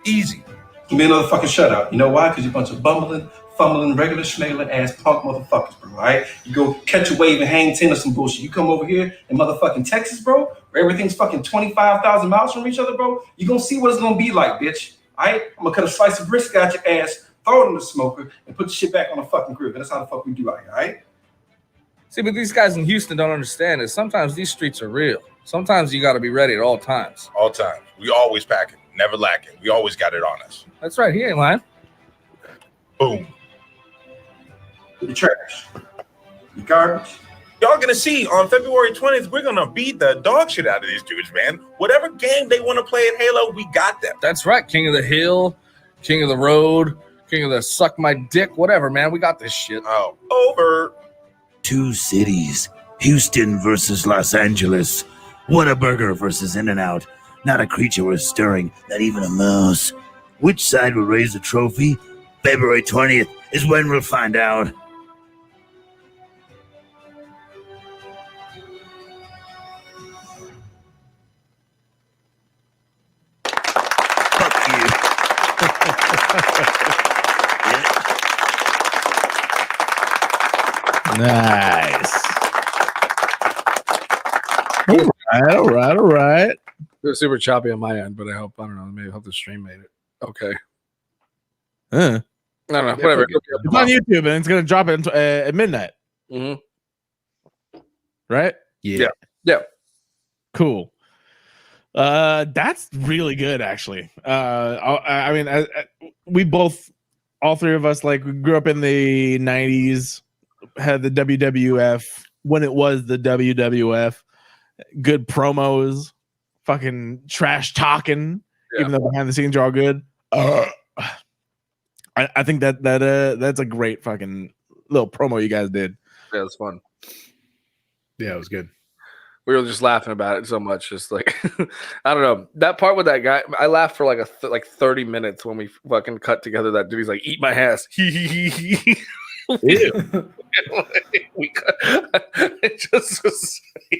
Easy. Give me another fucking shutout. You know why? Because you're a bunch of bumbling, fumbling, regular schnaggling ass punk motherfuckers, bro. All right? You go catch a wave and hang 10 or some bullshit. You come over here in motherfucking Texas, bro, where everything's fucking 25,000 miles from each other, bro. You gonna see what it's gonna be like, bitch. All right? I'm gonna cut a slice of brisket out your ass, throw it in the smoker, and put the shit back on the fucking grill. That's how the fuck we do out here, all right? See, but these guys in Houston don't understand is sometimes these streets are real. Sometimes you got to be ready at all times. All time. We always packing, never lacking. We always got it on us. That's right. He ain't lying. Boom. The trash. The garbage. Y'all gonna see on February 20th, we're gonna beat the dog shit out of these dudes, man. Whatever game they want to play at Halo, we got them. That's right. King of the Hill, King of the Road, King of the Suck My Dick, whatever, man. We got this shit. Oh, over. 2 cities, Houston versus Los Angeles. Whataburger versus In-N-Out. Not a creature worth stirring, not even a mouse. Which side will raise the trophy? February 20th is when we'll find out. Fuck you. Nice. All right. It was super choppy on my end, but I don't know, maybe hope the stream made it. Okay. I don't know, whatever. It's on YouTube and it's gonna drop it at midnight. Mm-hmm. Right? Yeah. Cool. That's really good, actually. I mean, we both, all three of us, like, we grew up in the 90s, had the WWF when it was the WWF. Good promos, fucking trash talking, even though behind the scenes are all good. I think that's a great fucking little promo you guys did. Yeah, it was fun. Yeah, it was good. We were just laughing about it so much, just like I don't know, that part with that guy. I laughed for like 30 minutes when we fucking cut together. That dude, he's like, "Eat my ass." He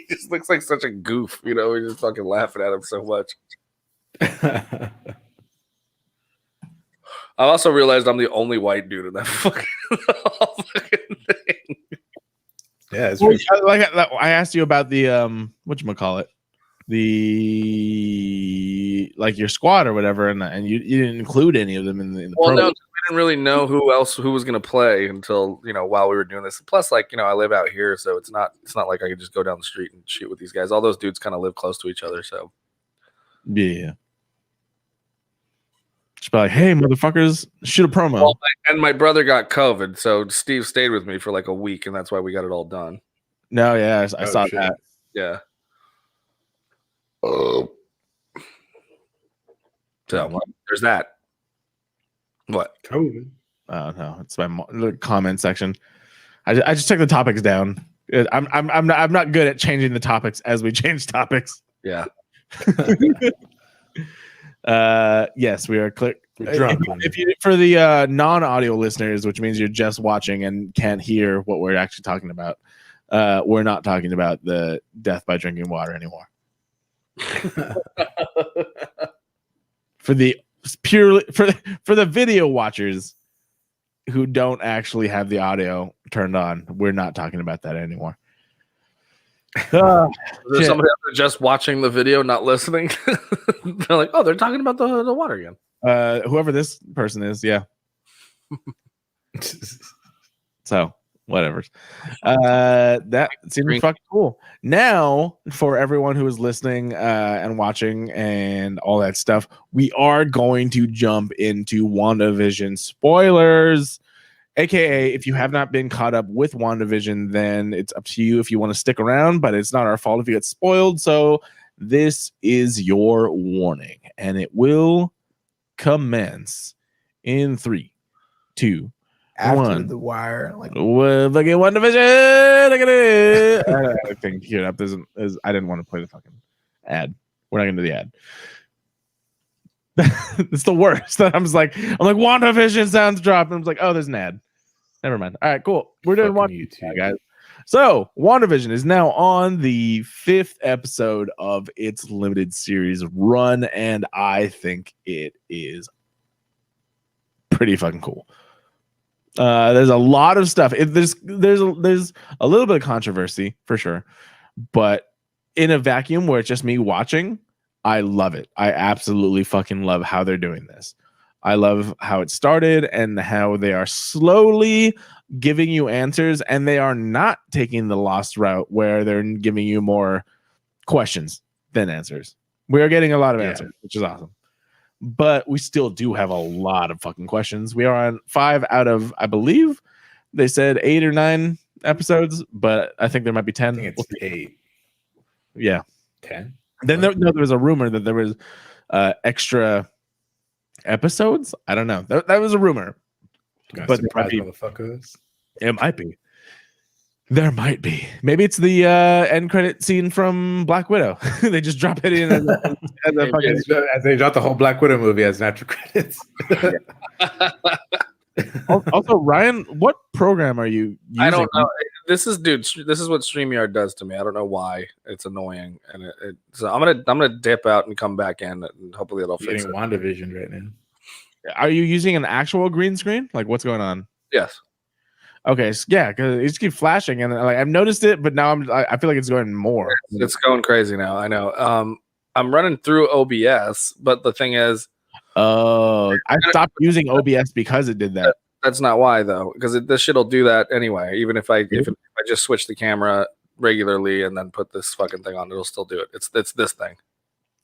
just looks like such a goof, you know. We're just fucking laughing at him so much. I also realized I'm the only white dude in that fucking thing. Yeah, it's well, I asked you about the whatchamacallit, the like your squad or whatever, and you didn't include any of them in the Well, program. no, we didn't really know who was going to play until, you know, while we were doing this. Plus, like, you know, I live out here, so it's not like I could just go down the street and shoot with these guys. All those dudes kind of live close to each other, so Yeah. Just be like, hey, motherfuckers, shoot a promo. Well, and my brother got COVID, so Steve stayed with me for like a week, and that's why we got it all done. No, yeah, I saw shit. that. Yeah. So there's that. What? COVID. Oh no, it's my the comment section. I just took the topics down. I'm not good at changing the topics as we change topics. Yeah. Yes, we are clear. If you for the non-audio listeners, which means you're just watching and can't hear what we're actually talking about, we're not talking about the death by drinking water anymore. For the purely for the video watchers who don't actually have the audio turned on, we're not talking about that anymore. Is there somebody out there just watching the video, not listening? They're like, oh, they're talking about the water again. Whoever this person is, yeah. So whatever. That seems fucking cool. Now, for everyone who is listening and watching and all that stuff, we are going to jump into WandaVision spoilers. AKA, if you have not been caught up with WandaVision, then it's up to you if you want to stick around, but it's not our fault if you get spoiled. So this is your warning, and it will commence in 3, 2, After 1. The Wire, like Look at WandaVision. Look at it. I think here up isn't. I didn't want to play the fucking ad. We're not going to do the ad. It's the worst. I'm like WandaVision sounds dropped, and I'm like, oh, there's an ad. Never mind. All right, cool. We're doing WandaVision, guys. So WandaVision is now on the 5th episode of its limited series run, and I think it is pretty fucking cool. There's a lot of stuff. There's a little bit of controversy for sure, but in a vacuum where it's just me watching, I love it. I absolutely fucking love how they're doing this. I love how it started and how they are slowly giving you answers, and they are not taking the lost route where they're giving you more questions than answers. We are getting a lot of answers, which is awesome. But we still do have a lot of fucking questions. We are on 5 out of, I believe, they said 8 or 9 episodes, but I think there might be 10. I think it's 8. Yeah. 10? Then there was a rumor that there was extra episodes. I don't know. That was a rumor. But motherfuckers. It might be. There might be. Maybe it's the end credit scene from Black Widow. They just drop it in as they drop the whole Black Widow movie as natural credits. Also, Ryan, what program are you using? I don't know. This is what StreamYard does to me. I don't know why. It's annoying, and so I'm gonna dip out and come back in, and hopefully it'll fix it. WandaVision right now. Are you using an actual green screen? Like, what's going on? Yes. Okay, yeah, because it just keeps flashing, and like I've noticed it, but now I feel like it's going more. It's going crazy now. I know. I'm running through OBS, but the thing is, I stopped using OBS because it did that. That's not why though, because this shit'll do that anyway. Even if I just switch the camera regularly and then put this fucking thing on, it'll still do it. It's this thing.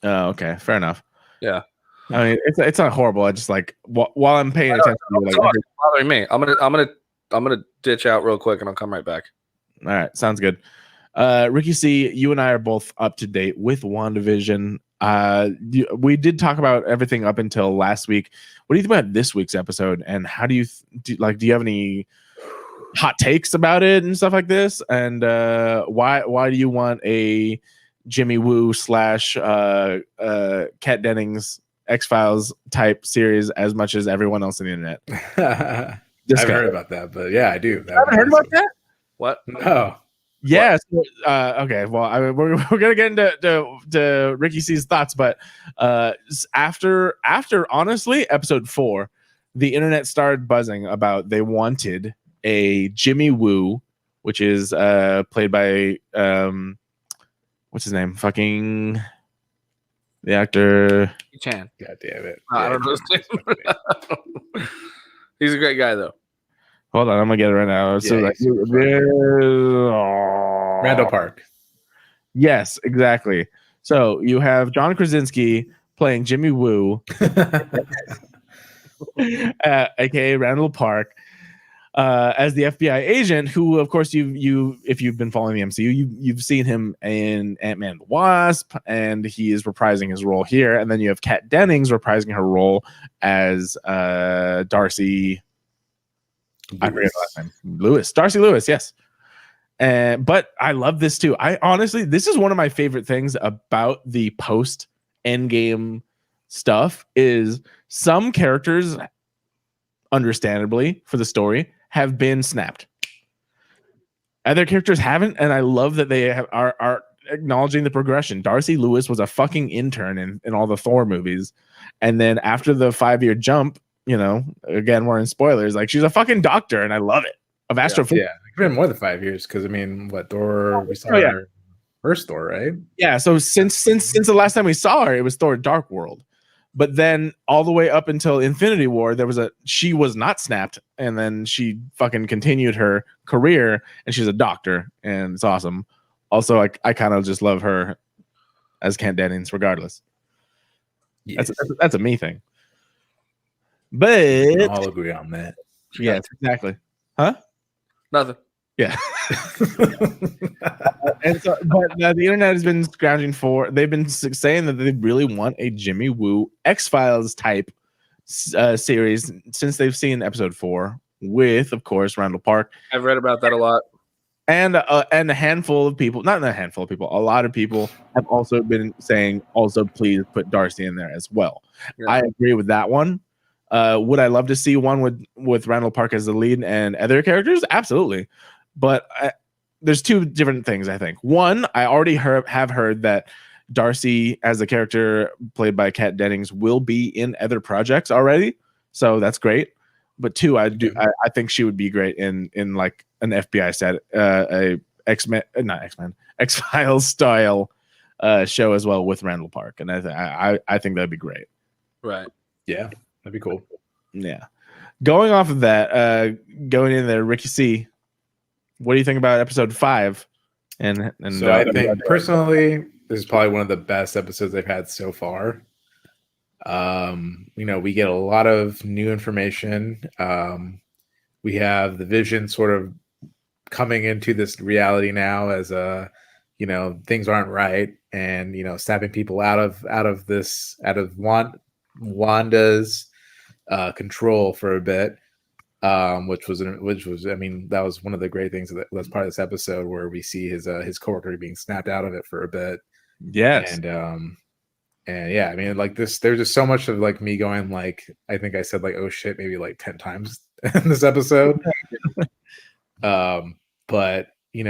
Oh, okay, fair enough. Yeah. I mean, it's not horrible. I just like while I'm paying attention, it's bothering me. I'm gonna ditch out real quick and I'll come right back. All right, sounds good. Ricky C, you and I are both up to date with WandaVision. We did talk about everything up until last week. What do you think about this week's episode? And how do you do you have any hot takes about it and stuff like this? And why do you want a Jimmy Woo / Kat Dennings X-Files type series as much as everyone else on the internet? I haven't heard about that, but yeah, I do. You haven't heard about that? What? No. Yes. Okay. Well, we're gonna get into Ricky C's thoughts, but after honestly episode 4, the internet started buzzing about they wanted a Jimmy Woo, which is played by what's his name? Fucking the actor Chan. God damn it! I don't know his name. He's a great guy though. Hold on, I'm gonna get it right now. So Randall Park. Yes, exactly. So you have John Krasinski playing Jimmy Woo, aka Randall Park, as the FBI agent. Who, of course, if you've been following the MCU, you've seen him in Ant-Man and the Wasp, and he is reprising his role here. And then you have Kat Dennings reprising her role as Darcy. I forget the last name. Darcy Lewis, yes. But I love this too. I honestly, this is one of my favorite things about the post Endgame stuff is some characters, understandably for the story, have been snapped. Other characters haven't, and I love that they are acknowledging the progression. Darcy Lewis was a fucking intern in all the Thor movies, and then after the 5-year jump, again, we're in spoilers. Like, she's a fucking doctor, and I love it. Of astrophysics. Yeah, it's been more than 5 years because I mean, what Thor? We saw her first Thor, right? Yeah. So since the last time we saw her, it was Thor: Dark World. But then all the way up until Infinity War, she was not snapped, and then she fucking continued her career, and she's a doctor, and it's awesome. Also, I kind of just love her as Kat Dennings, regardless. Yes. That's a me thing. But we all agree on that. Yes, exactly. Huh? Nothing. Yeah. And so, but the internet has been scrounging for. They've been saying that they really want a Jimmy Woo X-Files type series since they've seen episode 4 with, of course, Randall Park. I've read about that a lot. And a handful of people, not a handful of people, a lot of people have also been saying, also please put Darcy in there as well. Yeah. I agree with that one. Would I love to see one with Randall Park as the lead and other characters? Absolutely. But there's two different things, I think. One, I already have heard that Darcy, as a character played by Kat Dennings, will be in other projects already. So that's great. but 2, I think she would be great in like an FBI set, a X-Files style show as well with Randall Park, and I think that'd be great. Right. Yeah, that'd be cool. Yeah. Going off of that, going in there, Ricky C, what do you think about episode 5? And so I think personally, this is probably one of the best episodes they've had so far. We get a lot of new information. We have the Vision sort of coming into this reality now as things aren't right, and snapping people out of Wanda's control for a bit, which was I mean, that was one of the great things that was part of this episode, where we see his coworker being snapped out of it for a bit. Yes. And yeah, I mean, like there's just so much of like me going, like, I think I said like, oh shit, maybe like 10 times in this episode. But then we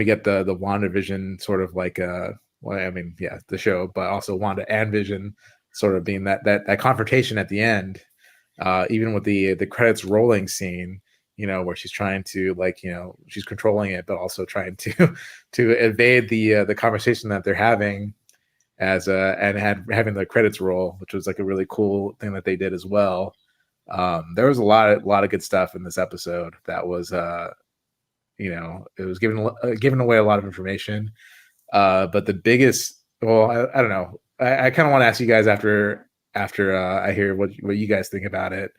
get the WandaVision sort of like the show, but also Wanda and Vision sort of being that confrontation at the end, even with the credits rolling scene, where she's trying to she's controlling it, but also trying to evade the conversation that they're having having the credits roll, which was like a really cool thing that they did as well. There was a lot of good stuff in this episode that was it was giving away a lot of information. But the biggest, I don't know. I kind of want to ask you guys after I hear what you guys think about it,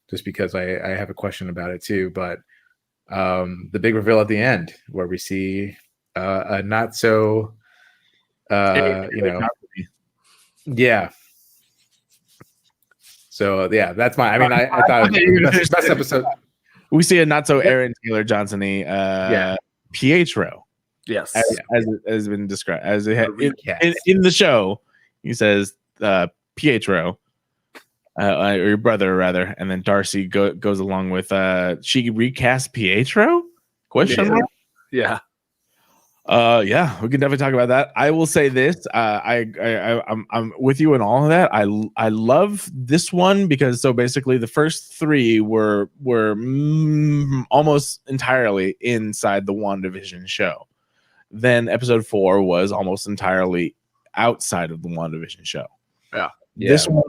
just because I have a question about it too. But the big reveal at the end, where we see a not so, yeah. So yeah, that's my. I mean, I thought best episode. We see a not so Aaron Taylor Johnson-y Pietro. Yes, as has been described as in the show. He says Pietro, or your brother rather, and then Darcy goes along with she recast Pietro? Question mark? Yeah. Yeah, we can definitely talk about that. I will say this: I'm with you in all of that. I love this one because so basically the first 3 were almost entirely inside the WandaVision show. Then episode 4 was almost entirely outside of the WandaVision show. Yeah. This one.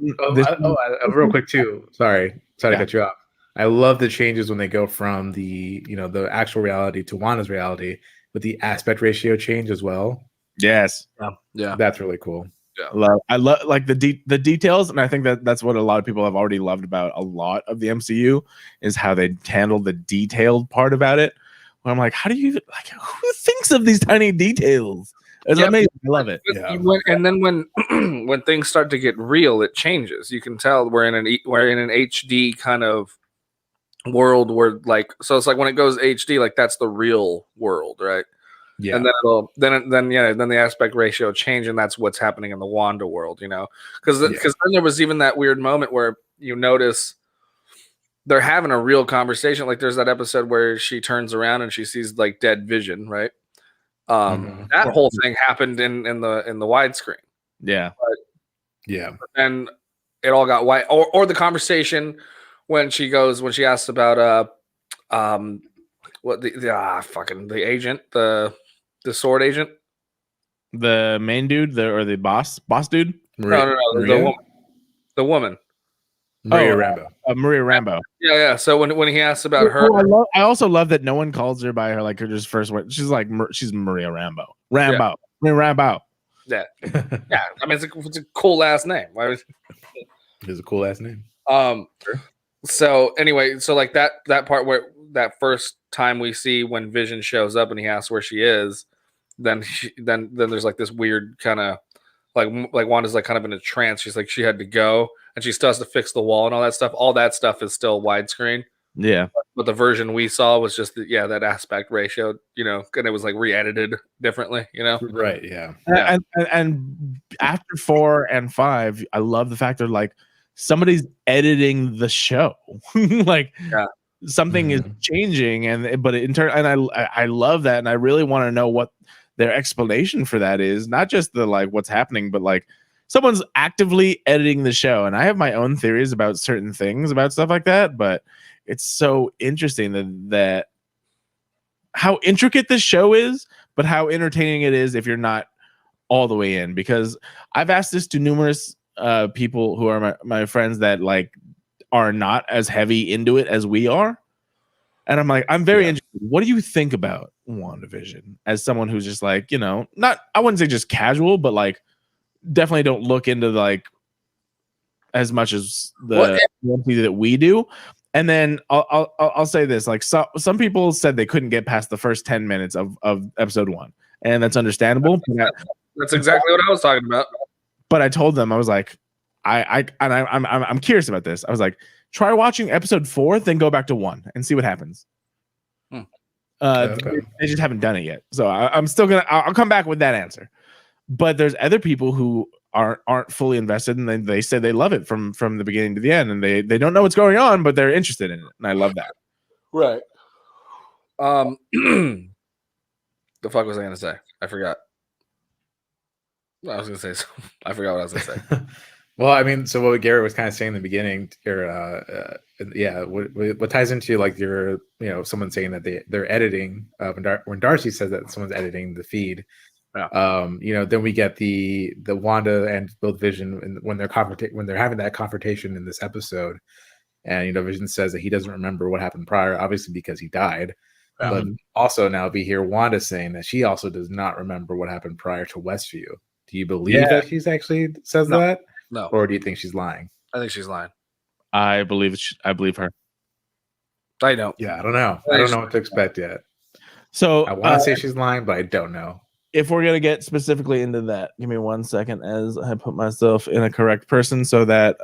Real quick too. Sorry to cut you off. I love the changes when they go from the the actual reality to Wanda's reality, with the aspect ratio change as well. Yes. Yeah. That's really cool. Yeah. I love like the details, and I think that's what a lot of people have already loved about a lot of the MCU is how they handle the detailed part about it. Where I'm like, how do you who thinks of these tiny details? It's amazing. I love it. Yeah. And then when things start to get real, it changes. You can tell we're in an HD kind of world where so it's like when it goes HD, like that's the real world, right? Yeah. And then the aspect ratio change, and that's what's happening in the Wanda world, because then there was even that weird moment where you notice they're having a real conversation. Like there's that episode where she turns around and she sees like dead Vision, right? That whole thing happened in the widescreen. Yeah. And it all got white. Or the conversation when she asks about the agent, the sword agent, the main dude, the boss dude. No, the woman. Maria Rambo. Maria Rambo. Yeah. So when he asks about her, I also love that no one calls her by her like her just first word. She's like she's Maria Rambo. Maria Rambo. Yeah. Yeah. I mean, it's a cool last name. It's a cool last name. So anyway, so like that part where that first time we see when Vision shows up and he asks where she is, then there's like this weird kind of like Wanda's like kind of in a trance. She's like she had to go and she still has to fix the wall and all that stuff. All that stuff is still widescreen. Yeah. But the version we saw was just that aspect ratio, and it was like re-edited differently, Right. Yeah. And after 4 and 5, I love the fact that like somebody's editing the show. Like something is changing, but in turn, and I love that, and I really want to know what their explanation for that is. Not just the like what's happening, but like someone's actively editing the show. And I have my own theories about certain things about stuff like that, but it's so interesting that how intricate this show is, but how entertaining it is if you're not all the way in. Because I've asked this to numerous people who are my friends that like are not as heavy into it as we are. And I'm like, I'm very interested. What do you think about WandaVision as someone who's just like, not, I wouldn't say just casual, but like definitely don't look into like as much as the MCU that we do. And then I'll say this, like some people said they couldn't get past the first 10 minutes of episode 1, and that's understandable. That's exactly what I was talking about. But I told them, I was like, I'm curious about this. I was like, try watching episode 4, then go back to 1 and see what happens. They just haven't done it yet, so I'm still I'll come back with that answer. But there's other people who aren't fully invested, and they say they love it from the beginning to the end, and they don't know what's going on, but they're interested in it, and I love that. Right. The fuck was I gonna say? I forgot. I was gonna say something. I forgot what I was gonna say. Well, I mean, so what Garrett was kind of saying in the beginning, what ties into like your, someone saying that they're editing when Darcy says that someone's editing the feed. Then we get the Wanda and both Vision when they're having that confrontation in this episode, and Vision says that he doesn't remember what happened prior, obviously because he died. But also now we hear Wanda saying that she also does not remember what happened prior to Westview. Do you believe that she's actually says that? No. Or do you think she's lying? I think she's lying. I believe her. I don't. Yeah, I don't know. I don't know what to expect yet. So I want to say she's lying, but I don't know. If we're gonna get specifically into that, give me 1 second as I put myself in a correct position, so that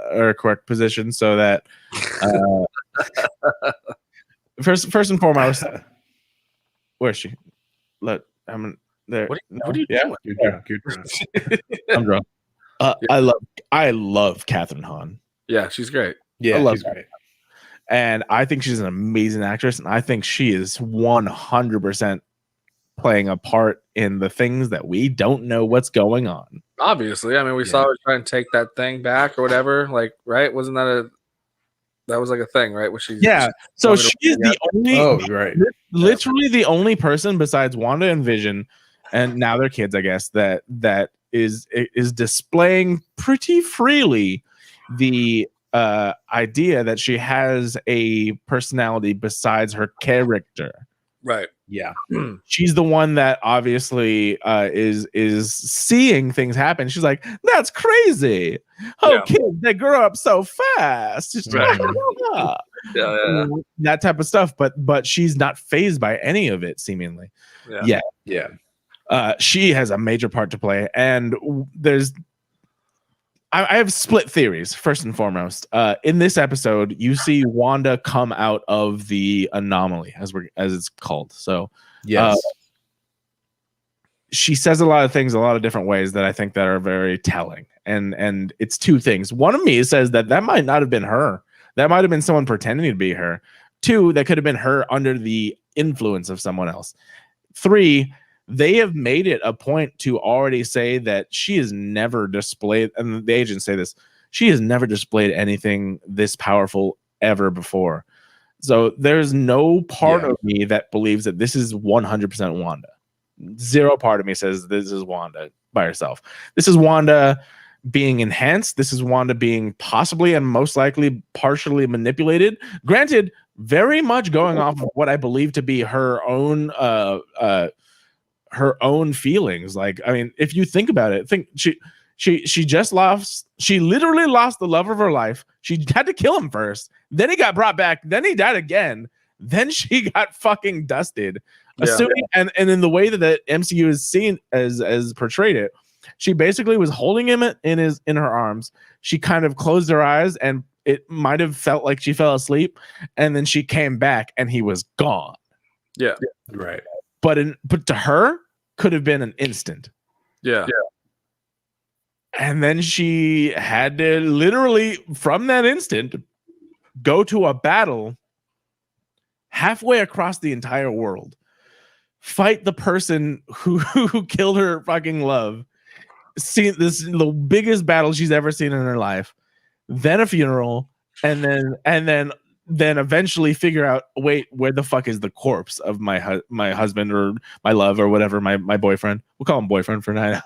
first and foremost, where is she? I'm there. What are you doing? You're drunk. I'm drunk. I love Catherine Hahn. Yeah, she's great. Yeah, I love she's her. great. And I think she's an amazing actress, and I think she is 100% playing a part in the things that we don't know what's going on. Obviously, I mean, we saw her trying to take that thing back or whatever. Like, right? Wasn't that was like a thing, right? Where she So she is the only, literally the only person besides Wanda and Vision, and now their kids, I guess, that is displaying pretty freely the idea that she has a personality besides her character. Right. Yeah. She's the one that obviously is seeing things happen. She's like, that's crazy. Oh, kids, they grow up so fast. Just that type of stuff. But she's not fazed by any of it, seemingly. Yeah. She has a major part to play, and I have split theories. First and foremost, in this episode, you see Wanda come out of the anomaly, as it's called. So, yes, she says a lot of things, a lot of different ways that I think that are very telling. And it's two things. One of me says that might not have been her. That might have been someone pretending to be her. 2, that could have been her under the influence of someone else. 3, they have made it a point to already say that she has never displayed, and the agents say this, she has never displayed anything this powerful ever before. So there's no part of me that believes that this is 100% Wanda. 0 part of me says this is Wanda by herself. This is Wanda being enhanced. This is Wanda being possibly and most likely partially manipulated. Granted, very much going off of what I believe to be her own feelings. Like, I mean, if you think about it, she just lost, she literally lost the love of her life. She had to kill him first, then he got brought back, then he died again, then she got fucking dusted. Assuming and in the way that the MCU is seen as portrayed it, she basically was holding him in her arms. She kind of closed her eyes, and it might have felt like she fell asleep, and then she came back and he was gone. Yeah. Right. But to her, could have been an instant. Yeah. And then she had to literally, from that instant, go to a battle halfway across the entire world, fight the person who killed her fucking love, seen this the biggest battle she's ever seen in her life, then a funeral, and then eventually figure out, wait, where the fuck is the corpse of my husband or my love or whatever, my boyfriend? We'll call him boyfriend for now,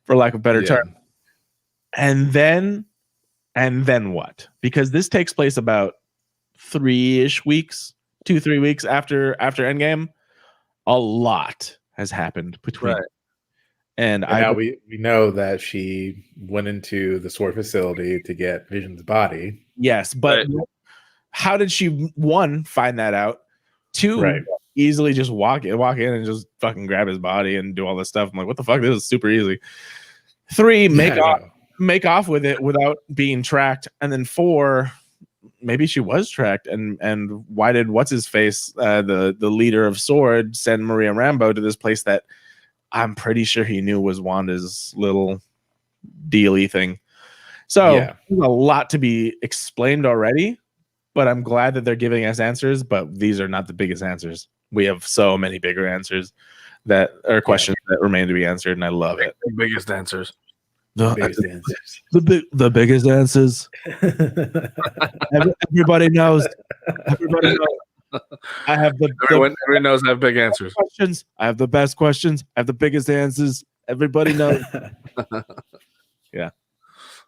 for lack of a better term. And then what? Because this takes place about 3-3 weeks after Endgame. A lot has happened between. Right. And now we know that she went into the SWORD facility to get Vision's body. Yes, but how did she, one, find that out? Two, easily just walk in and just fucking grab his body and do all this stuff? I'm like, what the fuck? This is super easy. 3, make off with it without being tracked. And then 4, maybe she was tracked. And why did what's his face, the leader of SWORD, send Maria Rambeau to this place that I'm pretty sure he knew was Wanda's little dealy thing? So there's a lot to be explained already, but I'm glad that they're giving us answers. But these are not the biggest answers. We have so many bigger answers that are questions that remain to be answered, and I love it. The biggest answers. The biggest answers. Everybody knows. Everybody knows. I have everyone knows I have big answers. Questions. I have the best questions. I have the biggest answers. Everybody knows. Yeah.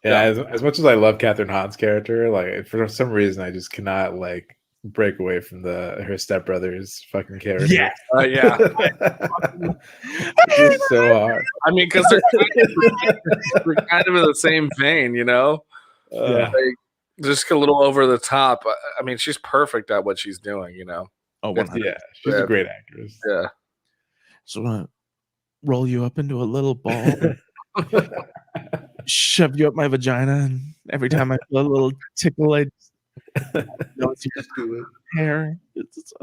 As much as I love Catherine Hahn's character, like for some reason I just cannot like break away from her stepbrother's fucking character. Yeah. Yeah. It's so hard. I mean, because they're kind of in the same vein, you know? Like, just a little over the top. I mean, she's perfect at what she's doing, you know? Oh, 100%. Yeah, she's a great actress. Yeah. So I'm gonna roll you up into a little ball, shove you up my vagina, and every time I feel a little tickle, I know it's your hair. It's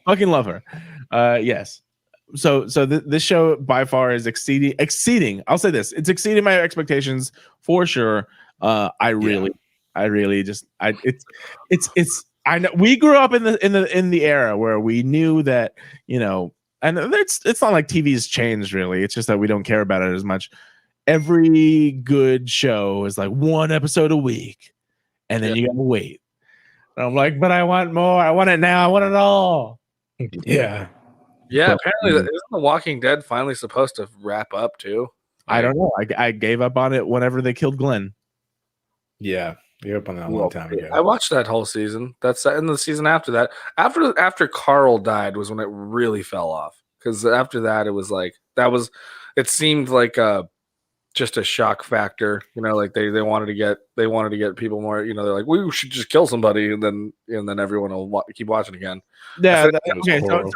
fucking love her. Yes. So this show by far is exceeding. I'll say this: it's exceeding my expectations for sure. I really just I know we grew up in the era where we knew that, you know, and it's not like TV's changed really. It's just that we don't care about it as much. Every good show is like 1 episode a week, and then you gotta wait. And I'm like, but I want more. I want it now. I want it all. Yeah. Yeah, apparently, isn't The Walking Dead finally supposed to wrap up too? I don't know. I gave up on it whenever they killed Glenn. Yeah, gave up on that a long time ago. I watched that whole season. That's in the season after that. After Carl died was when it really fell off. Because after that, it was like it seemed like just a shock factor. You know, like they wanted to get people more. You know, they're like, we should just kill somebody, and then everyone will keep watching again. Yeah. Okay. So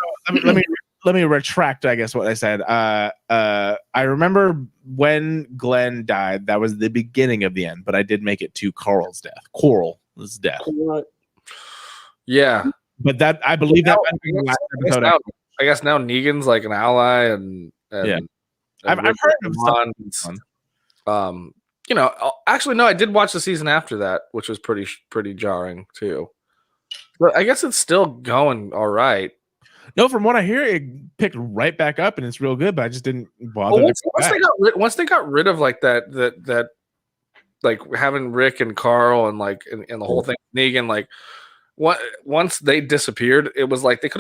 let me retract, I guess, what I said. I remember when Glenn died, that was the beginning of the end, but I did make it to Coral's death. Yeah. But that I believe that I guess now Negan's like an ally, and I've heard of some. You know, actually no, I did watch the season after that, which was pretty jarring too. But I guess it's still going all right. No, from what I hear, it picked right back up and it's real good, but I just didn't bother. Once they got rid of like that like having Rick and Carl and like and the whole thing, Negan, like once they disappeared, it was like they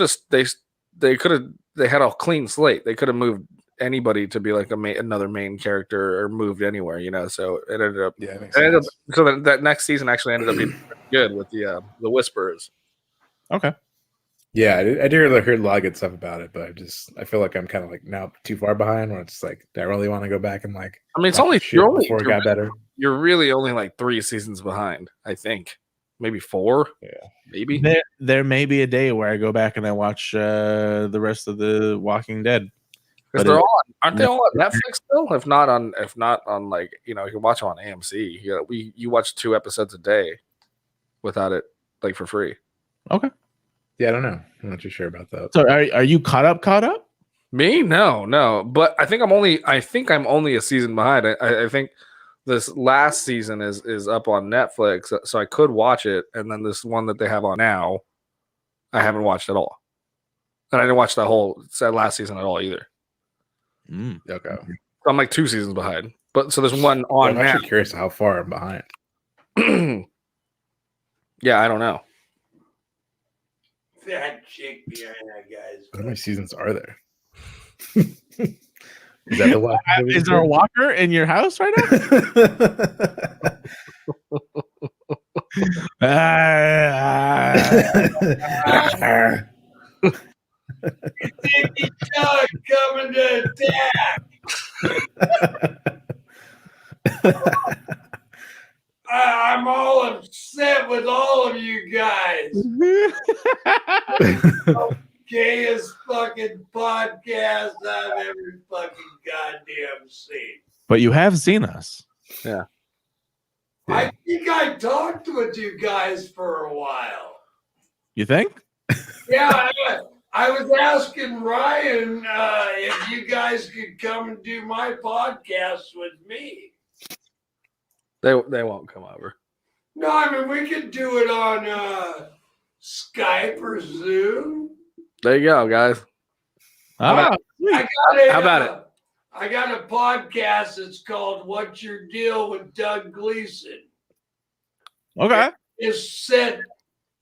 had a clean slate. They could have moved anybody to be like another main character or moved anywhere, you know. So it ended up so that next season actually ended up being good with the Whisperers. Okay. Yeah, I heard a lot of good stuff about it, but I feel like I'm kind of like now too far behind. Where it's like, do I really want to go back and like? I mean, it's only before it got better. You're really only like 3 seasons behind, I think, maybe 4. Yeah, maybe. There may be a day where I go back and I watch the rest of the Walking Dead. Because aren't they all on Netflix still? If not on like, you know, you can watch them on AMC. You watch 2 episodes a day without it, like for free. Okay. Yeah, I don't know. I'm not too sure about that. So are you caught up? Me? No. But I think I'm only a season behind. I think this last season is up on Netflix, so I could watch it, and then this one that they have on now, I haven't watched at all. And I didn't watch that last season at all either. Okay. So I'm like 2 seasons behind. But so there's one on I'm now. actually curious how far I'm behind. Yeah, I don't know. That chick behind that guy's. How many seasons are there? Is that the one? Is there a walker in your house right now? Dicky Doug coming to attack. I'm all upset with all of you guys. Gayest fucking podcast I've ever fucking goddamn seen. But you have seen us. Yeah. I think I talked with you guys for a while. You think? Yeah, I was asking Ryan if you guys could come and do my podcast with me. They won't come over. No, I mean, we could do it on Skype or Zoom. There you go, guys. Ah, How about it? I got a podcast that's called What's Your Deal with Doug Gleason. Okay. It's said,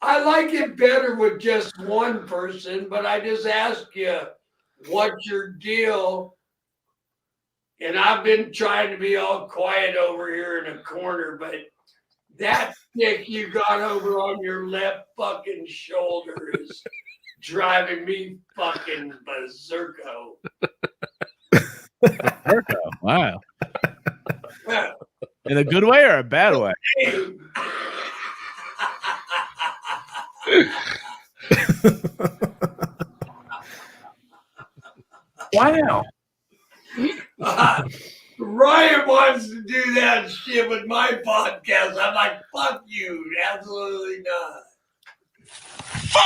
I like it better with just one person, but I just ask you, what's your deal? And I've been trying to be all quiet over here in a corner, but that dick you got over on your left fucking shoulder is driving me fucking berserko. Wow. In a good way or a bad way? Wow. Ryan wants to do that shit with my podcast. I'm like, fuck you. Absolutely not. Fuck!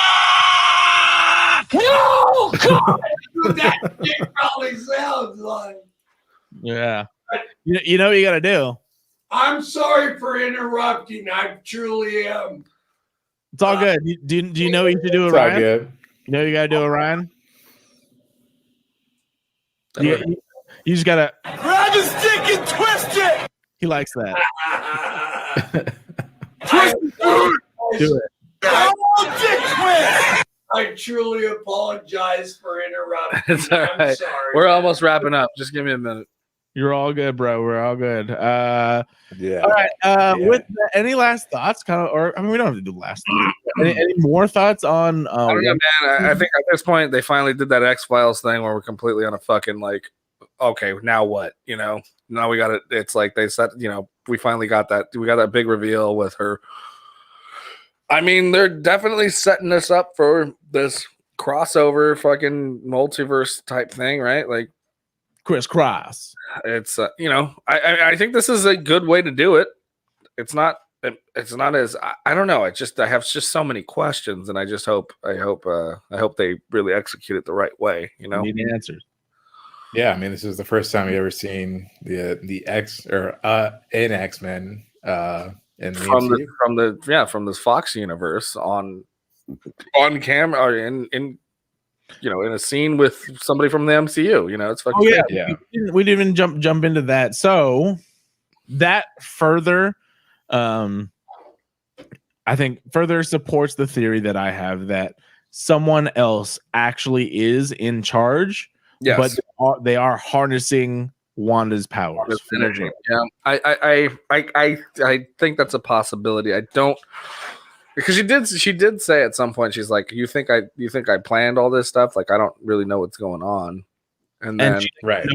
No! God! That shit probably sounds like. Yeah. You know what you got to do? I'm sorry for interrupting. I truly am. It's all good. Do you know what you should do with It's all Ryan? good. You know what you got to do with Ryan? You just got to grab his dick and twist it. He likes that. Do it. I truly apologize for interrupting. It's all I'm right. sorry. We're almost wrapping up. Just give me a minute. You're all good, bro. We're all good. Yeah. All right. With any last thoughts, kind of, or I mean, we don't have to do last thoughts. Any more thoughts on? I don't know, man. I think at this point they finally did that X-Files thing where we're completely on a fucking like, okay, now what? You know, now we got it. It's like they said, you know, we finally got that. We got that big reveal with her. I mean, they're definitely setting us up for this crossover fucking multiverse type thing, right? Like crisscross. It's you know, I think this is a good way to do it. It's not as I don't know. I have just so many questions, and I hope they really execute it the right way. You know, need answers. Yeah, I mean, this is the first time we've ever seen the X or an X-Men in the from this Fox universe on camera or in you know, in a scene with somebody from the MCU. You know, it's fucking We didn't even jump into that. So that further, I think further supports the theory that I have that someone else actually is in charge. Yes. But they are harnessing Wanda's powers. Energy. Yeah, I think that's a possibility. I don't, because she did say at some point, she's like, you think I planned all this stuff? Like, I don't really know what's going on. And then right,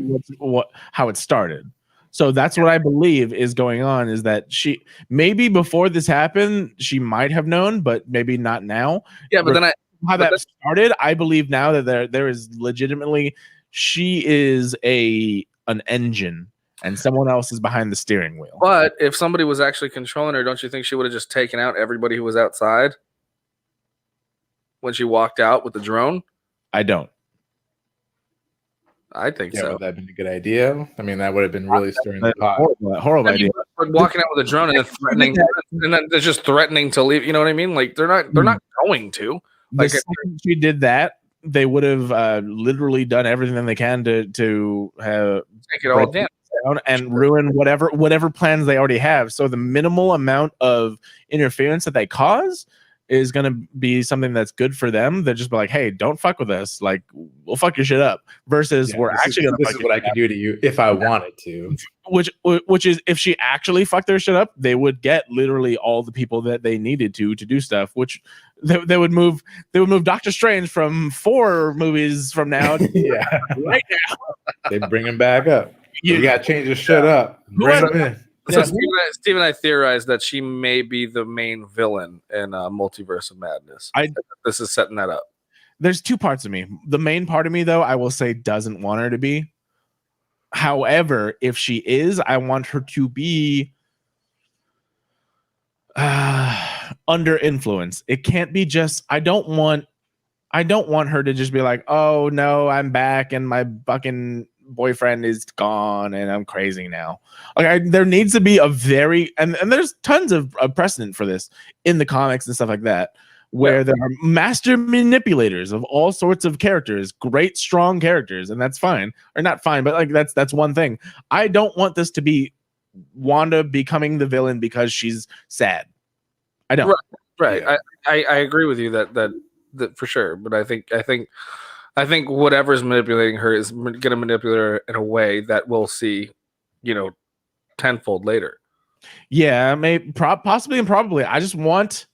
how it started. So that's what I believe is going on, is that she maybe before this happened, she might have known, but maybe not now. Yeah, but then how that started, I believe now that there is legitimately, she is an engine and someone else is behind the steering wheel. But if somebody was actually controlling her, don't you think she would have just taken out everybody who was outside when she walked out with the drone? I don't. I think so. Would that have been a good idea? I mean, that would have been really stirring the pot. Horrible idea. Walking out with a drone and then threatening, and then they're just threatening to leave. You know what I mean? Like they're not going to. The second she did that, they would have literally done everything they can to have take it all down and ruin whatever plans they already have. So the minimal amount of interference that they cause is going to be something that's good for them. They're just be like, hey, don't fuck with us. Like, we'll fuck your shit up. Versus we're actually going to. This is what I could do to you if I wanted to. Which is, if she actually fucked their shit up, they would get literally all the people that they needed to do stuff. Which they would move Doctor Strange from 4 movies from now to right now. They bring him back up. You got to change your shit up. Bring him in. So Steve and I theorized that she may be the main villain in Multiverse of Madness. This is setting that up. There's 2 parts of me. The main part of me, though, I will say doesn't want her to be. However, if she is, I want her to be under influence. It can't be just. I don't want her to just be like, oh no, I'm back and my fucking boyfriend is gone and I'm crazy now. Like, there needs to be a very and there's tons of precedent for this in the comics and stuff like that, where there are master manipulators of all sorts of characters, great strong characters, and that's fine, or not fine, but like that's one thing. I don't want this to be Wanda becoming the villain because she's sad. I don't. Right. Yeah. I agree with you that for sure, but I think whatever's manipulating her is going to manipulate her in a way that we'll see, tenfold later. Yeah, possibly and probably. I just want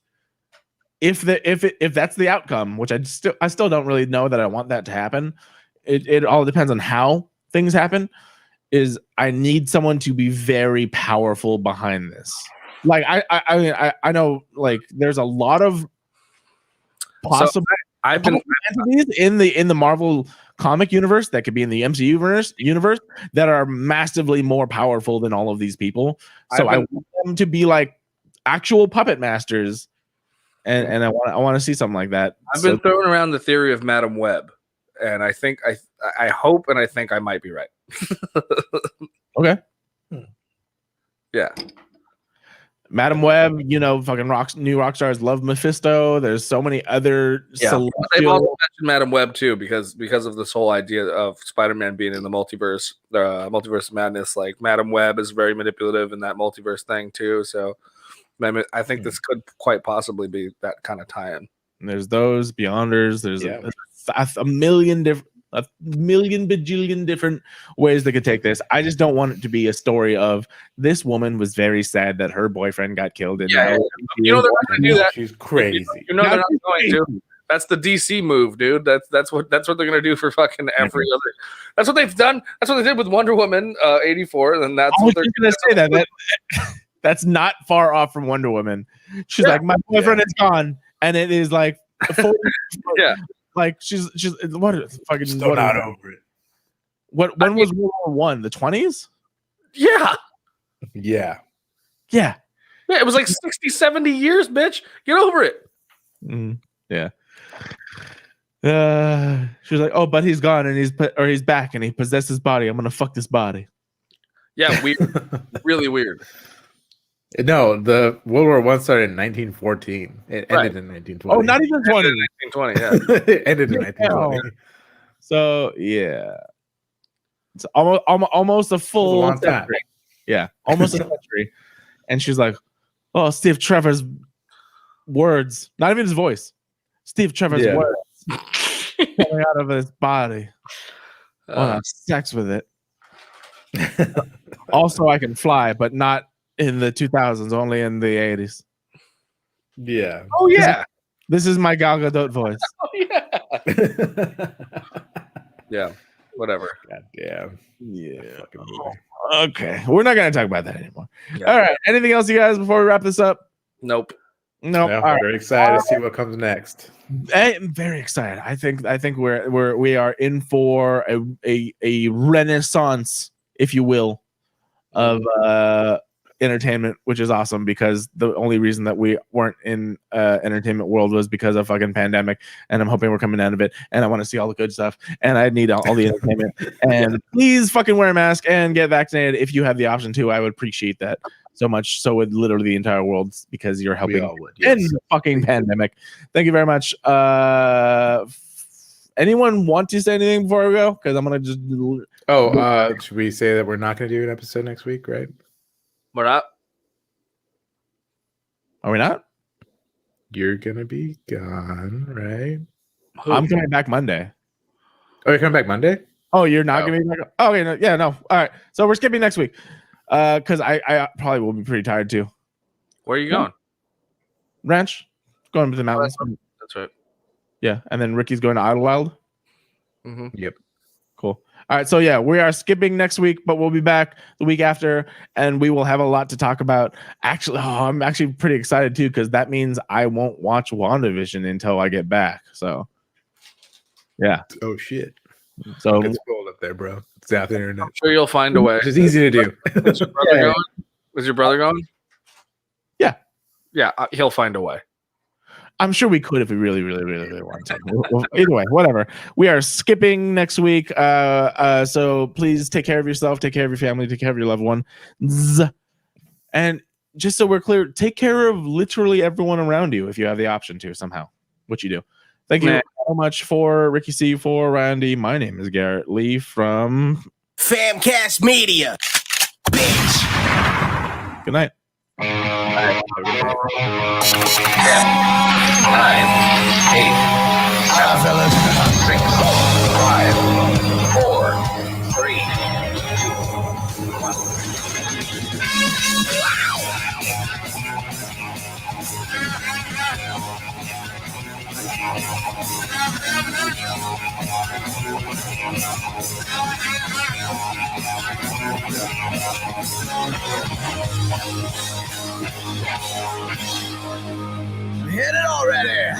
if that's the outcome, which I still don't really know that I want that to happen. It all depends on how things happen. Is I need someone to be very powerful behind this. Like I know like there's a lot of possible. I've been entities in the Marvel comic universe that could be in the MCU universe that are massively more powerful than all of these people. So I want them to be like actual puppet masters, and I want to see something like that. I've been throwing around the theory of Madam Web, and I think I hope and I think I might be right. Okay. Yeah. Madam Web, fucking new rock stars love Mephisto. There's so many other They've also mentioned Madam Web too, because of this whole idea of Spider-Man being in the multiverse, multiverse of madness. Like Madam Web is very manipulative in that multiverse thing too. So I think this could quite possibly be that kind of tie-in. And there's those Beyonders. There's a million bajillion different ways they could take this. I just don't want it to be a story of this woman was very sad that her boyfriend got killed. And they're not going to do that. She's crazy. They're not going to. That's the DC move, dude. That's what they're going to do for fucking every other. That's what they've done. That's what they did with Wonder Woman 84. And that's what they're going to say. That that's not far off from Wonder Woman. She's like, my boyfriend is gone, and it is like, like she's what fucking still not over it. When was World War I? The 20s? Yeah. It was like 60, 70 years, bitch. Get over it. Yeah. She was like, oh, but he's gone and he's back and he possessed his body. I'm gonna fuck this body. Yeah, weird. Really weird. No, the World War I started in 1914. It ended in 1920. Oh, not even 20. 1920, yeah. It ended in 1920. So yeah, it's almost a full long time. century. Yeah, almost a century. And she's like, "Oh, Steve Trevor's words, not even his voice. Steve Trevor's words coming out of his body. I want to have sex with it. Also, I can fly, but not in the 2000s, only in the 80s. Yeah. Oh yeah. This is my Gal Gadot voice. Oh yeah. Yeah. Whatever. God damn. Yeah. Okay. We're not going to talk about that anymore. Yeah. All right. Anything else, you guys, before we wrap this up? Nope. No. I'm very excited to see what comes next. I'm very excited. I think we are in for a renaissance, if you will, of entertainment, which is awesome, because the only reason that we weren't in entertainment world was because of fucking pandemic, and I'm hoping we're coming out of it, and I want to see all the good stuff, and I need all the entertainment. And please fucking wear a mask and get vaccinated if you have the option to. I would appreciate that so much. So would literally the entire world, because you're helping all would, yes. end the fucking pandemic. Thank you very much. anyone want to say anything before we go? Because I'm gonna just. Should we say that we're not going to do an episode next week? Right? We're not. Are we not? You're gonna be gone, right? I'm coming back Monday. Oh, you're coming back Monday? Oh, you're not gonna be back. Oh, okay, no, yeah, no. All right, so we're skipping next week, because I probably will be pretty tired too. Where are you going? Ranch, going to the mountains. That's right. Yeah, and then Ricky's going to Idlewild. Mm-hmm. Yep. Cool. All right, so yeah, we are skipping next week, but we'll be back the week after, and we will have a lot to talk about. Actually, I'm actually pretty excited too, because that means I won't watch WandaVision until I get back. So, yeah. Oh shit. So it's cold up there, bro. It's out there. I'm sure you'll find a way. It's easy to do. Was your brother going? Was your brother going? Yeah. Yeah, he'll find a way. I'm sure we could if we really, really, really, really want to. Either way, whatever. We are skipping next week. So please take care of yourself, take care of your family, take care of your loved ones. And just so we're clear, take care of literally everyone around you if you have the option to somehow, which you do. Thank you so much for Ricky C, for Randy. My name is Garrett Lee from FamCast Media. Bitch. Good night. 10, 9, 8, 7, 6, 5, 4, 3, 2. Hit it already.